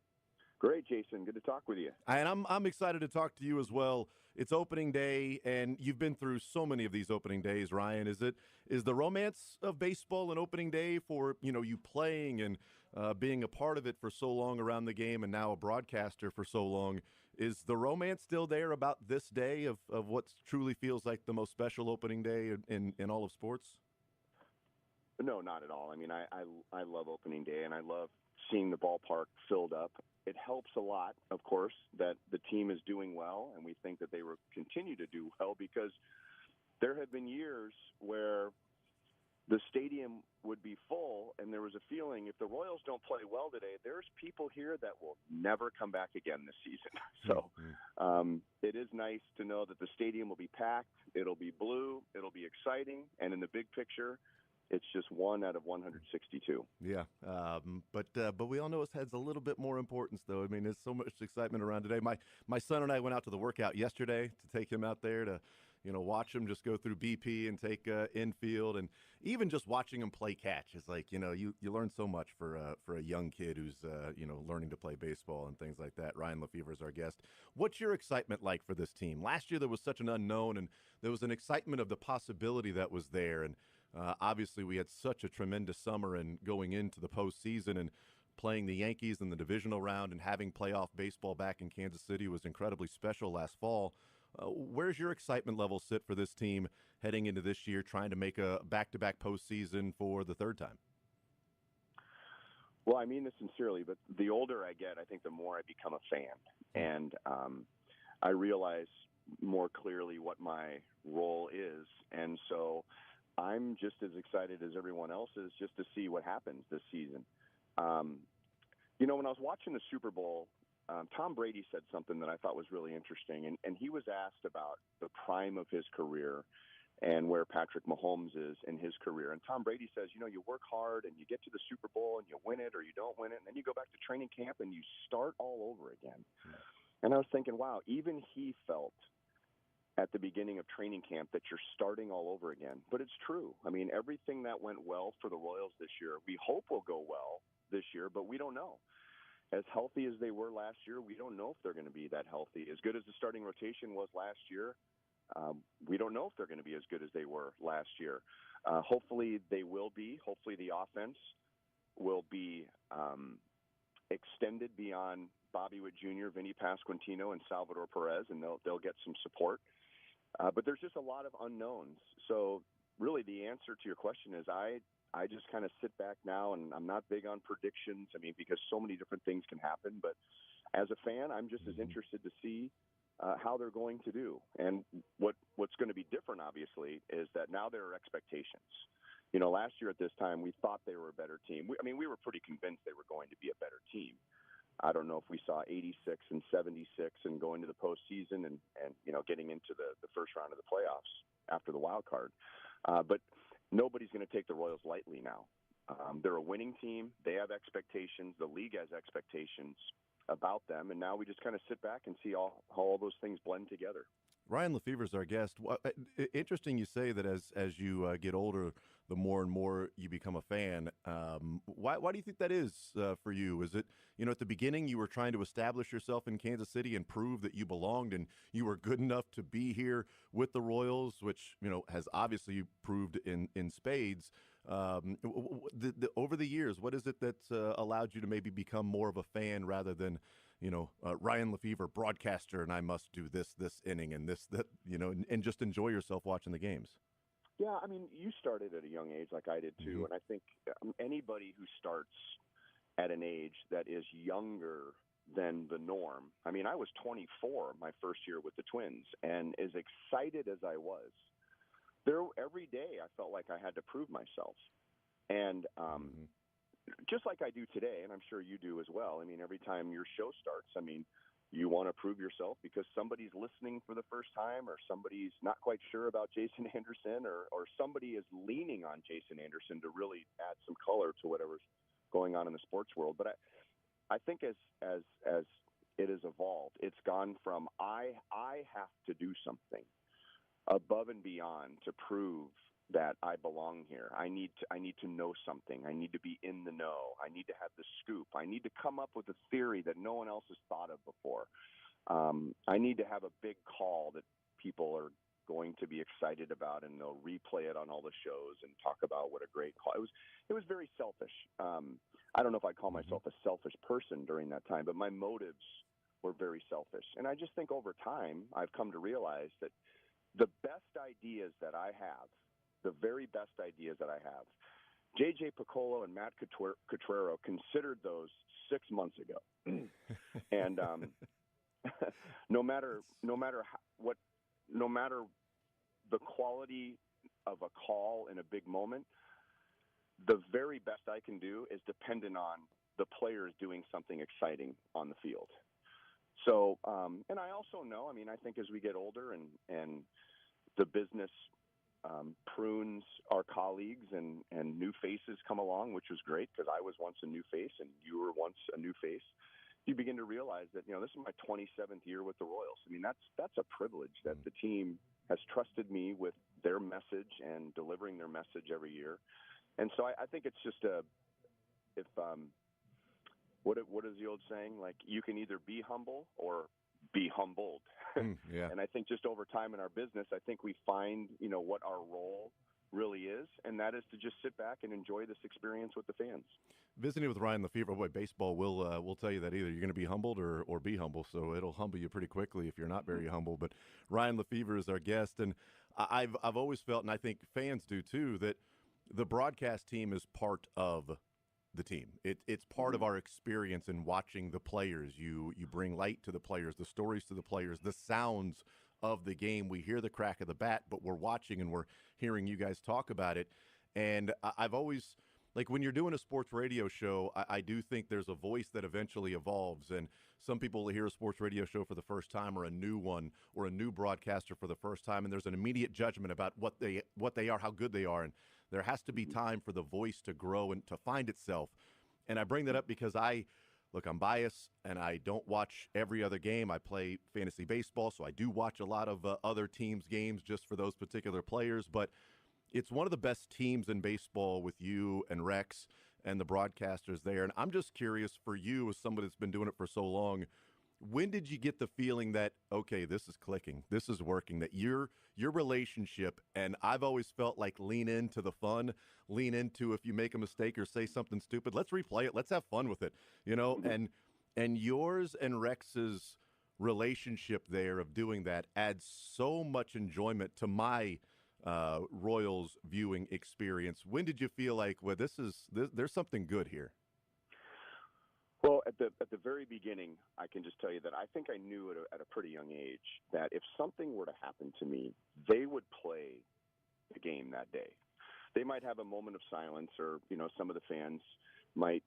D: Great, Jason. Good to talk with you.
A: And I'm excited to talk to you as well. It's opening day, and you've been through so many of these opening days, Ryan. Is the romance of baseball an opening day for you playing and being a part of it for so long around the game, and now a broadcaster for so long? Is the romance still there about this day of what truly feels like the most special opening day in all of sports?
D: No, not at all. I mean, I love opening day, and I love seeing the ballpark filled up. It helps a lot, of course, that the team is doing well, and we think that they will continue to do well because there have been years where the stadium would be full, and there was a feeling if the Royals don't play well today, there's people here that will never come back again this season. So it is nice to know that the stadium will be packed, it'll be blue, it'll be exciting, and in the big picture, it's just 1 out of 162.
A: Yeah, but we all know it has a little bit more importance, though. I mean, there's so much excitement around today. My son and I went out to the workout yesterday to take him out there to, watch him just go through BP and take infield, and even just watching him play catch is like, you learn so much for a young kid who's learning to play baseball and things like that. Ryan Lefevre is our guest. What's your excitement like for this team? Last year there was such an unknown, and there was an excitement of the possibility that was there, and obviously, we had such a tremendous summer and going into the postseason and playing the Yankees in the divisional round and having playoff baseball back in Kansas City was incredibly special last fall. Where's your excitement level sit for this team heading into this year, trying to make a back-to-back postseason for the third time?
D: Well, I mean this sincerely, but the older I get, I think the more I become a fan. And I realize more clearly what my role is. And so I'm just as excited as everyone else is just to see what happens this season. When I was watching the Super Bowl, Tom Brady said something that I thought was really interesting, and he was asked about the prime of his career and where Patrick Mahomes is in his career. And Tom Brady says, you work hard and you get to the Super Bowl and you win it or you don't win it, and then you go back to training camp and you start all over again. And I was thinking, wow, even he felt at the beginning of training camp that you're starting all over again. But it's true. I mean, everything that went well for the Royals this year, we hope will go well this year, but we don't know. As healthy as they were last year, we don't know if they're going to be that healthy. As good as the starting rotation was last year, we don't know if they're going to be as good as they were last year. Hopefully they will be. Hopefully the offense will be extended beyond Bobby Witt Jr., Vinny Pasquantino, and Salvador Perez, and they'll get some support. But there's just a lot of unknowns. So really the answer to your question is I just kind of sit back now, and I'm not big on predictions. I mean, because so many different things can happen. But as a fan, I'm just as interested to see how they're going to do. And what's going to be different, obviously, is that now there are expectations. Last year at this time, we thought they were a better team. We were pretty convinced they were going to be a better team. I don't know if we saw 86 and 76 and going to the postseason and getting into the first round of the playoffs after the wild card. But nobody's going to take the Royals lightly now. They're a winning team. They have expectations. The league has expectations about them. And now we just kind of sit back and see how all those things blend together.
A: Ryan Lefevre is our guest. Interesting you say that as you get older, the more and more you become a fan. Why do you think that is for you? Is it, at the beginning you were trying to establish yourself in Kansas City and prove that you belonged and you were good enough to be here with the Royals, which, has obviously proved in spades. Over the years, what is it that's allowed you to maybe become more of a fan rather than, Ryan Lefevre, broadcaster, and I must do this inning and that, and just enjoy yourself watching the games?
D: Yeah, I mean, you started at a young age like I did too, and I think anybody who starts at an age that is younger than the norm. I mean, I was 24 my first year with the Twins, and as excited as I was, every day I felt like I had to prove myself. And just like I do today, and I'm sure you do as well, I mean, every time your show starts, I mean, you want to prove yourself because somebody's listening for the first time, or somebody's not quite sure about Jason Anderson, or somebody is leaning on Jason Anderson to really add some color to whatever's going on in the sports world. But I think as it has evolved, it's gone from I have to do something above and beyond to prove that I belong here. I need to know something. I need to be in the know. I need to have the scoop. I need to come up with a theory that no one else has thought of before. I need to have a big call that people are going to be excited about, and they'll replay it on all the shows and talk about what a great call. It was very selfish. I don't know if I call myself a selfish person during that time, but my motives were very selfish. And I just think over time I've come to realize that the best ideas that I have, the very best ideas that I have, J.J. Piccolo and Matt Cottrero considered those 6 months ago. And no matter the quality of a call in a big moment, the very best I can do is dependent on the players doing something exciting on the field. So, and I also know, I mean, I think as we get older and the business prunes our colleagues and new faces come along, which was great because I was once a new face and you were once a new face, you begin to realize that, this is my 27th year with the Royals. I mean, that's a privilege that the team has trusted me with their message and delivering their message every year. And so I think it's just what is the old saying? Like, you can either be humble or be humbled.
A: Yeah.
D: And I think just over time in our business, I think we find, what our role really is, and that is to just sit back and enjoy this experience with the fans.
A: Visiting with Ryan Lefevre, boy, baseball will tell you that either you're going to be humbled or be humble. So it'll humble you pretty quickly if you're not very humble. But Ryan Lefevre is our guest, and I've always felt, and I think fans do too, that the broadcast team is part of the team. It's part of our experience in watching the players. You bring light to the players, the stories to the players, the sounds of the game. We hear the crack of the bat, but we're watching and we're hearing you guys talk about it. And I've always, like, when you're doing a sports radio show, I do think there's a voice that eventually evolves. And some people hear a sports radio show for the first time, or a new one, or a new broadcaster for the first time, and there's an immediate judgment about what they are, how good they are. And there has to be time for the voice to grow and to find itself. And I bring that up because I'm biased, and I don't watch every other game. I play fantasy baseball, so I do watch a lot of other teams' games just for those particular players. But it's one of the best teams in baseball with you and Rex and the broadcasters there. And I'm just curious, for you, as somebody that's been doing it for so long, when did you get the feeling that, okay, this is clicking, this is working, that your relationship, and I've always felt like lean into the fun, lean into if you make a mistake or say something stupid, let's replay it, let's have fun with it, and yours and Rex's relationship there of doing that adds so much enjoyment to my Royals viewing experience. When did you feel like, well, there's something good here?
D: Well, at the very beginning, I can just tell you that I think I knew at a pretty young age that if something were to happen to me, they would play the game that day. They might have a moment of silence, or some of the fans might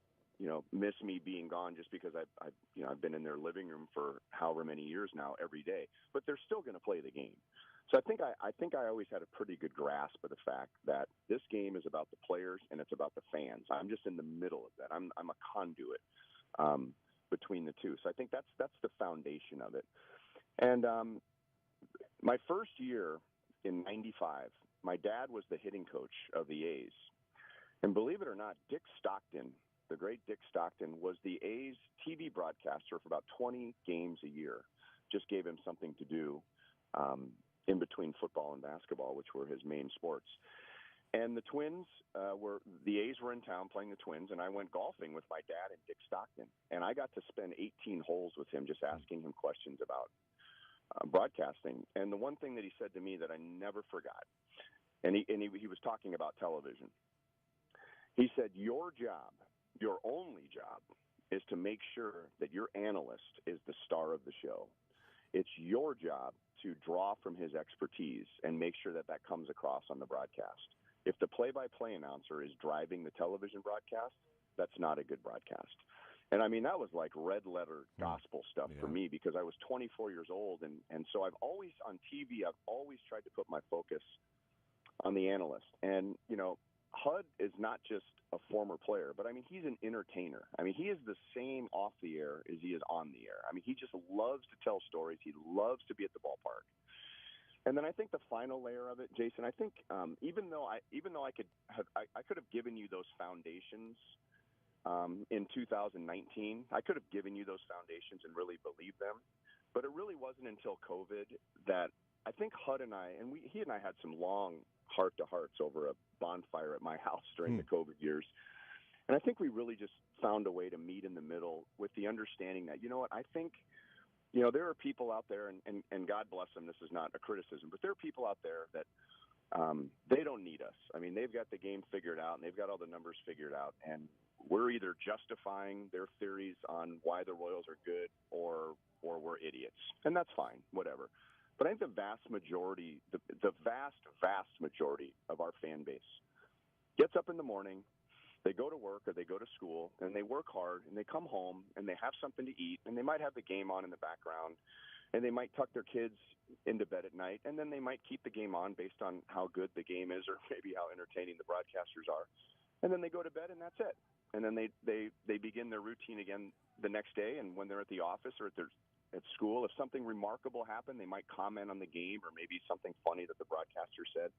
D: miss me being gone just because I've been in their living room for however many years now every day. But they're still going to play the game. So I think I always had a pretty good grasp of the fact that this game is about the players and it's about the fans. I'm just in the middle of that. I'm a conduit between the two. So I think that's the foundation of it. And my first year in '95, my dad was the hitting coach of the A's. And believe it or not, Dick Stockton, the great Dick Stockton, was the A's TV broadcaster for about 20 games a year. Just gave him something to do in between football and basketball, which were his main sports. And the Twins the A's were in town playing the Twins, and I went golfing with my dad and Dick Stockton. And I got to spend 18 holes with him, just asking him questions about broadcasting. And the one thing that he said to me that I never forgot, and he was talking about television. He said, your job, your only job, is to make sure that your analyst is the star of the show. It's your job to draw from his expertise and make sure that comes across on the broadcast. If the play-by-play announcer is driving the television broadcast, that's not a good broadcast. And I mean, that was like red letter gospel stuff for me because I was 24 years old. And so I've always, on TV, I've always tried to put my focus on the analyst. And, you know, Hud is not just a former player, but I mean, he's an entertainer. I mean, he is the same off the air as he is on the air. I mean, he just loves to tell stories. He loves to be at the ballpark. And then I think the final layer of it, Jason, I think even though I could have given you those foundations in 2019, I could have given you those foundations and really believed them. But it really wasn't until COVID that I think Hud and he and I had some long heart-to-hearts over a bonfire at my house during the COVID years. And I think we really just found a way to meet in the middle with the understanding that, you know what, I think, you know, there are people out there, and God bless them, this is not a criticism, but there are people out there that they don't need us. I mean, they've got the game figured out, and they've got all the numbers figured out, and we're either justifying their theories on why the Royals are good or we're idiots. And that's fine, whatever. But I think the vast majority, the vast majority of our fan base gets up in the morning, they go to work or they go to school, and they work hard, and they come home, and they have something to eat, and they might have the game on in the background, and they might tuck their kids into bed at night, and then they might keep the game on based on how good the game is or maybe how entertaining the broadcasters are. And then they go to bed, and that's it. And then they begin their routine again the next day, and when they're at the office or at school, if something remarkable happened, they might comment on the game or maybe something funny that the broadcaster said.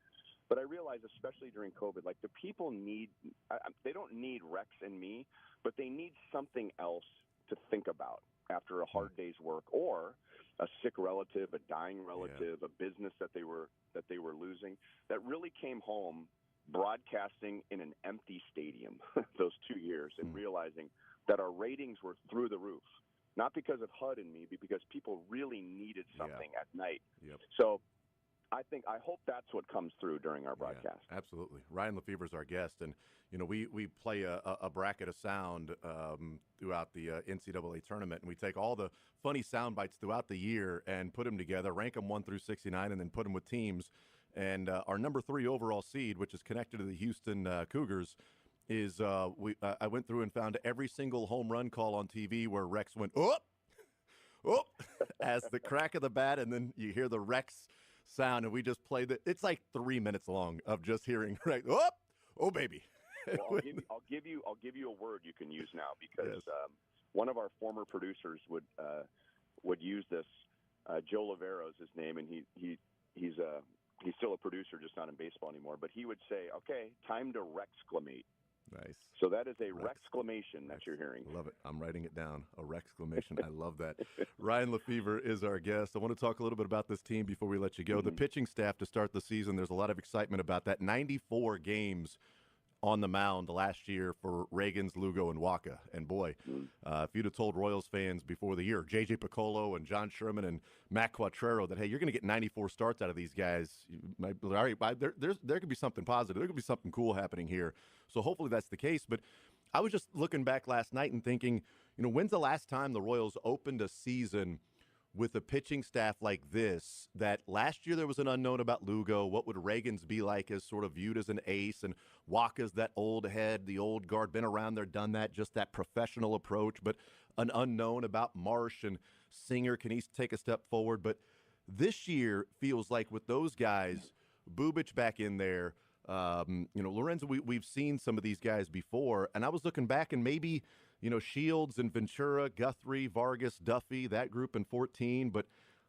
D: But I realize, especially during COVID, like the people they don't need Rex and me, but they need something else to think about after a hard day's work or a sick relative, a dying relative, a business that they were losing that really came home broadcasting in an empty stadium those 2 years and realizing that our ratings were through the roof. Not because of Hud and me, but because people really needed something at night.
A: Yep.
D: So I hope that's what comes through during our broadcast.
A: Yeah, absolutely. Ryan Lefevre is our guest, and you know we play a bracket of sound throughout the NCAA tournament, and we take all the funny sound bites throughout the year and put them together, rank them 1 through 69, and then put them with teams. And our number 3 overall seed, which is connected to the Houston Cougars, is I went through and found every single home run call on TV where Rex went oh as the crack of the bat, and then you hear the Rex sound, and we just played it. It's like 3 minutes long of just hearing Rex oh baby.
D: Well, I'll give you a word you can use now because one of our former producers would use this. Joe Lavero is his name, and he's still a producer, just not in baseball anymore. But he would say, "Okay, time to Rexclamate."
A: Nice.
D: So that is a Rexclamation that you're hearing.
A: Love it. I'm writing it down. A Rexclamation. I love that. Ryan Lefevre is our guest. I want to talk a little bit about this team before we let you go. The pitching staff to start the season, there's a lot of excitement about that. 94 games on the mound last year for Reagans, Lugo, and Waka. And boy, if you'd have told Royals fans before the year, J.J. Piccolo and John Sherman and Matt Quattrero that, hey, you're going to get 94 starts out of these guys, there could be something positive. There could be something cool happening here. So hopefully that's the case. But I was just looking back last night and thinking, you know, when's the last time the Royals opened a season with a pitching staff like this, that last year there was an unknown about Lugo. What would Reagans be like as sort of viewed as an ace? And Waka's that old head, the old guard, been around there, done that, just that professional approach. But an unknown about Marsh and Singer. Can he take a step forward? But this year feels like with those guys, Bubic back in there, Lorenzo, we've seen some of these guys before. And I was looking back and maybe, Shields and Ventura, Guthrie, Vargas, Duffy, that group in 14. But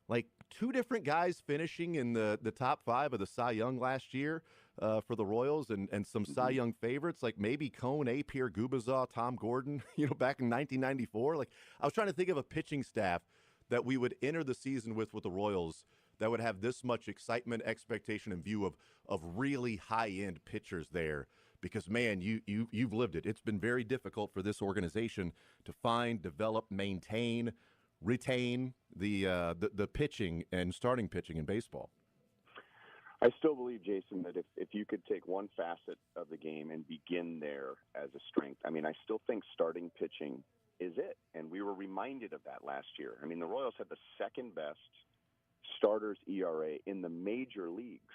A: like 2 different guys finishing in the top 5 of the Cy Young last year for the Royals and some Cy Young favorites, like maybe Cone, Pierre Gubazah, Tom Gordon, back in 1994. Like I was trying to think of a pitching staff that we would enter the season with the Royals that would have this much excitement, expectation, and view of really high-end pitchers there. Because, man, you've lived it. It's been very difficult for this organization to find, develop, maintain, retain the pitching and starting pitching in baseball.
D: I still believe, Jason, that if you could take one facet of the game and begin there as a strength, I mean, I still think starting pitching is it. And we were reminded of that last year. I mean, the Royals had the second best starters ERA in the major leagues.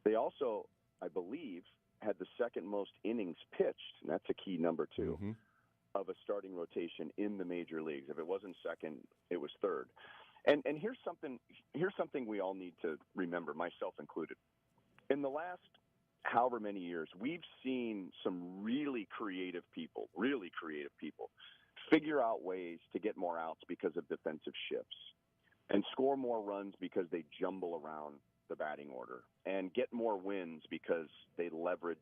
D: They also, I believe, had the second most innings pitched, and that's a key number too. of a starting rotation in the major leagues. If it wasn't second, it was third. And here's something we all need to remember, myself included. In the last however many years, we've seen some really creative people figure out ways to get more outs because of defensive shifts and score more runs because they jumble around the batting order and get more wins because they leverage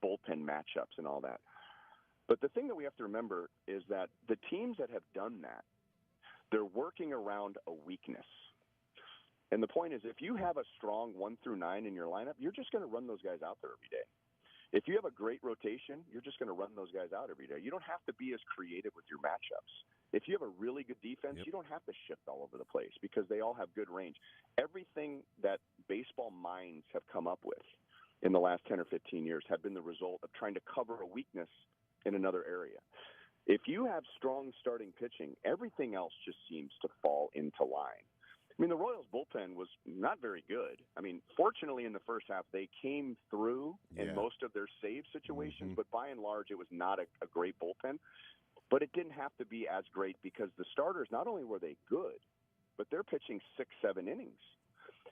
D: bullpen matchups and all that. But the thing that we have to remember is that the teams that have done that, they're working around a weakness. And the point is, if you have a strong 1 through 9 in your lineup, you're just going to run those guys out there every day. If you have a great rotation, you're just going to run those guys out every day. You don't have to be as creative with your matchups. If you have a really good defense, you don't have to shift all over the place because they all have good range. Everything that baseball minds have come up with in the last 10 or 15 years have been the result of trying to cover a weakness in another area. If you have strong starting pitching, everything else just seems to fall into line. I mean, the Royals' bullpen was not very good. I mean, fortunately, in the first half, they came through in most of their save situations, but by and large, it was not a great bullpen. But it didn't have to be as great because the starters, not only were they good, but they're pitching 6-7 innings.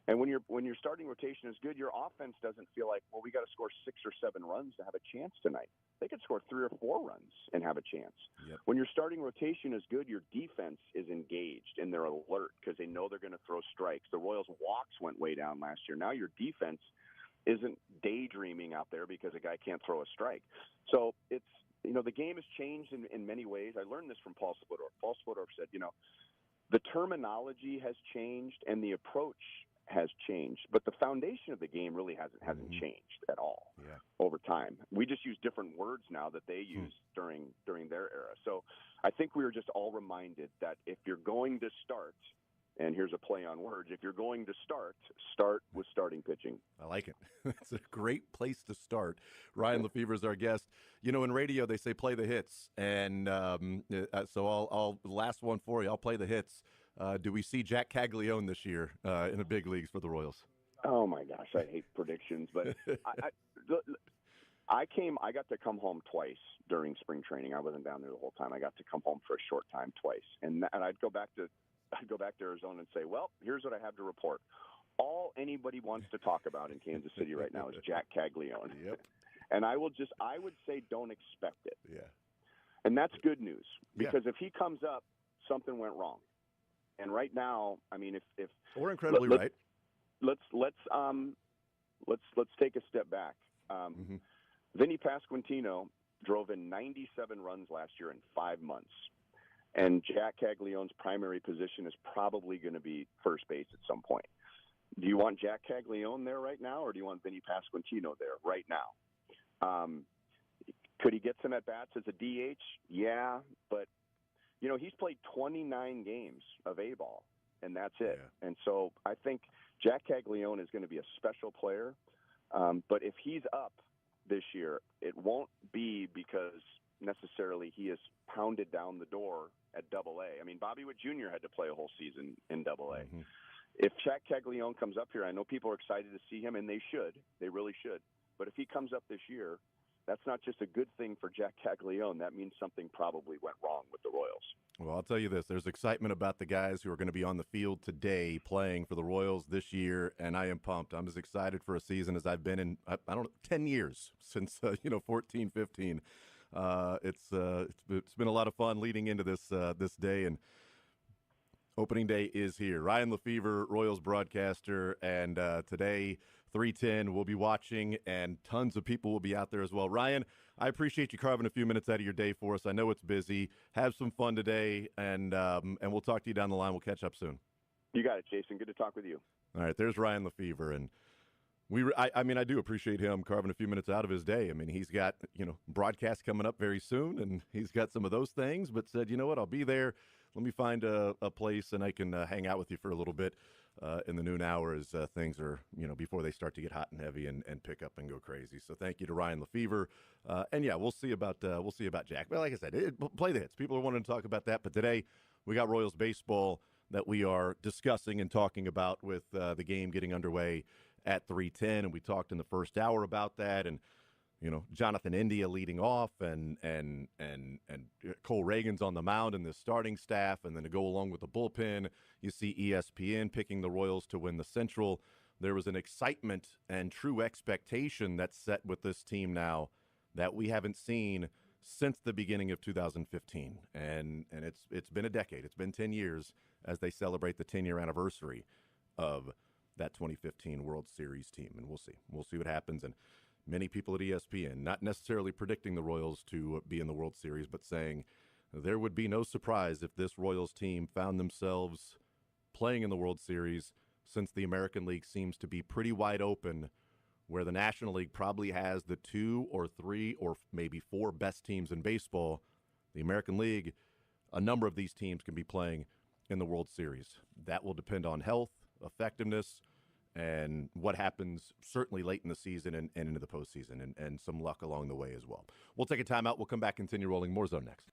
D: And when your starting rotation is good, your offense doesn't feel like, well, we got to score 6 or 7 runs to have a chance tonight. They could score 3 or 4 runs and have a chance.
A: Yep.
D: When your starting rotation is good, your defense is engaged and they're alert because they know they're going to throw strikes. The Royals' walks went way down last year. Now your defense isn't daydreaming out there because a guy can't throw a strike. So it's, the game has changed in many ways. I learned this from Paul Splittorff. Paul Splittorff said, the terminology has changed and the approach has changed, but the foundation of the game really hasn't changed at all over time. We just use different words now that they used during their era. So I think we were just all reminded that if you're going to start, and here's a play on words, if you're going to start with starting pitching.
A: I like it. It's a great place to start. Ryan Lefevre is our guest. In radio they say play the hits, and so I'll last one for you. I'll play the hits. Do we see Jack Caglione this year in the big leagues for the Royals?
D: Oh my gosh, I hate predictions, but I got to come home twice during spring training. I wasn't down there the whole time. I got to come home for a short time twice, and I'd go back to Arizona and say, well, here's what I have to report. All anybody wants to talk about in Kansas City right now is Jack Caglione.
A: Yep.
D: And I would say don't expect it.
A: Yeah.
D: And that's good news because if he comes up, something went wrong. And right now, I mean, if
A: we're incredibly right.
D: Let's take a step back. Vinny Pasquantino drove in 97 runs last year in 5 months. And Jack Caglione's primary position is probably going to be first base at some point. Do you want Jack Caglione there right now, or do you want Vinny Pasquantino there right now? Could he get some at-bats as a DH? Yeah, but, he's played 29 games of A-ball, and that's it. Yeah. And so I think Jack Caglione is going to be a special player. But if he's up this year, it won't be because necessarily he has pounded down the door at Double-A. I mean, Bobby Witt Jr. had to play a whole season in Double-A. If Jack Caglione comes up here, I know people are excited to see him, and they should. They really should. But if he comes up this year, that's not just a good thing for Jack Caglione. That means something probably went wrong with the Royals.
A: Well, I'll tell you this. There's excitement about the guys who are going to be on the field today playing for the Royals this year, and I am pumped. I'm as excited for a season as I've been in, 10 years since, 14, 15. It's been a lot of fun leading into this day, and opening day is here. Ryan Lefevre, Royals broadcaster, and today 3:10 we'll be watching, and tons of people will be out there as well. Ryan, I appreciate you carving a few minutes out of your day for us. I know it's busy. Have some fun today, and we'll talk to you down the line. We'll catch up soon.
D: You got it, Jason. Good to talk with you.
A: All right, there's Ryan Lefevre, and I do appreciate him carving a few minutes out of his day. I mean, he's got, broadcast coming up very soon, and he's got some of those things, but said, you know what, I'll be there. Let me find a place, and I can hang out with you for a little bit in the noon hour as things are, before they start to get hot and heavy and pick up and go crazy. So thank you to Ryan Lefevre. And, yeah, we'll see about Jack. But like I said, play the hits. People are wanting to talk about that. But today we got Royals baseball that we are discussing and talking about with the game getting underway at 3:10, and we talked in the first hour about that. And Jonathan India leading off and Cole Reagan's on the mound in the starting staff, and then to go along with the bullpen, you see ESPN picking the Royals to win the Central. There was an excitement and true expectation that's set with this team now that we haven't seen since the beginning of 2015, and it's been a decade. It's been 10 years as they celebrate the 10-year anniversary of that 2015 World Series team, and we'll see what happens. And many people at ESPN not necessarily predicting the Royals to be in the World Series, but saying there would be no surprise if this Royals team found themselves playing in the World Series, since the American League seems to be pretty wide open, where the National League probably has the 2 or 3 or maybe 4 best teams in baseball. The American League, a number of these teams can be playing in the World Series. That will depend on health, effectiveness, and what happens certainly late in the season and into the postseason, and some luck along the way as well. We'll take a timeout. We'll come back, continue rolling. More Zone next.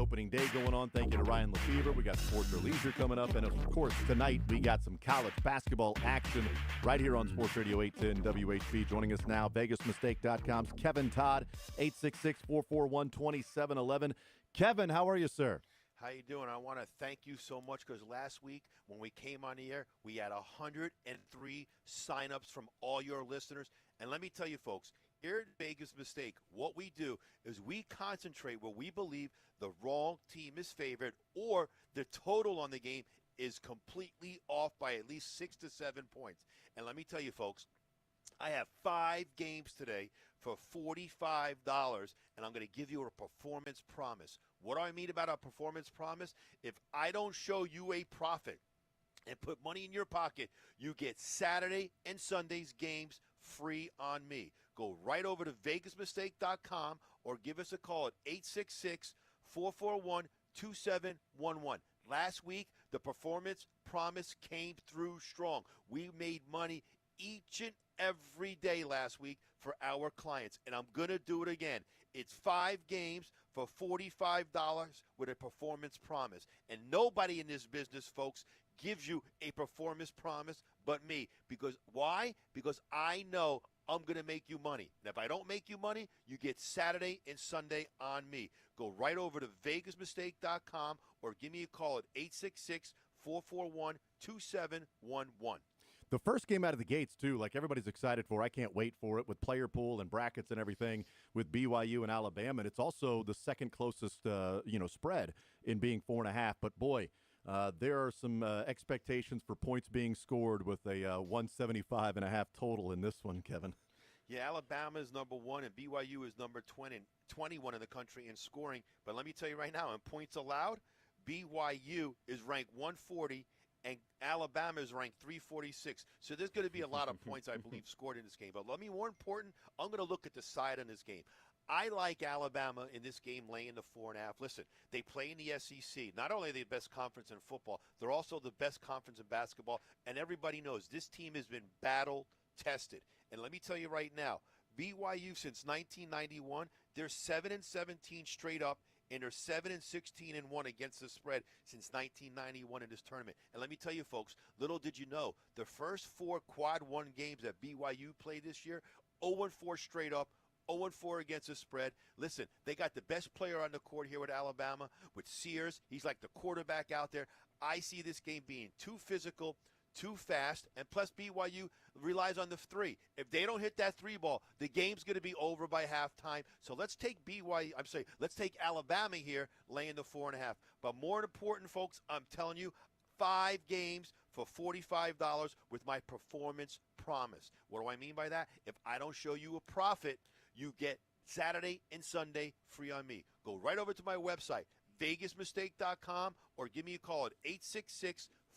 A: opening day going on. Thank you to Ryan Lefevre. We got Sports or Leisure coming up. And, of course, tonight we got some college basketball action right here on Sports Radio 810 WHB. Joining us now, VegasMistake.com's Kevin Todd, 866-441-2711. Kevin, how are you, sir?
H: How you doing? I want to thank you so much because last week when we came on the air, we had 103 signups from all your listeners. And let me tell you, folks, here at Vegas Mistake, what we do is we concentrate where we believe the wrong team is favored or the total on the game is completely off by at least 6 to 7 points. And let me tell you, folks, I have 5 games today for $45, and I'm going to give you a performance promise. What do I mean about a performance promise? If I don't show you a profit and put money in your pocket, you get Saturday and Sunday's games free on me. Go right over to VegasMistake.com or give us a call at 866-441-2711. Last week, the performance promise came through strong. We made money each and every day last week for our clients, and I'm going to do it again. It's 5 games for $45 with a performance promise. And nobody in this business, folks, gives you a performance promise but me. Because why? Because I know I'm going to make you money. And if I don't make you money, you get Saturday and Sunday on me. Go right over to VegasMistake.com or give me a call at 866-441-2711.
A: The first game out of the gates, too, like everybody's excited for. I can't wait for it with player pool and brackets and everything with BYU and Alabama. And it's also the second closest, spread in being 4.5. But, boy, there are some expectations for points being scored with a 175.5 total in this one, Kevin.
H: Yeah, Alabama is number 1 and BYU is number 21 in the country in scoring. But let me tell you right now, in points allowed, BYU is ranked 140 and Alabama is ranked 346. So there's going to be a lot of points, I believe, scored in this game. But more important, I'm going to look at the side on this game. I like Alabama in this game laying the 4.5. Listen, they play in the SEC. Not only are they the best conference in football, they're also the best conference in basketball. And everybody knows this team has been battle-tested. And let me tell you right now, BYU since 1991, they're 7-17 straight up. And they're 7-16-1 against the spread since 1991 in this tournament. And let me tell you, folks, little did you know, the first 4 quad 1 games that BYU played this year, 0-4 straight up, 0-4 against the spread. Listen, they got the best player on the court here with Alabama, with Sears. He's like the quarterback out there. I see this game being too physical, too fast, and plus BYU relies on the 3. If they don't hit that 3 ball, the game's going to be over by halftime. So let's take let's take Alabama here, laying the 4.5. But more important, folks, I'm telling you, 5 games for $45 with my performance promise. What do I mean by that? If I don't show you a profit, you get Saturday and Sunday free on me. Go right over to my website, VegasMistake.com, or give me a call at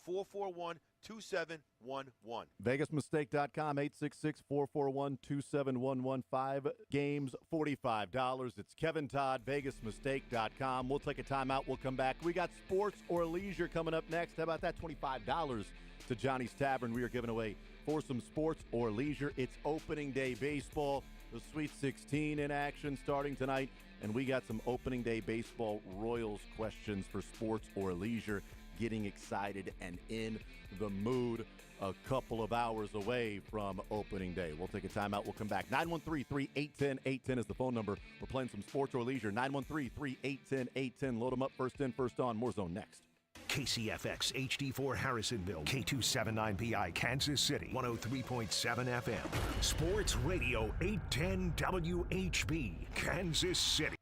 H: 866-441-2711.
A: VegasMistake.com, 866-441-2711. 5 games, $45. It's Kevin Todd, VegasMistake.com. We'll take a timeout. We'll come back. We got sports or leisure coming up next. How about that? $25 to Johnny's Tavern. We are giving away for some sports or leisure. It's opening day baseball. The Sweet 16 in action starting tonight. And we got some opening day baseball Royals questions for sports or leisure. Getting excited and in the mood a couple of hours away from opening day. We'll take a timeout. We'll come back. 913-381-810 is the phone number. We're playing some sports or leisure. 913-381-810. Load them up. First in, first on. More Zone next.
V: KCFX HD4 Harrisonville, K279PI Kansas City, 103.7 FM. Sports Radio 810 WHB, Kansas City.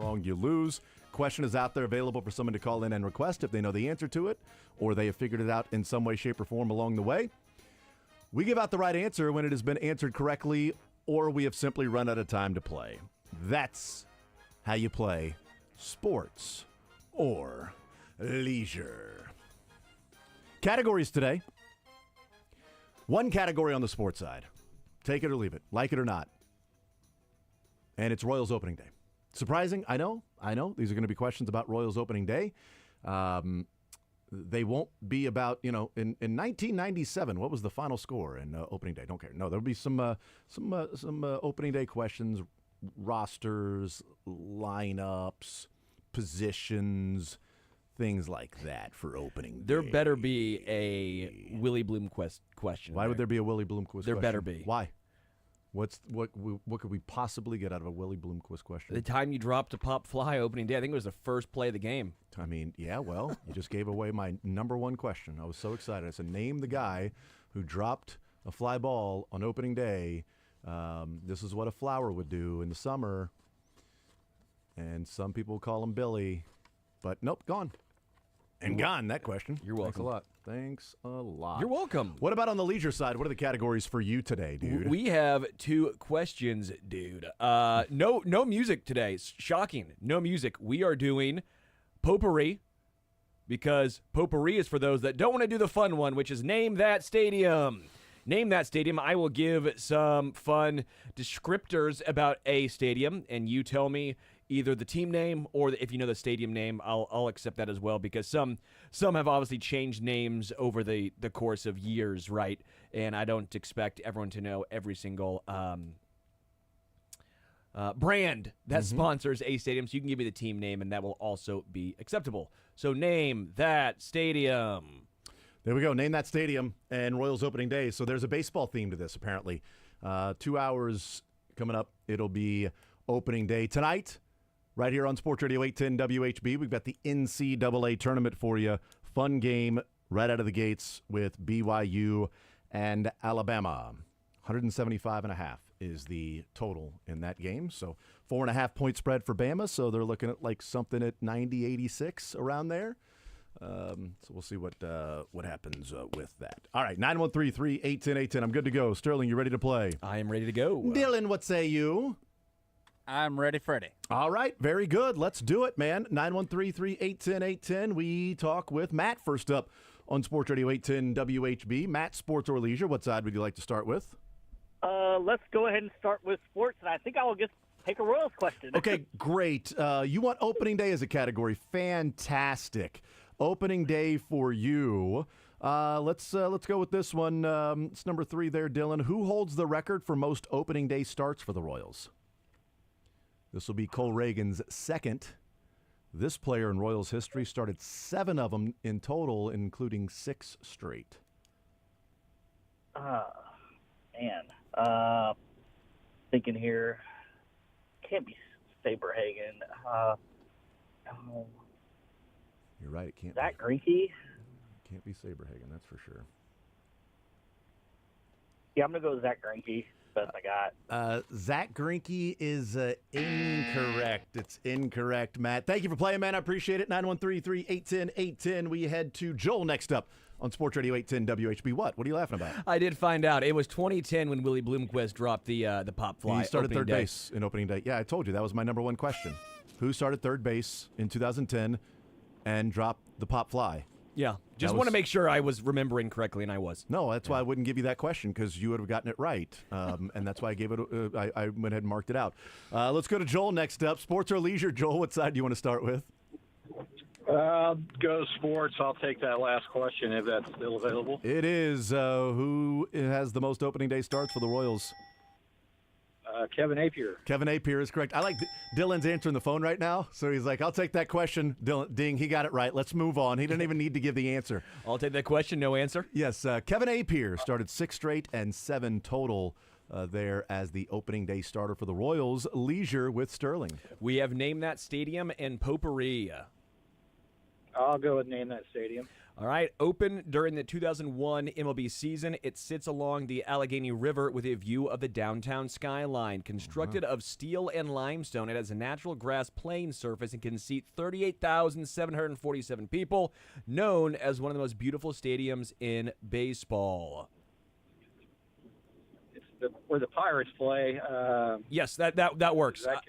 A: wrong, you lose. Question is out there available for someone to call in and request if they know the answer to it or they have figured it out in some way, shape, or form along the way. We give out the right answer when it has been answered correctly or we have simply run out of time to play. That's how you play sports or leisure. Categories today. One category on the sports side. Take it or leave it. Like it or not. And it's Royals opening day. Surprising, I know. These are going to be questions about Royals opening day. They won't be about, in 1997, what was the final score in opening day? Don't care. No, there'll be some opening day questions, rosters, lineups, positions, things like that for opening day.
B: There better be a Willie Bloomquist question.
A: Why would there be a Willie Bloomquist question?
B: There better be.
A: Why? What could we possibly get out of a Willie Bloomquist question?
B: The time you dropped a pop fly opening day, I think it was the first play of the game.
A: I mean, yeah, well, you just gave away my number one question. I was so excited. I said, name the guy who dropped a fly ball on opening day. This is what a flower would do in the summer. And some people call him Billy. But nope, gone. And gone, that question.
B: You're welcome.
A: Thanks a lot.
B: You're welcome.
A: What about on the leisure side? What are the categories for you today, dude?
B: We have 2 questions, dude. No music today. Shocking. No music. We are doing potpourri because potpourri is for those that don't want to do the fun one, which is name that stadium. Name that stadium. I will give some fun descriptors about a stadium, and you tell me either the team name or if you know the stadium name. I'll accept that as well because some have obviously changed names over the course of years, right? And I don't expect everyone to know every single brand that sponsors a stadium. So you can give me the team name, and that will also be acceptable. So name that stadium.
A: There we go. Name that stadium and Royals opening day. So there's a baseball theme to this, apparently. 2 hours coming up. It'll be opening day tonight. Right here on Sports Radio 810 WHB, we've got the NCAA tournament for you. Fun game right out of the gates with BYU and Alabama. 175.5 is the total in that game. So 4.5 point spread for Bama. So they're looking at like something at 90-86 around there. So we'll see what happens with that. All right, 913-3810810. I'm good to go. Sterling, you ready to play?
B: I am ready to go.
A: Dylan, what say you?
C: I'm ready, Freddie.
A: All right, very good. Let's do it, man. 913-3810810. We talk with Matt first up on Sports Radio 810 WHB. Matt, sports or leisure, what side would you like to start with?
F: Let's go ahead and start with sports, and I think I will just take a Royals question.
A: Okay, great. You want opening day as a category. Fantastic. Opening day for you. Let's go with this one. It's number 3 there, Dylan. Who holds the record for most opening day starts for the Royals? This will be Cole Reagan's second. This player in Royals history started 7 of them in total, including 6 straight.
F: Thinking here, can't be Saberhagen.
A: You're right. It can't.
F: Zach Greinke.
A: Can't be Saberhagen. That's for sure.
F: Yeah, I'm gonna go with Zach Greinke. Best I got.
A: Zach Greinke is incorrect. It's incorrect, Matt. Thank you for playing, man. I appreciate it. 913-3810810. We head to Joel next up on Sports Radio 810 WHB. What? What are you laughing about?
B: I did find out. It was 2010 when Willie Bloomquist dropped the pop fly.
A: He started third base in opening day. Yeah, I told you. That was my number one question. Who started third base in 2010 and dropped the pop fly?
B: Yeah, just want to make sure I was remembering correctly, and I was.
A: No, that's why I wouldn't give you that question, because you would have gotten it right, and that's why I gave it. I went ahead and marked it out. Let's go to Joel next up. Sports or leisure? Joel, what side do you want to start with?
K: Go sports. I'll take that last question if that's still available.
A: It is. Who has the most opening day starts for the Royals?
K: Kevin Napier.
A: Kevin Napier is correct. I like Dylan's answering the phone right now, so he's like, I'll take that question. Dylan, ding, he got it right. Let's move on. He didn't even need to give the answer.
B: I'll take that question, no answer.
A: Yes, Kevin Napier started 6 straight and 7 total there as the opening day starter for the Royals. Leisure with Sterling.
B: We have named that stadium and potpourri.
K: I'll go with name that stadium.
B: All right, open during the 2001 MLB season. It sits along the Allegheny River with a view of the downtown skyline. Constructed of steel and limestone, it has a natural grass playing surface and can seat 38,747 people, known as one of the most beautiful stadiums in baseball.
K: It's where the Pirates play.
B: Yes, that works.
K: Does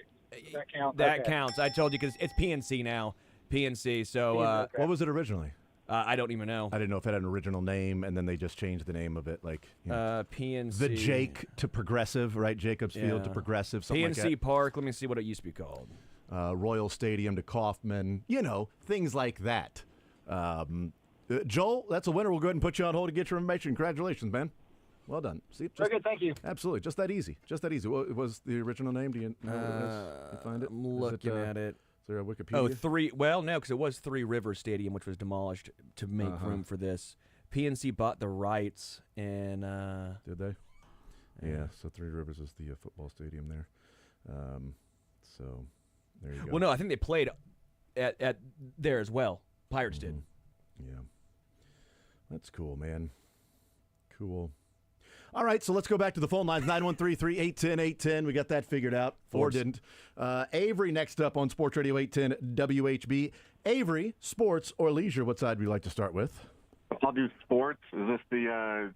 K: that count?
B: That
K: Okay.
B: counts. I told you because it's PNC now. PNC. So
A: what was it originally?
B: I don't even know.
A: I didn't know if it had an original name, and then they just changed the name of it, like
B: PNC.
A: the Jake to Progressive, right? Jacobs Field to
B: Yeah.
A: Progressive, something
B: PNC
A: like that.
B: Park. Let me see what it used to be called.
A: Royal Stadium to Kauffman. Things like that. Joel, that's a winner. We'll go ahead and put you on hold to get your information. Congratulations, man. Well done. See,
K: Very good, thank you.
A: Absolutely, just that easy. Just that easy. What was the original name? Do you know what it is? You find it?
B: I'm looking at it.
A: Is there a Wikipedia?
B: Oh, Three. Well, no, because it was Three Rivers Stadium, which was demolished to make room for this. PNC bought the rights, and
A: did they? Yeah. So Three Rivers is the football stadium there. So there you go.
B: Well, no, I think they played at there as well. Pirates did.
A: Yeah. That's cool, man. Cool. All right, so let's go back to the phone lines, 913-381-810. We got that figured out. Or didn't. Avery next up on Sports Radio 810 WHB. Avery, sports or leisure, what side would you like to start with?
G: I'll do sports. Is this the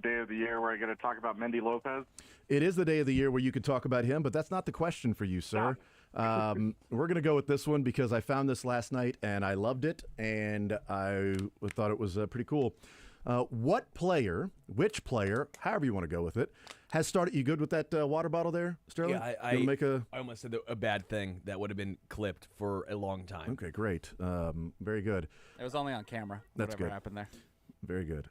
G: day of the year where I get to talk about Mendy Lopez?
A: It is the day of the year where you could talk about him, but that's not the question for you, sir. We're going to go with this one because I found this last night, and I loved it, and I thought it was pretty cool. Which player, however you want to go with it, has started? You good with that water bottle there, Sterling?
B: Yeah, I almost said a bad thing that would have been clipped for a long time.
A: Okay, great. Very good.
C: It was only on camera.
A: That's
C: whatever
A: good.
C: happened there.
A: Very good.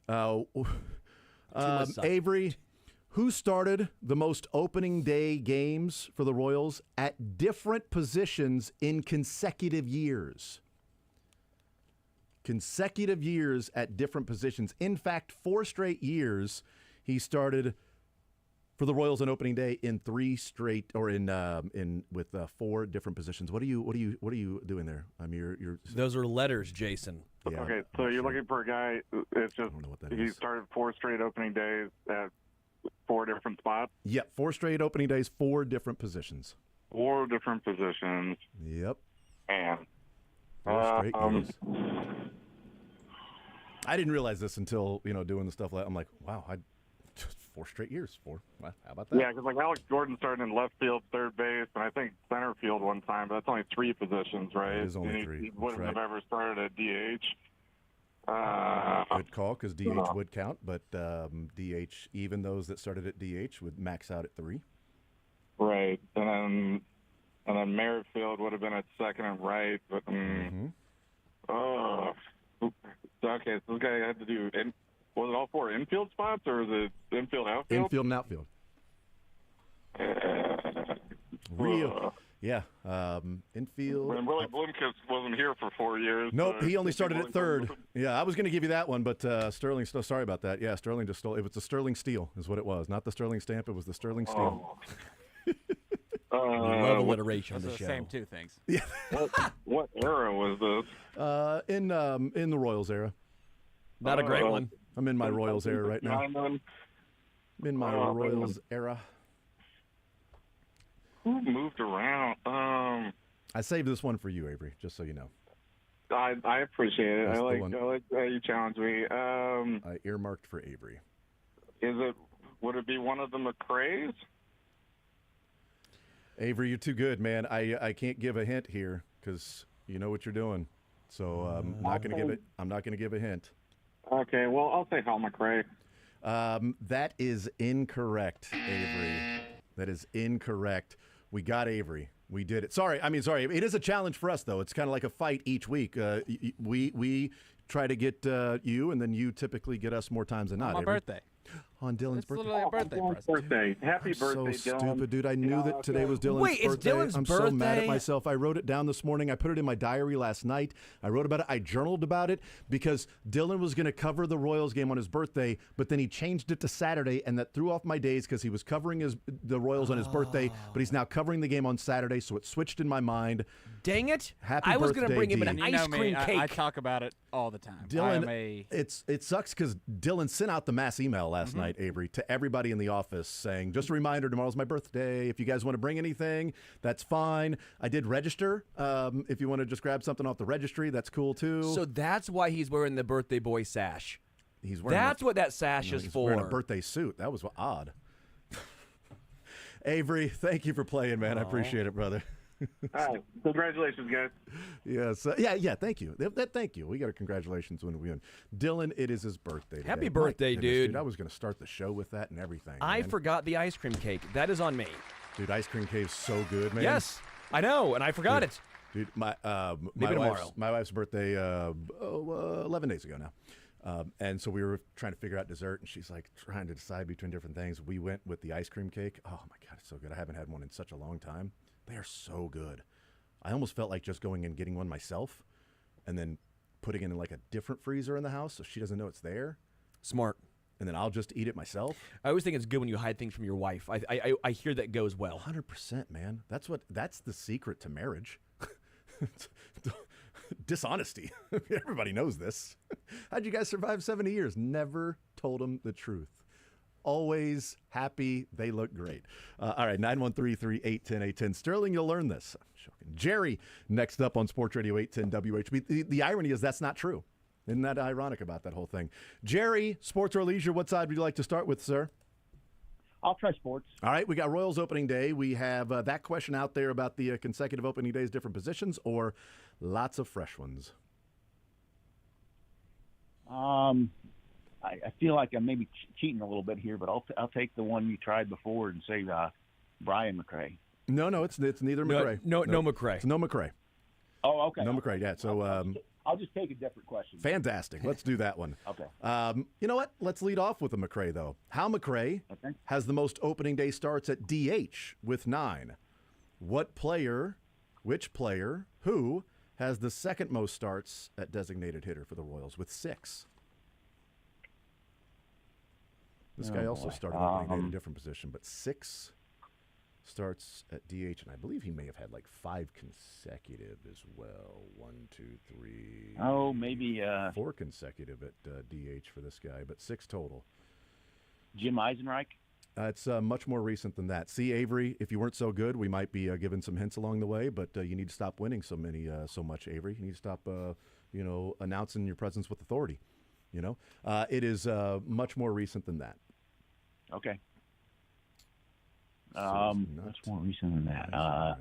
A: Avery, who started the most opening day games for the Royals at different positions in consecutive years? Consecutive years at different positions. In fact, 4 straight years he started for the Royals on opening day in 3 straight, or with 4 different positions. What are you doing there? You're
B: Those are letters, Jason.
A: Yeah,
G: okay, so you're looking for a guy. It's just he started 4 straight opening days at 4 different spots.
A: Yep, 4 straight opening days, 4 different positions.
G: 4 different positions.
A: Yep.
G: And
A: 4 straight years. I didn't realize this until doing the stuff. I'm like, wow, 4 straight years. 4. Wow, how about that?
G: Yeah, because like Alex Gordon started in left field, third base, and I think center field one time. But that's only 3 positions, right?
A: It is only
G: And
A: 3.
G: He wouldn't have ever started at DH.
A: Good call, because DH would count, but DH, even those that started at DH would max out at 3.
G: Right, and then Merrifield would have been at second and right, but okay, so this guy had to do. Was it all 4 infield spots, or was it infield, outfield?
A: Infield and outfield. Yeah. Infield.
G: And Willie Bloomquist wasn't here for 4 years.
A: Nope,
G: so
A: he only started at
G: Willie
A: third.
G: Bloomquist-
A: Yeah, I was going to give you that one, but Sterling. Sorry about that. Yeah, Sterling just stole. It was the Sterling steal, is what it was. Not the Sterling stamp. It was the Sterling steal.
B: We love alliteration on
C: Those
B: the
C: are
B: show.
C: the same 2 things.
A: Yeah.
G: What era was this?
A: In the Royals era.
B: Not a great one.
A: I'm in my Royals era right now. I'm in my Royals era.
G: Who moved around?
A: I saved this one for you, Avery, just so you know.
G: I appreciate it.
A: That's
G: I
A: the
G: like
A: one.
G: how you challenge me.
A: I earmarked for Avery.
G: Would it be one of the McRaes?
A: Avery, you're too good, man. I can't give a hint here because you know what you're doing. So I'm not going to give a hint.
G: Okay, well, I'll say Hal McRae.
A: That is incorrect, Avery. That is incorrect. We got Avery. We did it. Sorry. It is a challenge for us, though. It's kind of like a fight each week. We try to get you, and then you typically get us more times than not.
C: My
A: Avery.
C: birthday.
A: on Dylan's
C: It's
A: birthday.
C: literally a birthday present.
G: Birthday. Happy
A: I'm
G: birthday,
A: so
G: Dylan.
A: stupid, dude. I knew that today was Dylan's
B: Wait,
A: birthday.
B: it's Dylan's
A: I'm so mad at
B: birthday?
A: myself. I wrote it down this morning. I put it in my diary last night. I wrote about it. I journaled about it because Dylan was going to cover the Royals game on his birthday, but then he changed it to Saturday, and that threw off my days because he was covering the Royals on his birthday, but he's now covering the game on Saturday, so it switched in my mind.
B: Dang it.
A: Happy
B: I was
A: going to
B: bring him
A: D.
B: an
C: You
B: ice
C: know me,
B: cream cake.
C: I talk about it all the time.
A: Dylan, it sucks because Dylan sent out the mass email last night, Avery, to everybody in the office saying, just a reminder, tomorrow's my birthday. If you guys want to bring anything, that's fine. I did register. If you want to just grab something off the registry, that's cool too.
B: So that's why he's wearing the birthday boy sash.
A: He's wearing
B: That's what that sash is
A: he's
B: for.
A: wearing a birthday suit. That was odd. Avery, thank you for playing, man. I appreciate it, brother.
G: All right. Congratulations, guys.
A: Yes. Yeah. Thank you. Thank you. We got a congratulations when we win. Dylan, it is his birthday today.
B: Happy
A: My
B: birthday,
A: goodness,
B: dude.
A: I was going to start the show with that and everything.
B: I
A: man.
B: forgot the ice cream cake. That is on me.
A: Dude, ice cream cake's so good, man.
B: Yes, I know, and I forgot
A: Dude,
B: it.
A: Dude, my
B: tomorrow.
A: wife's birthday 11 days ago now. And so we were trying to figure out dessert, and she's like trying to decide between different things. We went with the ice cream cake. Oh, my God, it's so good. I haven't had one in such a long time. They are so good. I almost felt like just going and getting one myself and then putting it in like a different freezer in the house so she doesn't know it's there.
B: Smart.
A: And then I'll just eat it myself.
B: I always think it's good when you hide things from your wife. I hear that goes well.
A: 100%, man. That's the secret to marriage. Dishonesty. Everybody knows this. How'd you guys survive 70 years? Never told them the truth. Always happy. They look great. All right, 913-381-0810. Sterling, you'll learn this. I'm joking. Jerry, next up on Sports Radio 810 WHB. The irony is that's not true. Isn't that ironic about that whole thing? Jerry, sports or leisure, what side would you like to start with, sir?
I: I'll try sports.
A: All right, we got Royals opening day. We have that question out there about the consecutive opening days, different positions, or lots of fresh ones?
I: I feel like I'm maybe cheating a little bit here, but I'll take the one you tried before and say Brian McRae.
A: No, it's neither McRae.
B: No McRae.
A: It's no McRae.
I: Oh, okay.
A: No McRae, yeah. So
I: I'll just take a different question.
A: Fantastic. Let's do that one.
I: Okay.
A: You know what? Let's lead off with a McRae, though. Hal McRae has the most opening day starts at DH with 9. Which player, who has the second most starts at designated hitter for the Royals with 6? This guy also started opening day in a different position, but 6 starts at DH, and I believe he may have had like 5 consecutive as well. 1, 2, 3.
I: Oh, maybe
A: 4 consecutive at DH for this guy, but 6 total.
I: Jim Eisenreich?
A: It's much more recent than that. See, Avery, if you weren't so good, we might be giving some hints along the way, but you need to stop winning so much, Avery. You need to stop, announcing your presence with authority. It is much more recent than that.
I: Okay. That's more recent than that.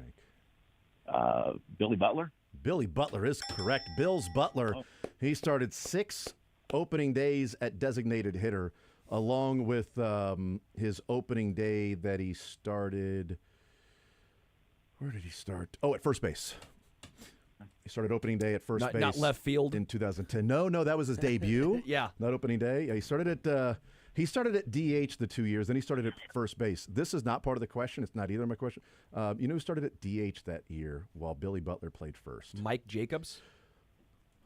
I: Billy Butler?
A: Billy Butler is correct. Bills Butler. He started 6 opening days at designated hitter, along with his opening day that he started. Where did he start? Oh, at first base. He started opening day at first base.
B: Not left field?
A: In 2010. No, that was his debut.
B: Yeah.
A: Not opening day. Yeah, he started at DH the 2 years, then he started at first base. This is not part of the question. It's not either of my question. Who started at DH that year while Billy Butler played first?
B: Mike Jacobs?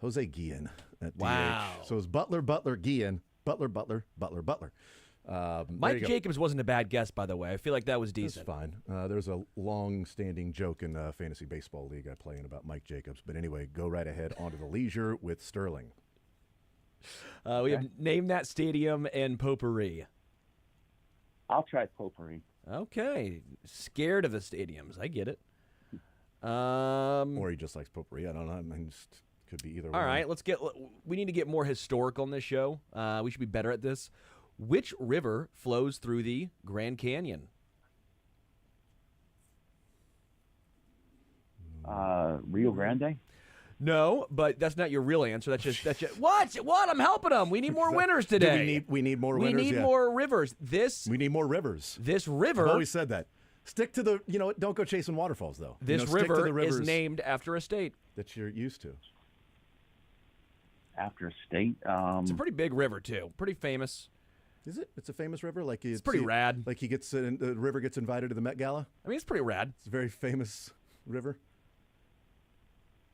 A: Jose Guillen at
B: Wow.
A: DH. So it was Butler, Guillen, Butler.
B: Mike Jacobs wasn't a bad guess, by the way. I feel like that was decent.
A: That's fine. There's a long-standing joke in fantasy baseball league I play in about Mike Jacobs. But anyway, go right ahead onto the leisure with Sterling.
B: We have Name That Stadium and Potpourri.
I: I'll try Potpourri.
B: Okay. Scared of the stadiums. I get it.
A: Or he just likes Potpourri. I don't know. I mean, just could be either
B: All
A: one.
B: right, we need to get more historical on this show. We should be better at this. Which river flows through the Grand Canyon?
I: Rio Grande?
B: No, but that's not your real answer. That's just what? I'm helping them. We need more winners today.
A: We need more winners.
B: We need more rivers.
A: We need more rivers.
B: This river.
A: I've always said that. Stick to the, don't go chasing waterfalls though.
B: This
A: stick to the
B: river is
A: rivers
B: named after a state
A: that you're used to.
I: After a state?
B: It's a pretty big river too. Pretty famous.
A: Is it? It's a famous river. Like
B: it's pretty rad.
A: Like the river gets invited to the Met Gala.
B: I mean, it's pretty rad.
A: It's a very famous river.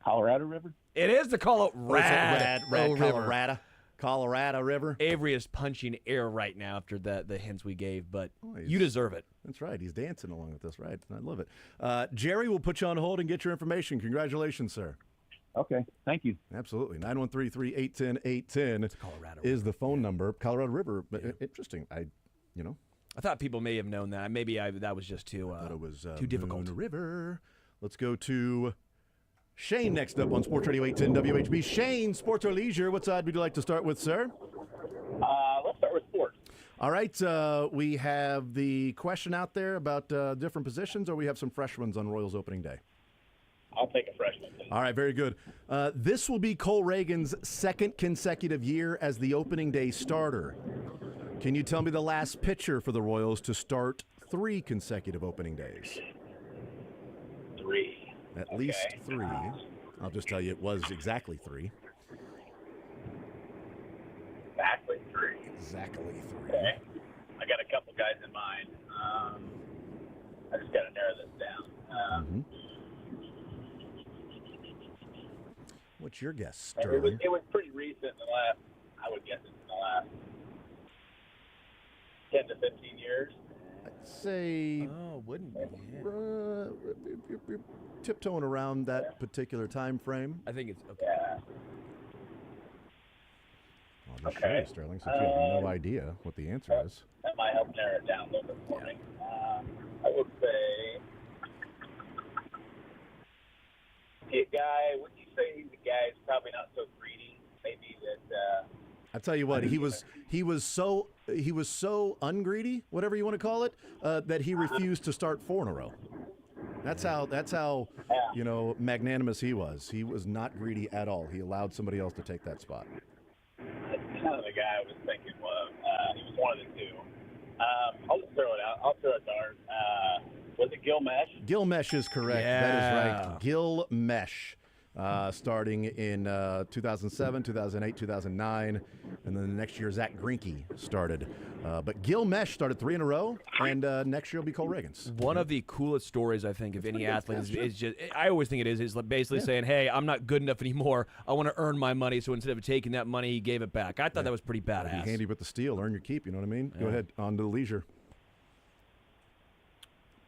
I: Colorado River.
B: It is the Colorado
A: Colorado. Colorado River.
B: Avery is punching air right now after the hints we gave, but you deserve it.
A: That's right. He's dancing along with us, right? I love it. Jerry will put you on hold and get your information. Congratulations, sir.
I: Okay, thank you.
A: Absolutely. 913-381-810 is the phone number. Colorado River. Interesting. I
B: thought people may have known that. Maybe that was just too too difficult.
A: Moon River. Let's go to Shane next up on Sports Radio 810 WHB. Shane, sports or leisure, what side would you like to start with, sir?
K: Let's start with sports.
A: All right. We have the question out there about different positions, or we have some fresh ones on Royals opening day?
K: I'll take a freshman.
A: All right, very good. This will be Cole Reagan's second consecutive year as the opening day starter. Can you tell me the last pitcher for the Royals to start 3 consecutive opening days?
K: 3.
A: At least 3. I'll just tell you it was exactly 3.
K: Exactly 3.
A: Exactly 3.
K: Okay. I got a couple guys in mind. I just got to narrow this down.
A: What's your guess,
K: It
A: Sterling?
K: was pretty recent in the last, I would guess it's in the last 10 to 15 years.
A: I'd say...
B: Oh, wouldn't be.
A: You're tiptoeing around that particular time frame.
B: I think it's okay.
K: Yeah.
A: I'll just show you, Sterling, since you have no idea what the answer is.
K: That might help narrow it down a little bit for me. I would say a guy, would you say he's a guy who's probably not so greedy? Maybe that
A: I tell you what, he was so ungreedy, whatever you want to call it, that he refused to start 4 in a row. That's how magnanimous he was. He was not greedy at all. He allowed somebody else to take that spot.
K: that's kind of the guy I was thinking was. He was one of the 2. I'll just throw it out. I'll throw it dart. Was it Gil Mesh?
A: Gil Mesh is correct.
B: Yeah.
A: That is right. Gil Mesh. Starting in 2007, 2008, 2009, and then the next year Zach Greinke started. But Gil Mesh started 3 in a row, and next year will be Cole Reagan's.
B: One of the coolest stories, I think, of any athlete is just, I always think it is basically saying, hey, I'm not good enough anymore. I want to earn my money. So instead of taking that money, he gave it back. I thought that was pretty badass.
A: Be handy with the steal, earn your keep, you know what I mean? Go ahead, on to the leisure.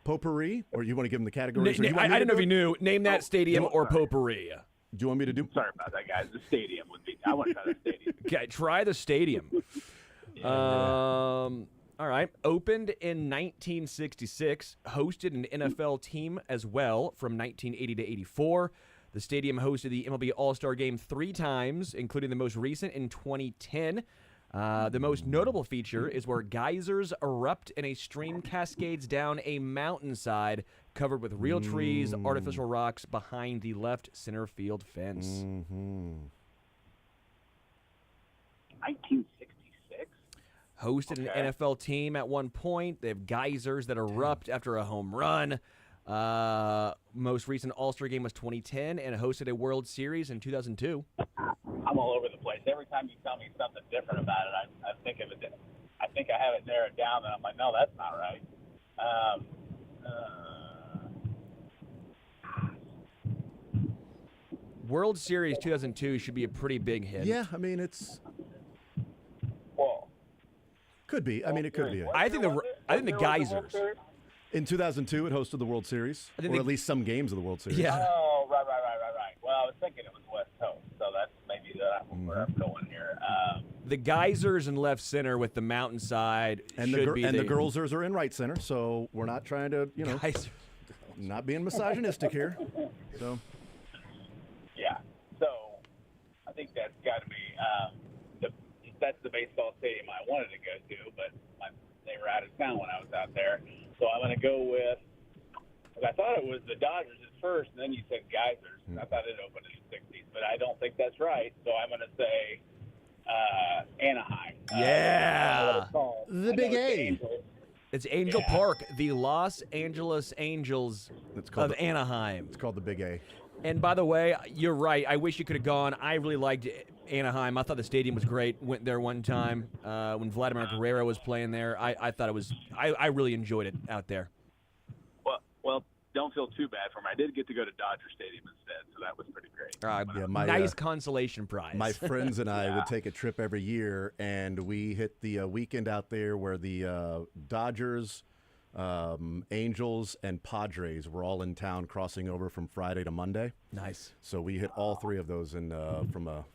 A: Potpourri, or you want to give him the categories?
B: I didn't know if you knew. Name that stadium or potpourri.
A: Do you want me to do?
K: Sorry about that, guys. The stadium would be. I want to try the stadium.
B: Okay, try the stadium. All right. Opened in 1966, hosted an NFL team as well from 1980 to 84. The stadium hosted the MLB All-Star Game 3 times, including the most recent in 2010. The most notable feature is where geysers erupt and a stream cascades down a mountainside covered with real trees, artificial rocks behind the left center field fence.
K: 1966?
B: Hosted an NFL team at one point. They have geysers that erupt after a home run. Most recent All-Star game was 2010 and hosted a World Series in 2002.
K: I'm all over the place. Every time you tell me something different about it, I think of it. I think I have it narrowed down, and I'm like, no, that's not right.
B: World Series 2002 should be a pretty big hit.
A: Yeah, I mean it's.
K: Well,
A: could be. I mean, it could be.
B: I think the geysers.
A: In 2002, it hosted the World Series, or at least some games of the World Series.
B: Yeah.
K: Oh, right. Well, I was thinking it was West Coast, so that's maybe where I'm going here.
B: The geysers in left center with the mountainside
A: and the girlsers are in right center, so we're not trying to, not being misogynistic here. So.
K: Yeah. So, I think that's got to be that's the baseball stadium I wanted to go to, but they were out of town when I was out there. So I'm going to go with. I thought it was the Dodgers at first, and then you said geysers. I thought it opened in the 60s, but I don't think that's right. So I'm going to say Anaheim.
B: Yeah.
A: The Big A.
B: It's Angel Park, the Los Angeles Angels of Anaheim.
A: It's called the Big A.
B: And by the way, you're right. I wish you could have gone. I really liked Anaheim. I thought the stadium was great. Went there one time when Vladimir Guerrero was playing there. I thought it was. I really enjoyed it out there.
K: Well, don't feel too bad for him. I did get to go to Dodger Stadium instead, so that was pretty great.
B: Nice consolation prize.
A: My friends and I would take a trip every year, and we hit the weekend out there where the Dodgers, Angels, and Padres were all in town, crossing over from Friday to Monday.
B: Nice.
A: So we hit all three of those in from a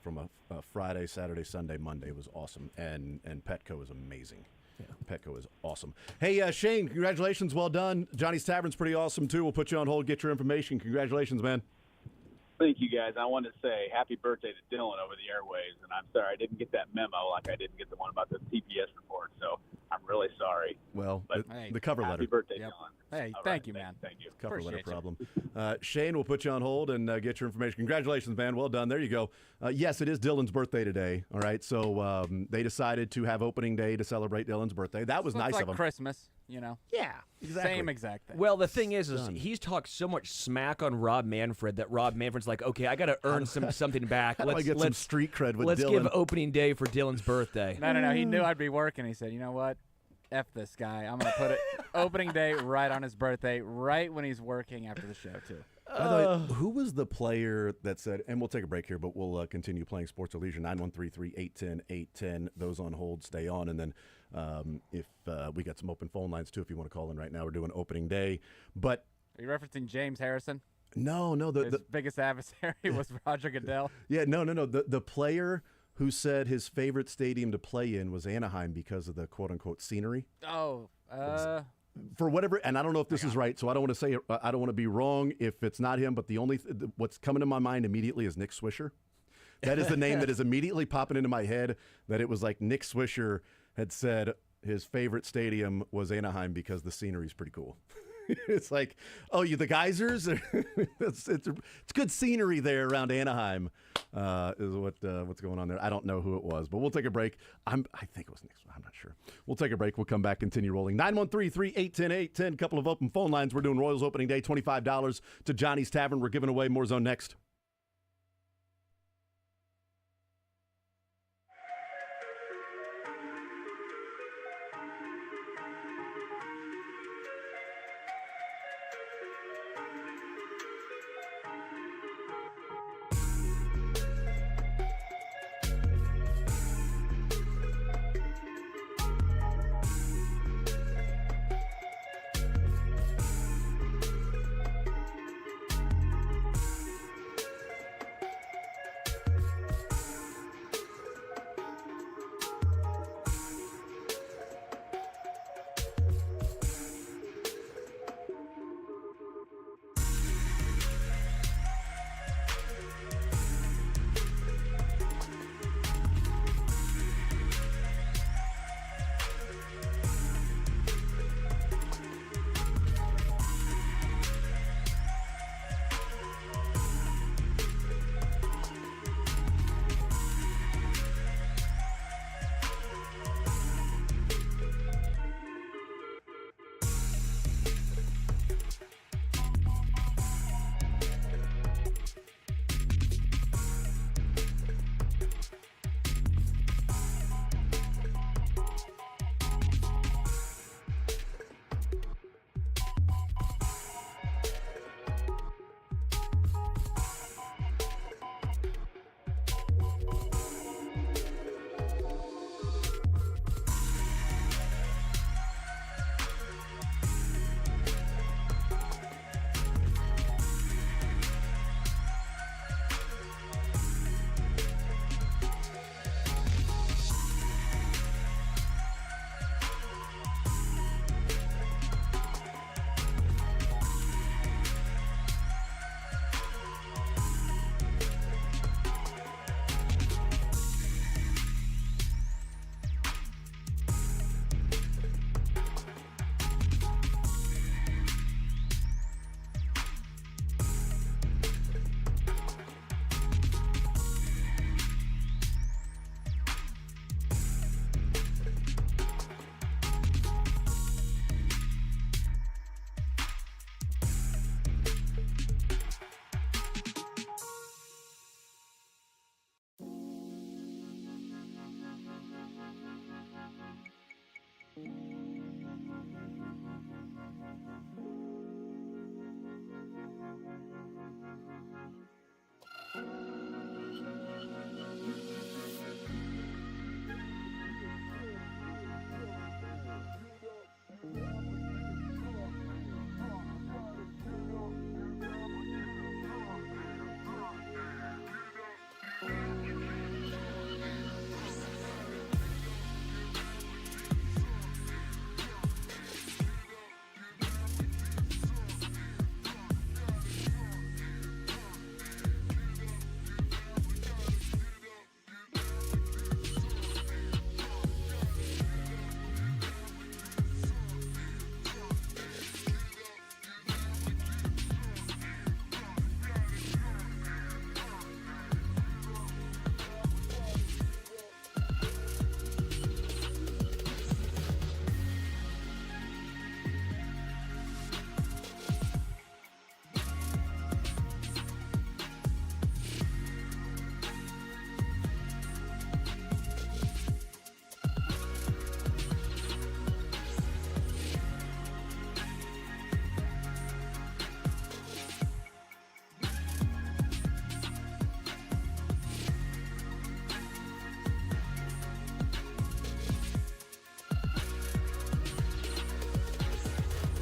A: Friday, Saturday, Sunday, Monday. It was awesome, and Petco was amazing. Yeah. Petco is awesome. Hey, Shane, congratulations. Well done. Johnny's Tavern's pretty awesome, too. We'll put you on hold, get your information. Congratulations, man.
K: Thank you, guys. I wanted to say happy birthday to Dylan over the airwaves, and I'm sorry I didn't get that memo like I didn't get the one about the TPS report, so I'm really sorry.
A: Well,
K: But
A: the cover
K: happy
A: letter.
K: birthday, Dylan.
C: Hey,
K: All
C: thank
K: right,
C: you, man.
K: Thank you.
A: Cover letter
C: Appreciate you.
A: problem. Shane, we'll put you on hold and get your information. Congratulations, man. Well done. There you go. Yes, it is Dylan's birthday today. All right. So they decided to have opening day to celebrate Dylan's birthday. That was
C: So
A: nice
C: it's like
A: of them.
C: Christmas, you know.
B: Yeah,
A: exactly.
C: Same exact thing.
B: Well, the thing is
A: Done.
B: he's talked so much smack on Rob Manfred that Rob Manfred's like, okay, I got to earn something back.
A: How do I get some street cred with
B: let's
A: Dylan?
B: give opening day for Dylan's birthday.
C: No. He knew I'd be working. He said, you know what? F this guy. I'm going to put it opening day right on his birthday, right when he's working after the show, too.
A: By the way, who was the player that said, and we'll take a break here, but we'll continue playing Sports or Leisure, 913-381-0810. Those on hold, stay on. And then if we got some open phone lines, too, if you want to call in right now. We're doing opening day. But
C: Are you referencing James Harrison?
A: No.
C: His biggest adversary was Roger Goodell.
A: Yeah, no. The player who said his favorite stadium to play in was Anaheim because of the quote-unquote scenery.
C: Oh,
A: For whatever, and I don't know if this is right, so I don't want to say I don't want to be wrong if it's not him, but the only what's coming to my mind immediately is Nick Swisher. That is the name that is immediately popping into my head, that it was like Nick Swisher had said his favorite stadium was Anaheim because the scenery is pretty cool. It's like, oh, the geysers? it's good scenery there around Anaheim, is what's going on there. I don't know who it was, but we'll take a break. I think it was Nick. I'm not sure. We'll take a break. We'll come back, continue rolling. 913-381-0810. Couple of open phone lines. We're doing Royals opening day, $25 to Johnny's Tavern. We're giving away more Zone next.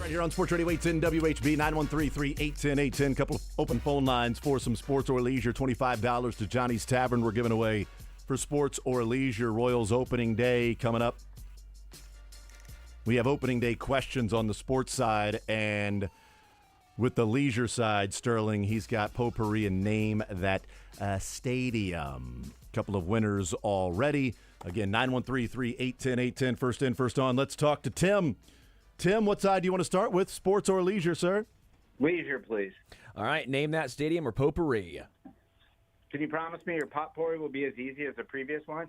A: Right here on Sports Radio 810 WHB 913-381-810. Couple of open phone lines for some sports or leisure. $25 to Johnny's Tavern. We're giving away for sports or leisure. Royals opening day coming up. We have opening day questions on the sports side, and with the leisure side, Sterling, he's got potpourri and name that stadium. Couple of winners already. Again, 913-381-810. First in, first on. Let's talk to Tim. Tim, what side do you want to start with, sports or leisure, sir?
L: Leisure, please.
B: All right, name that stadium or potpourri.
L: Can you promise me your potpourri will be as easy as the previous one?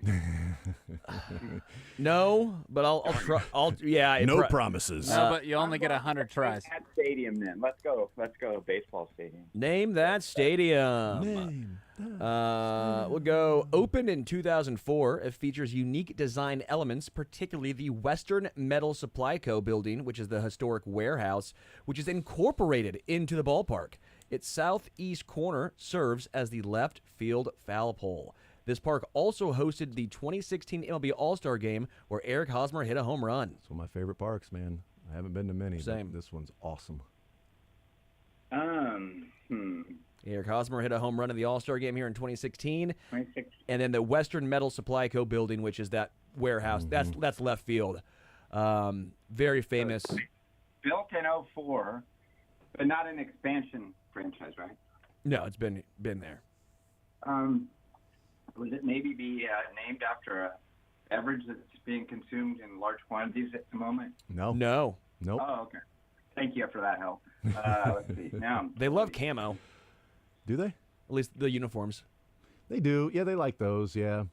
B: No, but I'll try.
A: No promises.
C: No, but you only get 100 tries.
L: That stadium, then. Let's go. Baseball stadium.
B: Name that stadium. We'll go. Opened in 2004. It features unique design elements, particularly the Western Metal Supply Co. building, which is the historic warehouse, which is incorporated into the ballpark. Its southeast corner serves as the left field foul pole. This park also hosted the 2016 MLB All-Star Game, where Eric Hosmer hit a home run.
A: It's one of my favorite parks, man. I haven't been to many.
B: Same.
A: But this one's awesome.
B: Eric Hosmer hit a home run in the All-Star Game here in 2016. And then the Western Metal Supply Co. building, which is that warehouse. That's left field. Very famous.
L: Built in 04, but not an expansion franchise, right?
B: No, it's been there.
L: Would it maybe be named after a beverage that's being consumed in large quantities at the moment?
A: No.
B: Nope.
L: Oh, okay. Thank you for that help. Let's see. Now
B: They love camo.
A: Do they?
B: At least the uniforms.
A: They do. Yeah, they like those. Yeah.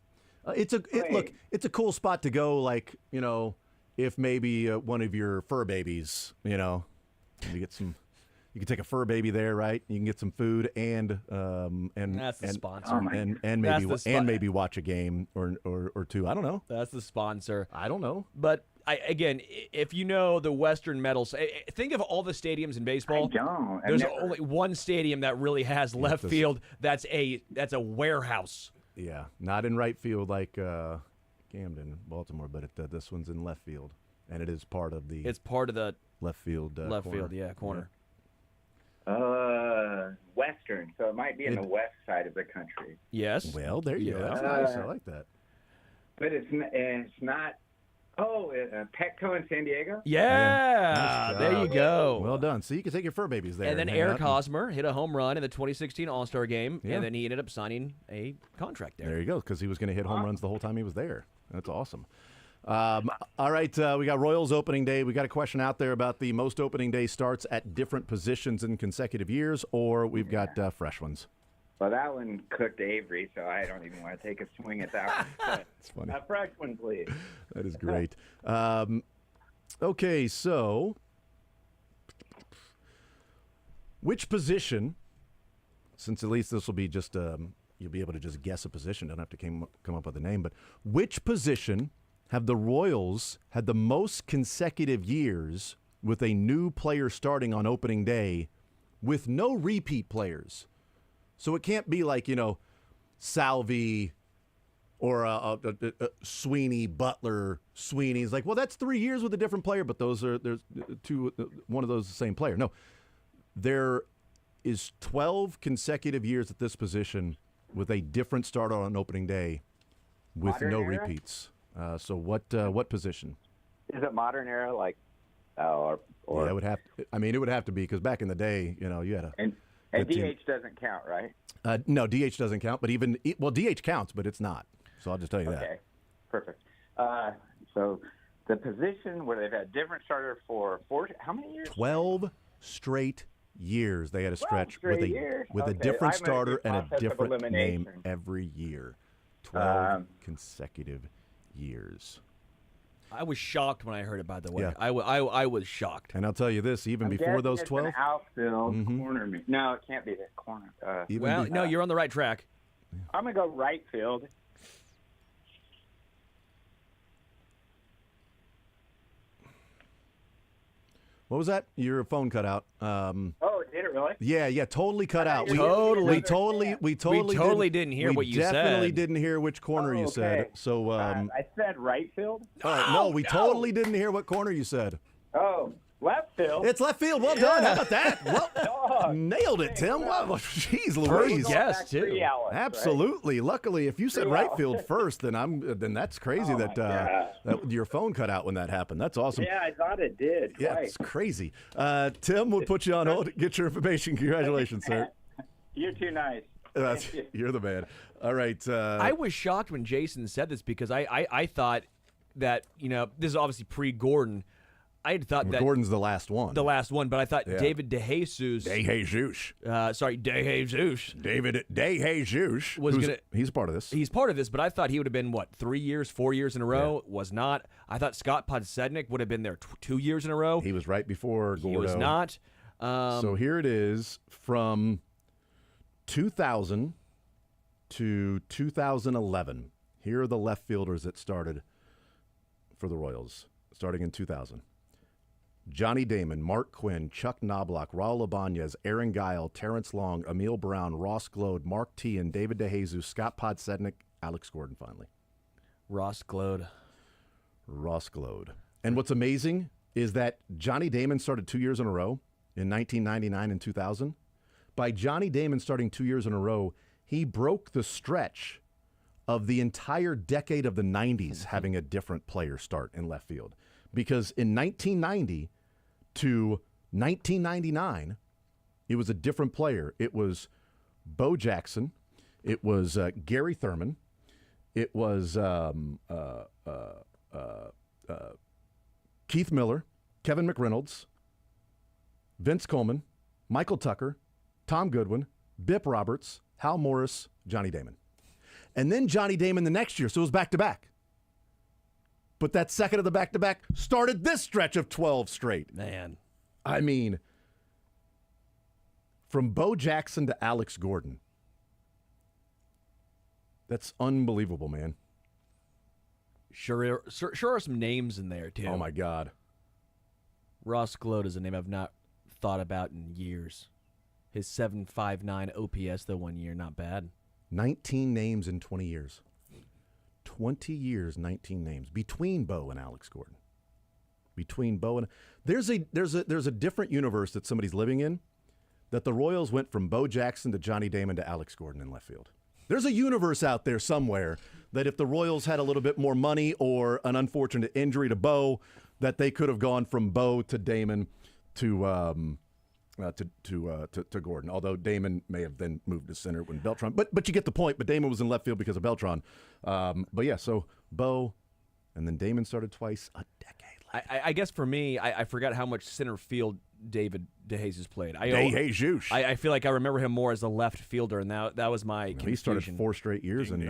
A: It's a cool spot to go. Like, if maybe one of your fur babies, you get some. You can take a fur baby there, right? You can get some food and
B: that's the sponsor.
A: And maybe watch a game or two. I don't know.
B: That's the sponsor.
A: I don't know.
B: But again, if you know the Western Metals, think of all the stadiums in baseball.
L: I don't.
B: There's only one stadium that really has left field. That's a warehouse.
A: Yeah, not in right field like Camden, Baltimore, but this one's in left field, and it is part of the.
B: It's part of the
A: left field.
B: Corner. Corner.
L: Western, so it might be in the west side of the country.
B: Yes.
A: Well, there you go. That's nice. I like that.
L: But it's not. Oh, Petco in San Diego?
B: Yeah.
A: Nice
B: There you go.
A: Well done. So you can take your fur babies there.
B: And then Eric Hosmer hit a home run in the 2016 All-Star Game,
A: Yeah.
B: and then he ended up signing a contract there.
A: There you go, because he was going to hit home runs the whole time he was there. That's awesome. All right, we got Royals opening day. We got a question out there about the most opening day starts at different positions in consecutive years, or we've got fresh ones.
L: Well, that one cooked Avery, so I don't even want to take a swing at that one.
A: It's funny.
L: A fresh one, please.
A: That is great. Okay, so which position, since at least this will be just, you'll be able to just guess a position, don't have to come up with a name, but which position have the Royals had the most consecutive years with a new player starting on opening day with no repeat players? So it can't be like, Salvi or Sweeney, Butler, Sweeney's like, well, that's 3 years with a different player, but there's one of those the same player. No, there is 12 consecutive years at this position with a different starter on opening day with
L: Modern
A: no
L: era?
A: repeats. So what position?
L: Is it modern era, like, or
A: Yeah, it would have. It would have to be, because back in the day, you had a.
L: And DH doesn't count, right?
A: No, DH doesn't count, but DH counts, but it's not. So I'll just tell you that.
L: Okay, perfect. So the position where they've had different starter for how many years?
A: 12 straight years they had a stretch with a
L: Okay,
A: different
L: I'm gonna
A: starter
L: do
A: and a
L: process of
A: different name
L: elimination.
A: every year. 12 consecutive years.
B: I was shocked when I heard it, by the way.
A: Yeah.
B: I was shocked.
A: And I'll tell you this, even
L: I'm
A: before
L: guessing
A: those
L: it's
A: 12.
L: an outfield corner. No, it can't be the corner.
B: No, you're on the right track.
L: I'm gonna go right field.
A: What was that? Your phone cut out.
L: Oh, did it really?
A: Yeah, totally cut out. We
B: Totally.
A: totally
B: didn't hear what you said.
A: We definitely didn't hear which corner you said.
L: okay.
A: So,
L: I said right field.
A: no, we totally didn't hear what corner you said.
L: Oh, Left field.
A: It's left field. Well done. How about that? Well, nailed it, Tim. Well, jeez Louise.
B: Yes, too.
A: Absolutely. Right? Luckily, if you said right field first, then that's crazy that your phone cut out when that happened. That's awesome.
L: Yeah, I thought it did.
A: Yeah,
L: twice.
A: it's crazy. Tim, we'll put you on hold. Get your information. Congratulations, sir.
L: You're too nice.
A: You're the man. All right.
B: I was shocked when Jason said this because I thought that, this is obviously pre-Gordon. I had thought that
A: Gordon's the last one.
B: But I thought David DeJesus.
A: David DeJesus
B: was gonna.
A: He's part of this.
B: He's part of this, but I thought he would have been 3 years, 4 years in a row. Yeah. Was not. I thought Scott Podsednik would have been there 2 years in a row.
A: He was right before Gordo.
B: He was not.
A: So here it is from 2000 to 2011. Here are the left fielders that started for the Royals, starting in 2000. Johnny Damon, Mark Quinn, Chuck Knobloch, Raul Ibanez, Aaron Guile, Terrence Long, Emil Brown, Ross Glode, Mark Teahan, David DeJesus, Scott Podsednik, Alex Gordon finally.
B: Ross Glode.
A: And what's amazing is that Johnny Damon started 2 years in a row in 1999 and 2000. By Johnny Damon starting 2 years in a row, he broke the stretch of the entire decade of the 90s having a different player start in left field. Because in 1990 to 1999, it was a different player. It was Bo Jackson. It was Gary Thurman. It was Keith Miller, Kevin McReynolds, Vince Coleman, Michael Tucker, Tom Goodwin, Bip Roberts, Hal Morris, Johnny Damon. And then Johnny Damon the next year, so it was back-to-back. But that second of the back-to-back started this stretch of 12 straight.
B: Man.
A: I mean, from Bo Jackson to Alex Gordon. That's unbelievable, man.
B: Sure are some names in there, too.
A: Oh, my God.
B: Ross Glode is a name I've not thought about in years. His 7.59 OPS, though, 1 year, not bad.
A: 19 names in 20 years. 20 years, 19 names between Bo and Alex Gordon. Between Bo and there's a different universe that somebody's living in, that the Royals went from Bo Jackson to Johnny Damon to Alex Gordon in left field. There's a universe out there somewhere that if the Royals had a little bit more money or an unfortunate injury to Bo, that they could have gone from Bo to Damon to Gordon, although Damon may have then moved to center when Beltran. But you get the point. But Damon was in left field because of Beltran. But yeah, so Bo, and then Damon started twice a decade later.
B: I guess for me, I forgot how much center field David DeJesus played.
A: DeJesus.
B: I feel like I remember him more as a left fielder, and that was my confusion.
A: He started 4 straight years in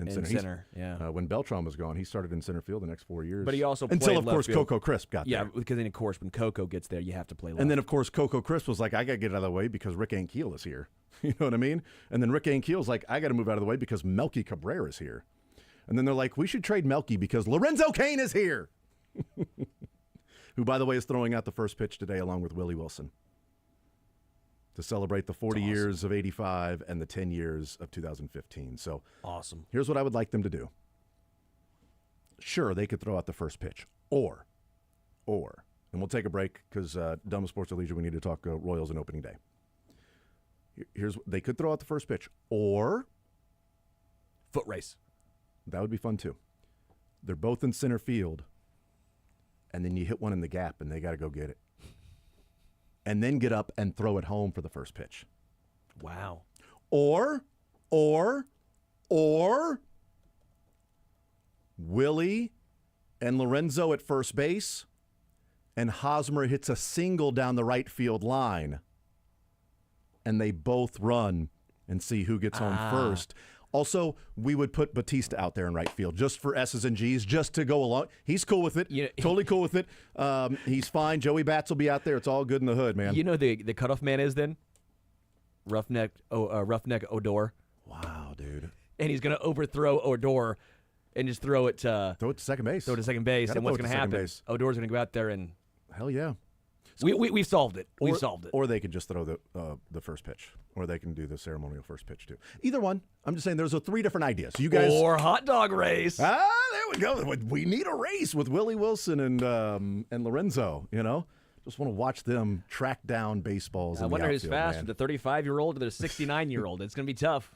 A: center.
B: Yeah.
A: When Beltran was gone, he started in center field the next 4 years.
B: But he also played
A: until, of
B: left
A: course,
B: field.
A: Coco Crisp got there.
B: Yeah, because then, of course, when Coco gets there, you have to play left.
A: And then, of course, Coco Crisp was like, I got to get out of the way because Rick Ankiel is here. You know what I mean? And then Rick Ankiel's like, I got to move out of the way because Melky Cabrera is here. And then they're like, we should trade Melky because Lorenzo Cain is here. Who, by the way, is throwing out the first pitch today along with Willie Wilson to celebrate the 40 years of 85 and the 10 years of 2015. So
B: awesome.
A: Here's what I would like them to do. Sure, they could throw out the first pitch. Or, and we'll take a break because Dumb Sports Leisure, we need to talk Royals and opening day. They could throw out the first pitch. Or
B: foot race.
A: That would be fun, too. They're both in center field. And then you hit one in the gap, and they got to go get it. And then get up and throw it home for the first pitch.
B: Wow.
A: Or Willie and Lorenzo at first base, and Hosmer hits a single down the right field line, and they both run and see who gets home first. Also, we would put Batista out there in right field just for S's and G's, just to go along. He's cool with it. Totally cool with it. He's fine. Joey Bats will be out there. It's all good in the hood, man.
B: You know the cutoff man is then? Roughneck Odor.
A: Wow, dude.
B: And he's going to overthrow Odor and just throw it to
A: second base.
B: And what's going to happen? Odor's going to go out there and...
A: Hell yeah.
B: We've solved it. We've solved it.
A: Or they could just throw the first pitch. Or they can do the ceremonial first pitch, too. Either one. I'm just saying there's 3 different ideas. So you guys...
B: Or hot dog race.
A: There we go. We need a race with Willie Wilson and Lorenzo, you know? Just want to watch them track down baseballs.
B: I
A: in
B: wonder
A: the
B: who's
A: outfield,
B: faster,
A: man.
B: the 35-year-old or the 69-year-old. It's going to be tough.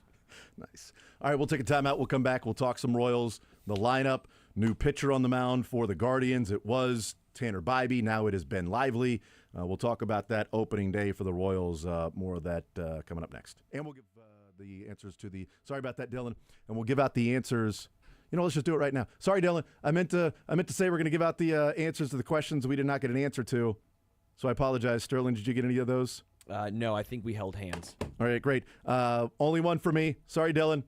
A: Nice. All right, we'll take a timeout. We'll come back. We'll talk some Royals, the lineup, new pitcher on the mound for the Guardians. It was Tanner Bybee. Now it is Ben Lively. We'll talk about that opening day for the Royals. More of that coming up next. And we'll give the answers to the – sorry about that, Dylan. And we'll give out the answers – you know, let's just do it right now. Sorry, Dylan. I meant to say we're going to give out the answers to the questions we did not get an answer to. So I apologize. Sterling, did you get any of those?
B: No, I think we held hands.
A: All right, great. Only one for me. Sorry, Dylan.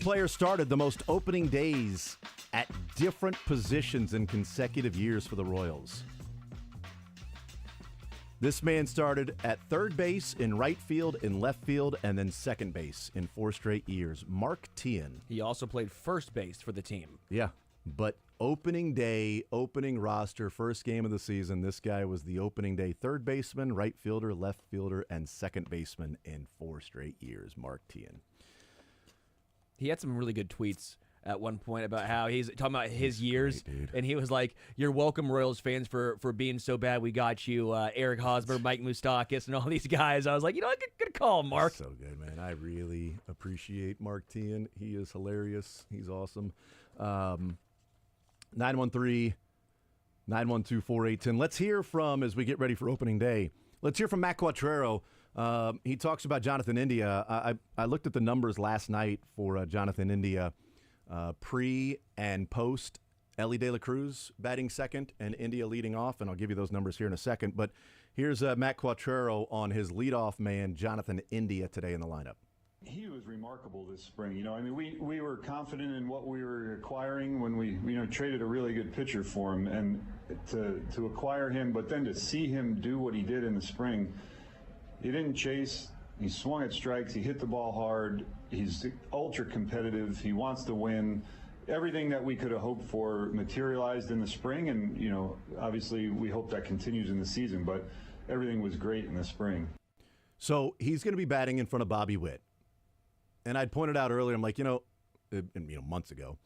A: player started the most opening days at different positions in consecutive years for the Royals. This man started at third base, in right field, in left field, and then second base in 4 straight years. Mark Teahan.
B: He also played first base for the team.
A: Yeah, but opening day, opening roster, first game of the season, this guy was the opening day third baseman, right fielder, left fielder, and second baseman in 4 straight years. Mark Teahan.
B: He had some really good tweets at one point about how he's talking about his years, and he was like, "You're welcome, Royals fans, for being so bad. We got you, Eric Hosmer, Mike Moustakas, and all these guys." I was like, good call, Mark.
A: So good, man. I really appreciate Mark Teahan. He is hilarious. He's awesome. 913-912-4810. Let's hear from, as we get ready for opening day, let's hear from Matt Quattrero. He talks about Jonathan India. I looked at the numbers last night for Jonathan India. Pre and post Elly De La Cruz batting second and India leading off, and I'll give you those numbers here in a second. But here's Matt Quattrero on his leadoff man, Jonathan India, today in the lineup.
O: He was remarkable this spring. We were confident in what we were acquiring when we traded a really good pitcher for him, and to acquire him, but then to see him do what he did in the spring. He didn't chase. He swung at strikes. He hit the ball hard. He's ultra competitive. He wants to win. Everything that we could have hoped for materialized in the spring, and obviously we hope that continues in the season. But everything was great in the spring.
A: So he's going to be batting in front of Bobby Witt, and I'd pointed out earlier. I'm like, months ago,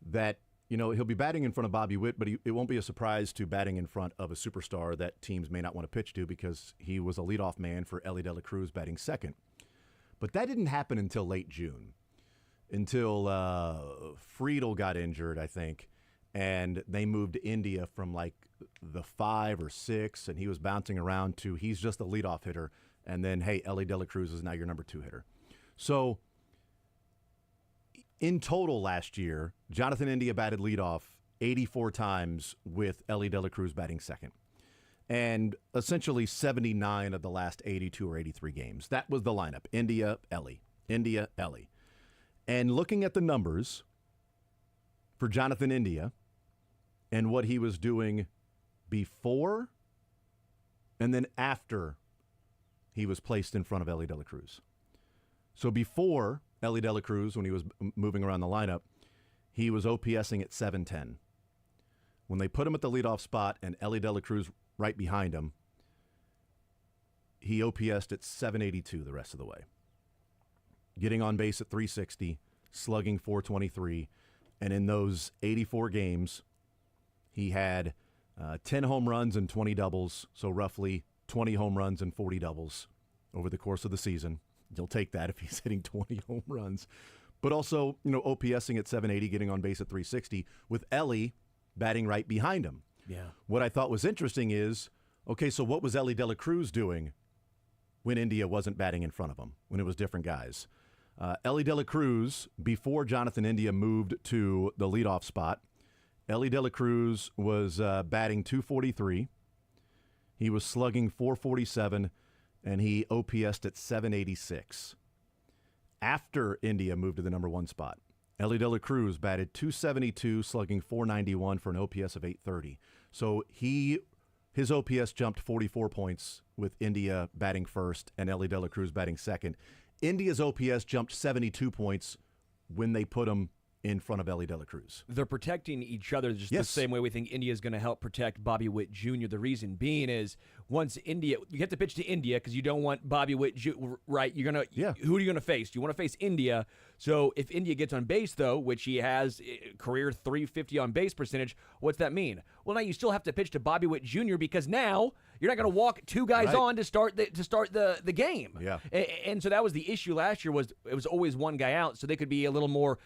A: that he'll be batting in front of Bobby Witt, but it won't be a surprise to batting in front of a superstar that teams may not want to pitch to, because he was a leadoff man for Elly De La Cruz batting second. But that didn't happen until late June, until Friedel got injured, I think, and they moved to India from like the 5 or 6, and he was bouncing around to he's just a leadoff hitter, and then, hey, Elly De La Cruz is now your number 2 hitter. So in total last year, Jonathan India batted leadoff 84 times with Elly De La Cruz batting second. And essentially 79 of the last 82 or 83 games. That was the lineup. India, Elly. India, Elly. And looking at the numbers for Jonathan India and what he was doing before and then after he was placed in front of Elly De La Cruz. So before Elly De La Cruz, when he was moving around the lineup, he was OPSing at 710. When they put him at the leadoff spot and Elly De La Cruz right behind him, he OPSed at 782 the rest of the way. Getting on base at 360, slugging 423, and in those 84 games, he had 10 home runs and 20 doubles, so roughly 20 home runs and 40 doubles over the course of the season. You'll take that if he's hitting 20 home runs. But also, OPSing at 780, getting on base at 360, with Elly batting right behind him.
B: Yeah.
A: What I thought was interesting is, okay, so what was Elly De La Cruz doing when India wasn't batting in front of him, when it was different guys? Elly De La Cruz, before Jonathan India moved to the leadoff spot, Elly De La Cruz was batting 243. He was slugging 447, and he OPS'd at 786. After India moved to the number 1 spot, Elly De La Cruz batted 272, slugging 491 for an OPS of 830. So his OPS jumped 44 points with India batting first and Elly De La Cruz batting second. India's OPS jumped 72 points when they put him in front of Elly De La Cruz.
B: They're protecting each other just the same way we think India is going to help protect Bobby Witt Jr. The reason being is once India, you have to pitch to India because you don't want Bobby Witt Jr., right? You're going to, who are you going to face? You want to face India. So if India gets on base, though, which he has career 350 on base percentage, what's that mean? Well, now you still have to pitch to Bobby Witt Jr. because now you're not going to walk 2 guys on to start the game.
A: Yeah.
B: And so that was the issue last year, was it was always one guy out, so they could be a little more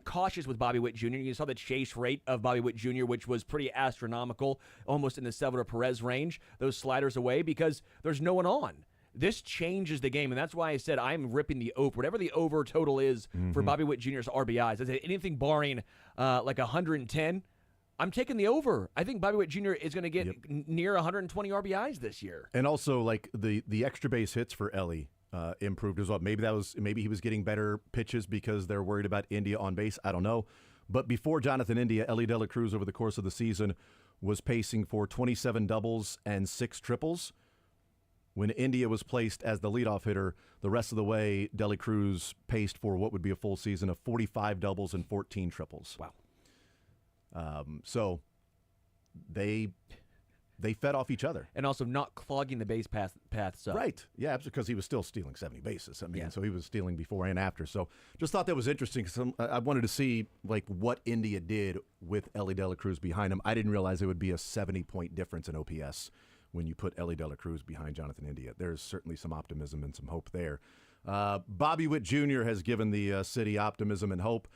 B: cautious with Bobby Witt Jr. You saw the chase rate of Bobby Witt Jr., which was pretty astronomical, almost in the Salvador Perez range, those sliders away, because there's no one on. This changes the game, and that's why I said I'm ripping the over. Whatever the over total is for Bobby Witt Jr.'s RBIs, I said anything barring like 110, I'm taking the over. I think Bobby Witt Jr. is going to get near 120 RBIs this year.
A: And also, like, the extra base hits for Elly improved as well. Maybe he was getting better pitches because they're worried about India on base. I don't know. But before Jonathan India, Ellie De La Cruz over the course of the season was pacing for 27 doubles and 6 triples. When India was placed as the leadoff hitter, the rest of the way, De La Cruz paced for what would be a full season of 45 doubles and 14 triples.
B: Wow.
A: So they fed off each other.
B: And also not clogging the base paths up.
A: Right. Yeah, because he was still stealing 70 bases. I mean, so he was stealing before and after. So just thought that was interesting because I wanted to see what India did with Ellie De La Cruz behind him. I didn't realize it would be a 70-point difference in OPS when you put Ellie De La Cruz behind Jonathan India. There's certainly some optimism and some hope there. Bobby Witt Jr. has given the city optimism and hope,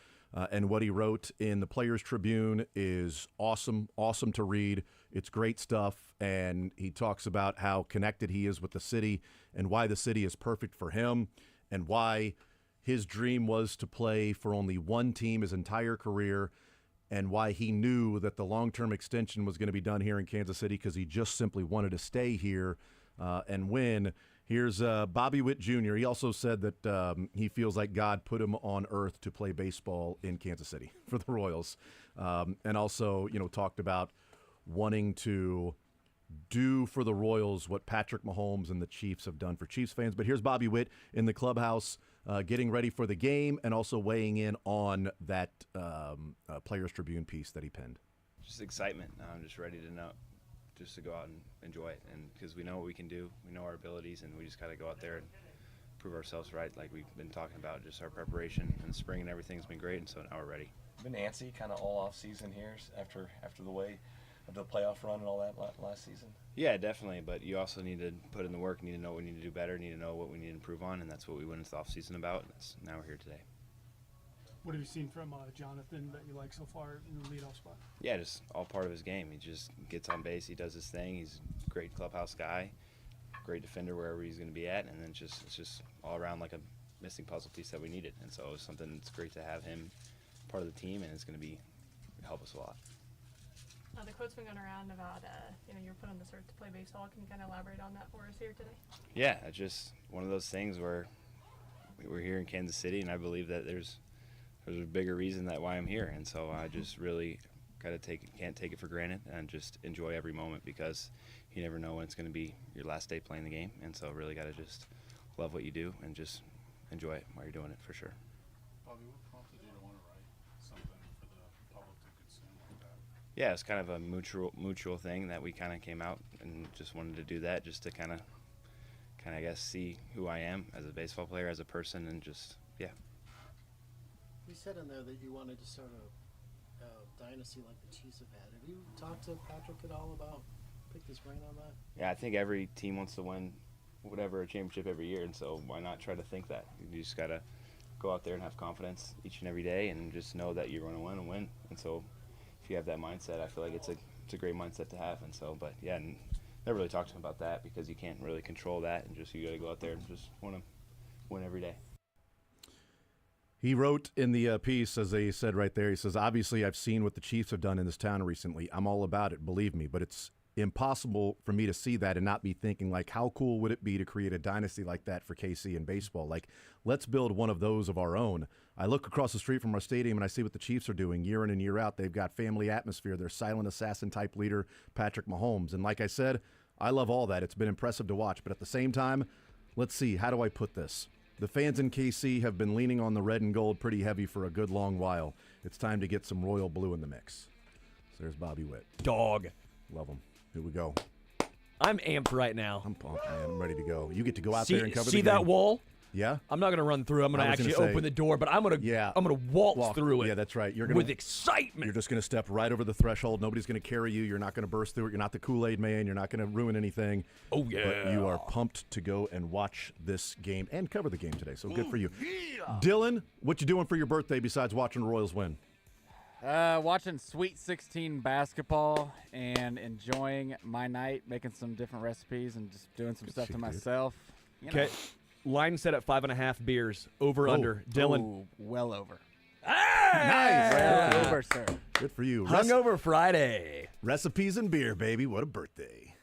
A: and what he wrote in the Players Tribune is awesome to read. It's great stuff, and he talks about how connected he is with the city and why the city is perfect for him and why his dream was to play for only one team his entire career and why he knew that the long-term extension was going to be done here in Kansas City because he just simply wanted to stay here and win. Here's Bobby Witt Jr. He also said that he feels like God put him on earth to play baseball in Kansas City for the Royals, and also, talked about wanting to do for the Royals what Patrick Mahomes and the Chiefs have done for Chiefs fans. But here's Bobby Witt in the clubhouse getting ready for the game and also weighing in on that Players Tribune piece that he penned.
E: Just excitement. I'm just ready to know, just to go out and enjoy it. And because we know what we can do, we know our abilities, and we just got to go out there and prove ourselves right, like we've been talking about. Just our preparation in the spring and everything's been great, and so now we're ready.
N: Been antsy kind of all off season here after the way of the playoff run and all that last season?
E: Yeah, definitely, but you also need to put in the work, need to know what we need to do better, need to know what we need to improve on, and that's what we went into the offseason about. Now we're here today.
W: What have you seen from Jonathan that you like so far in the leadoff spot?
E: Yeah, just all part of his game. He just gets on base, he does his thing, he's a great clubhouse guy, great defender wherever he's going to be at, and then it's just all around like a missing puzzle piece that we needed. And so it's something that's great to have him part of the team, and it's going to help us a lot.
X: The quote's been going around about, you're put on this earth to play baseball. Can you kind of elaborate on that for us here today?
E: Yeah, it's just one of those things where we're here in Kansas City, and I believe that there's a bigger reason why I'm here. And so I just really can't take it for granted and just enjoy every moment because you never know when it's going to be your last day playing the game. And so really got to just love what you do and just enjoy it while you're doing it for sure.
Y: Bobby, what prompted you to want to write something for the public to consume like that?
E: Yeah, it's kind of a mutual thing that we kind of came out and just wanted to do that just to kind of I guess see who I am as a baseball player, as a person, and just
Z: You said in there that you wanted to start a dynasty like the Chiefs have had. Have you talked to Patrick at all about pick his brain on that?
E: Yeah, I think every team wants to win a championship every year, and so why not try to think that? You just gotta go out there and have confidence each and every day, and just know that you're going to win. And so if you have that mindset, I feel like it's a great mindset to have. And so, but yeah, never really talked to him about that because you can't really control that, and just you got to go out there and just want to win every day.
A: He wrote in the piece, as they said right there, he says, obviously I've seen what the Chiefs have done in this town recently. I'm all about it, believe me, but it's impossible for me to see that and not be thinking, like, how cool would it be to create a dynasty like that for KC in baseball? Like, let's build one of those of our own. I look across the street from our stadium and I see what the Chiefs are doing year in and year out. They've got family atmosphere, their silent assassin type leader, Patrick Mahomes. And like I said, I love all that. It's been impressive to watch. But at the same time, let's see, how do I put this? The fans in KC have been leaning on the red and gold pretty heavy for a good long while. It's time to get some royal blue in the mix. So there's Bobby Witt.
B: Dog.
A: Love him. Here we go.
B: I'm amped right now.
A: I'm pumped, man. I'm ready to go. You get to go out there and cover the
B: See
A: game.
B: that wall?
A: Yeah.
B: I'm not going to run through. I'm going to actually open the door, but I'm going to waltz through it.
A: Yeah, that's right. You're
B: with excitement.
A: You're just going to step right over the threshold. Nobody's going to carry you. You're not going to burst through it. You're not the Kool-Aid man. You're not going to ruin anything.
B: Oh, yeah.
A: But you are pumped to go and watch this game and cover the game today. So good for you. Yeah. Dylan, what you doing for your birthday besides watching the Royals win?
C: Watching Sweet 16 basketball and enjoying my night, making some different recipes and just doing some stuff to myself.
B: Okay. Line set at 5.5 beers. Over, under. Dylan.
C: Oh, well over.
B: Hey!
A: Nice.
C: Well over, sir.
A: Good for you.
B: Hungover Friday.
A: Recipes and beer, baby. What a birthday.